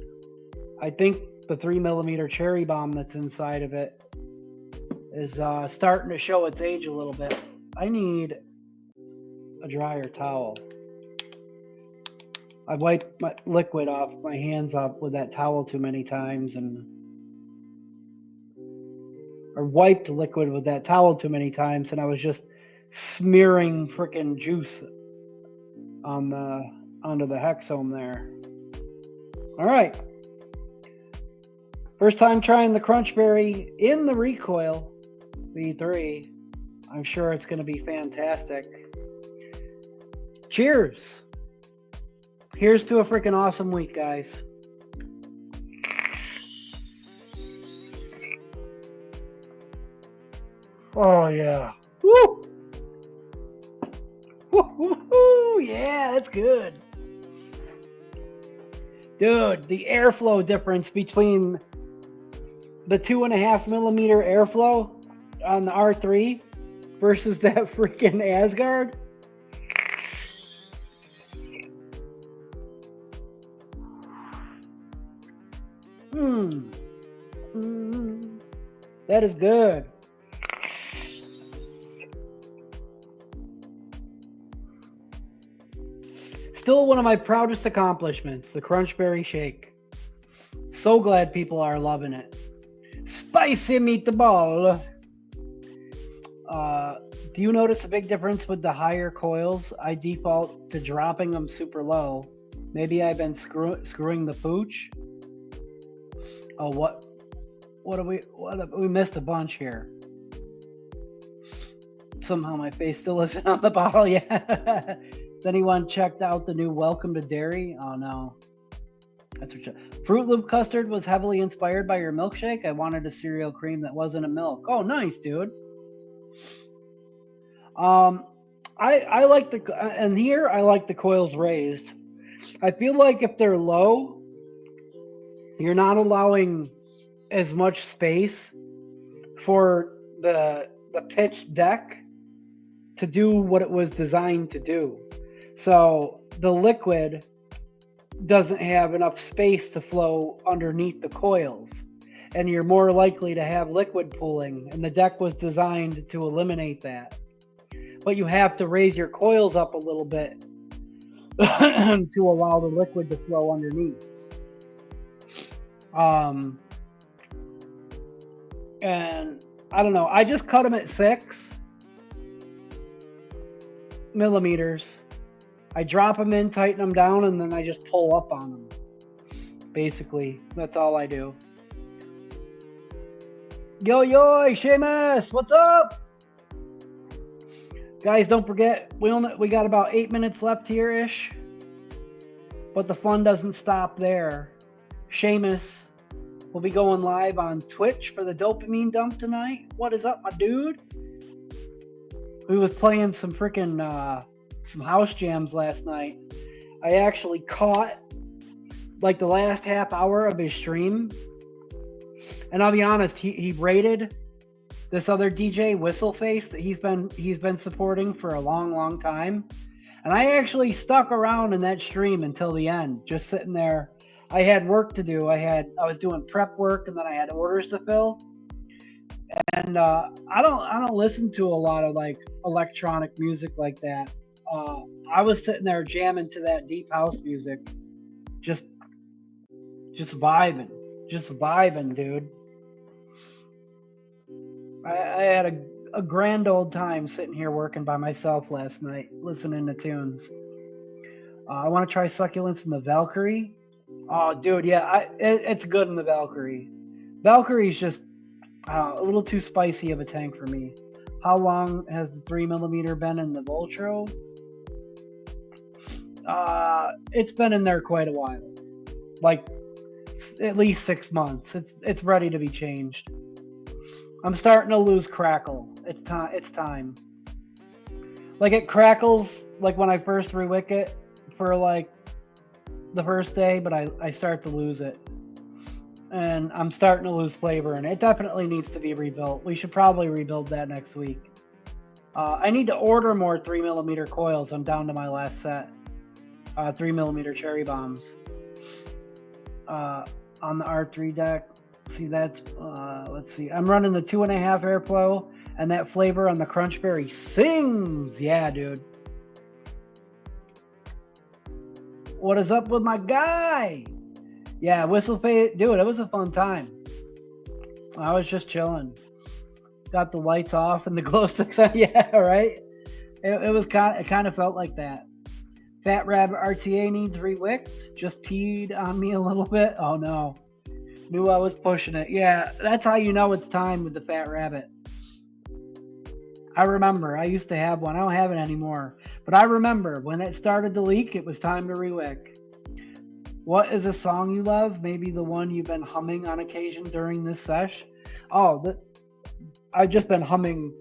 I think the 3mm cherry bomb that's inside of it is starting to show its age a little bit. I need a drier towel. I wiped my liquid off my hands up with that towel too many times, or wiped liquid with that towel too many times, and I was just smearing frickin' juice on onto the hexome there. All right. First time trying the Crunchberry in the recoil V3. I'm sure it's going to be fantastic. Cheers. Here's to a freaking awesome week, guys. Oh, yeah. Woo! Woo, woo, woo. Yeah, that's good. Dude, the airflow difference between the 2.5mm airflow on the R3 versus that freaking Asgard. That is good. Still one of my proudest accomplishments, the Crunchberry Shake. So glad people are loving it. Spicy meatball. Do you notice a big difference with the higher coils? I default to dropping them super low. Maybe I've been screwing the pooch. Oh, we missed a bunch here. Somehow my face still isn't on the bottle yet. Has anyone checked out the new Welcome to Dairy? Oh no. That's what Fruit Loop custard was heavily inspired by your milkshake. I wanted a cereal cream that wasn't a milk. Oh, nice, dude. I like and here I like the coils raised. I feel like if they're low, you're not allowing as much space for the pitch deck to do what it was designed to do. So the liquid doesn't have enough space to flow underneath the coils, and you're more likely to have liquid pooling, and the deck was designed to eliminate that. But you have to raise your coils up a little bit to allow the liquid to flow underneath. And I don't know. I just cut them at 6 millimeters. I drop them in, tighten them down, and then I just pull up on them. Basically, that's all I do. Yo, Seamus, what's up? Guys, don't forget, we got about 8 minutes left here-ish. But the fun doesn't stop there. Seamus will be going live on Twitch for the dopamine dump tonight. What is up, my dude? We was playing some freaking some house jams last night. I actually caught like the last half hour of his stream, and I'll be honest, he rated this other DJ Whistleface that he's been supporting for a long time, and I actually stuck around in that stream until the end, just sitting there. I had work to do. I was doing prep work, and then I had orders to fill. And I don't listen to a lot of like electronic music like that. I was sitting there jamming to that deep house music, just vibing, dude. I had a grand old time sitting here working by myself last night, listening to tunes. I want to try Succulents in the Valkyrie. Oh, dude, yeah, it's good in the Valkyrie. Valkyrie's just a little too spicy of a tank for me. How long has the 3mm been in the Voltro? It's been in there quite a while, like at least 6 months. It's ready to be changed. I'm starting to lose crackle. It's time. Like it crackles like when I first rewick it for like the first day, but I start to lose it. And I'm starting to lose flavor, and it definitely needs to be rebuilt. We should probably rebuild that next week. I need to order more 3mm coils. I'm down to my last set. 3mm cherry bombs. On the R3 deck. See, that's, let's see. I'm running the 2.5 airflow, and that flavor on the Crunchberry sings. Yeah, dude. What is up with my guy? Yeah, Whistleface, dude, it was a fun time. I was just chilling. Got the lights off and the glow sticks on. Yeah, right? It kind of felt like that. Fat Rabbit RTA needs rewicked. Just peed on me a little bit. Oh no. Knew I was pushing it. Yeah, that's how you know it's time with the Fat Rabbit. I remember, I used to have one. I don't have it anymore. But I remember when it started to leak, it was time to rewick. What is a song you love? Maybe the one you've been humming on occasion during this sesh? Oh, I've just been humming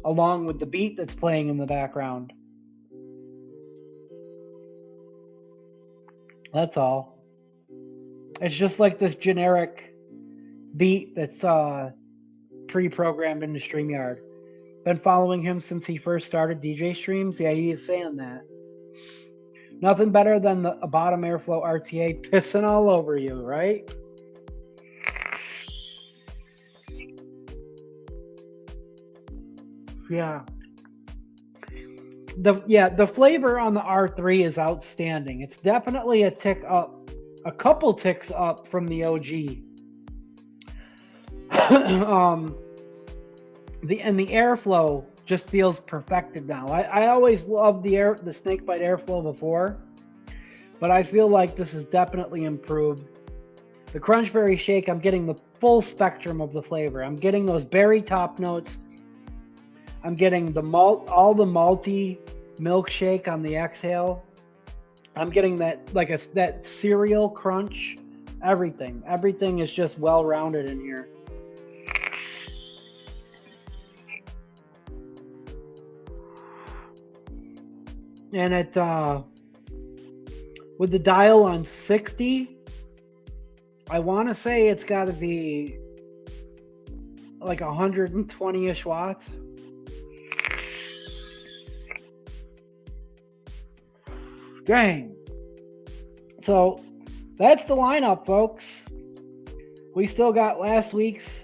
along with the beat that's playing in the background. That's all. It's just like this generic beat that's pre-programmed into StreamYard. Been following him since he first started DJ streams. Yeah, he is saying that. Nothing better than a bottom airflow RTA pissing all over you, right? Yeah. The flavor on the R3 is outstanding. It's definitely a tick up, a couple ticks up from the OG. The airflow just feels perfected now. I always loved the snakebite airflow before, but I feel like this is definitely improved. The Crunchberry Shake, I'm getting the full spectrum of the flavor. I'm getting those berry top notes. I'm getting all the malty milkshake on the exhale. I'm getting that that cereal crunch. Everything is just well rounded in here. And it with the dial on 60, I want to say it's got to be like 120-ish watts. Dang. So that's the lineup, folks. We still got last week's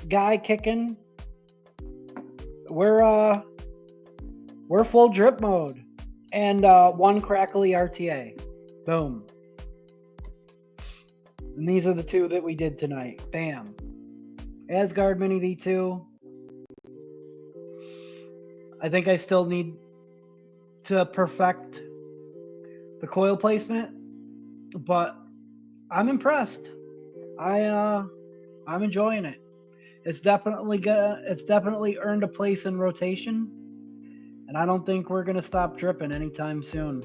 guy kicking. We're full drip mode. And one crackly RTA. Boom. And these are the two that we did tonight. Bam. Asgard Mini V2. I think I still need to perfect the coil placement, but I'm impressed. I'm enjoying it. It's definitely earned a place in rotation, and I don't think we're gonna stop dripping anytime soon.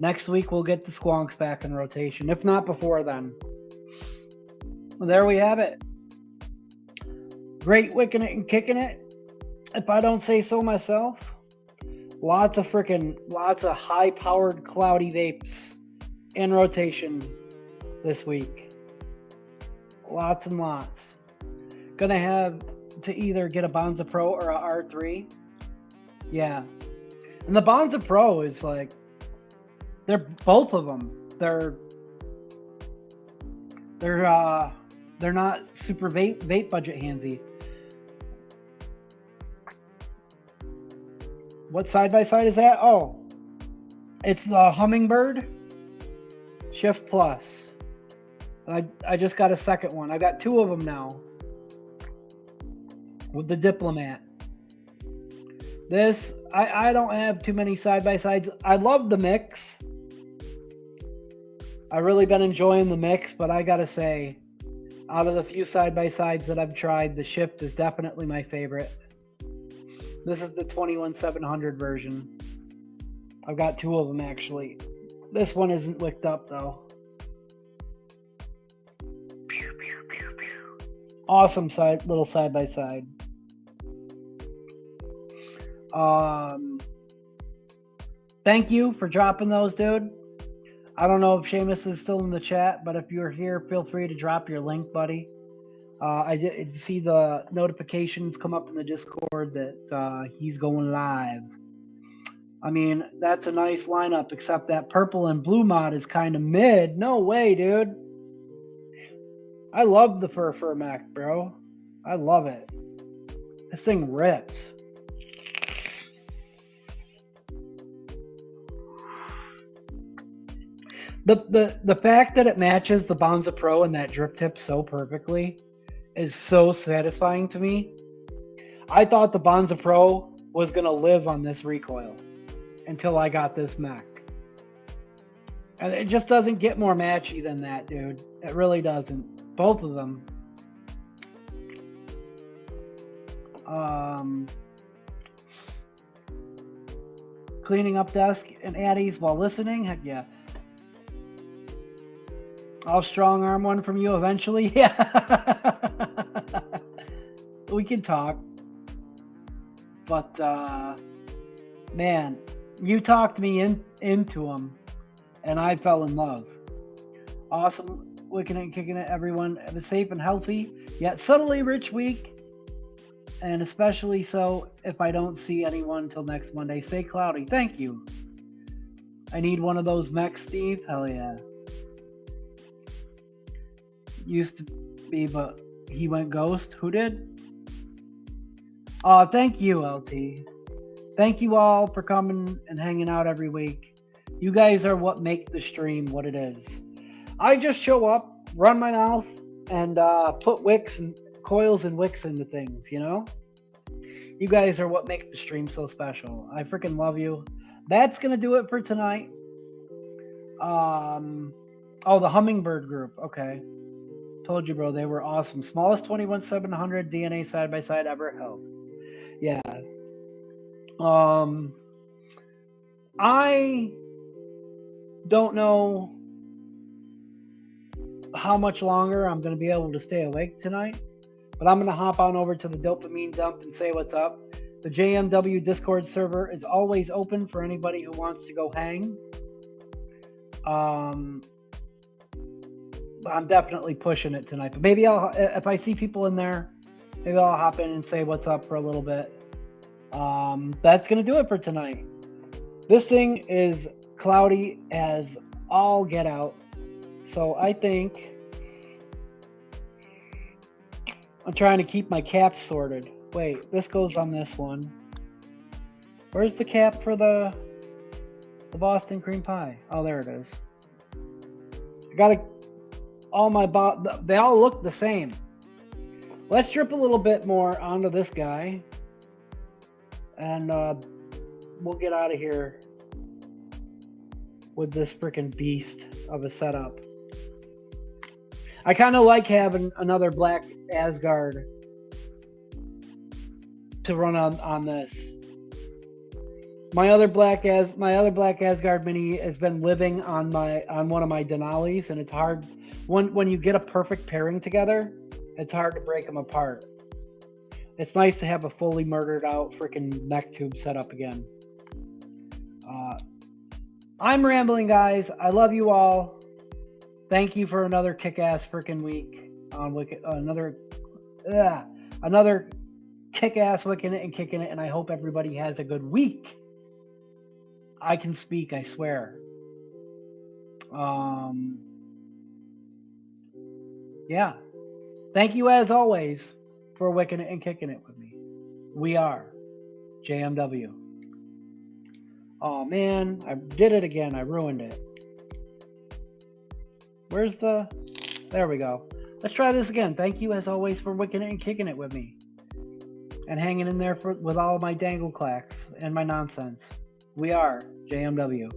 Next week we'll get the squonks back in rotation, if not before then. Well, there we have it. Great wicking it and kicking it, if I don't say so myself. Lots of high-powered cloudy vapes in rotation this week. Lots and lots. Gonna have to either get a Bonza Pro or a R3. Yeah. And the Bonza Pro is like, they're both of them. They're not super vape budget handsy. What side-by-side is that? Oh, it's the Hummingbird Shift Plus. I just got a second one. I got two of them now with the Diplomat. This, I don't have too many side-by-sides. I love the mix. I've really been enjoying the mix, but I gotta say, out of the few side-by-sides that I've tried, the Shift is definitely my favorite. This is the 21700 version. I've got two of them actually. This one isn't wicked up though. Pew, pew, pew, pew. Awesome little side by side. Thank you for dropping those, dude. I don't know if Seamus is still in the chat, but if you're here, feel free to drop your link, buddy. I did see the notifications come up in the Discord that he's going live. I mean, that's a nice lineup, except that purple and blue mod is kind of mid. No way, dude. I love the Fur Mac, bro. I love it. This thing rips. The fact that it matches the Bonza Pro and that drip tip so perfectly is so satisfying to me. I thought the Bonza Pro was going to live on this recoil until I got this mech. And it just doesn't get more matchy than that, dude. It really doesn't. Both of them. Cleaning up desk and addies while listening? Heck yeah. I'll strong arm one from you eventually. Yeah. We can talk. But, man, you talked me into them, and I fell in love. Awesome. Wicking it and kicking it, everyone. Have a safe and healthy, yet subtly rich week. And especially so if I don't see anyone until next Monday. Stay cloudy. Thank you. I need one of those mechs, Steve. Hell yeah. Used to be, but he went ghost. Who did? Thank you, LT. Thank you all for coming and hanging out every week. You guys are what make the stream what it is. I just show up, run my mouth, and put wicks and coils and wicks into things, you know? You guys are what make the stream so special. I freaking love you. That's going to do it for tonight. Oh, the Hummingbird group. Okay. Told you, bro. They were awesome. Smallest 21700 DNA side-by-side ever held. Yeah. I don't know how much longer I'm going to be able to stay awake tonight, but I'm going to hop on over to the dopamine dump and say what's up. The JMW Discord server is always open for anybody who wants to go hang. I'm definitely pushing it tonight, but maybe if I see people in there, maybe I'll hop in and say what's up for a little bit. That's going to do it for tonight. This thing is cloudy as all get out. So I think I'm trying to keep my caps sorted. Wait, this goes on this one. Where's the cap for the Boston cream pie? Oh, there it is. I gotta, they all look the same. Let's drip a little bit more onto this guy. And we'll get out of here with this freaking beast of a setup. I kind of like having another black Asgard to run on this. My other black Asgard mini has been living on one of my Denali's, and it's hard when you get a perfect pairing together. It's hard to break them apart. It's nice to have a fully murdered out freaking neck tube set up again. I'm rambling, guys. I love you all. Thank you for another kick-ass freaking week on another kick-ass Wickin It and Kicking It, and I hope everybody has a good week. I can speak, I swear. Yeah. Thank you as always for Wickin It and Kicking It with me. We are JMW. Oh man, I did it again. I ruined it. Where's the... There we go. Let's try this again. Thank you as always for Wickin It and Kicking It with me. And hanging in there with all my dangle clacks and my nonsense. We are JMW.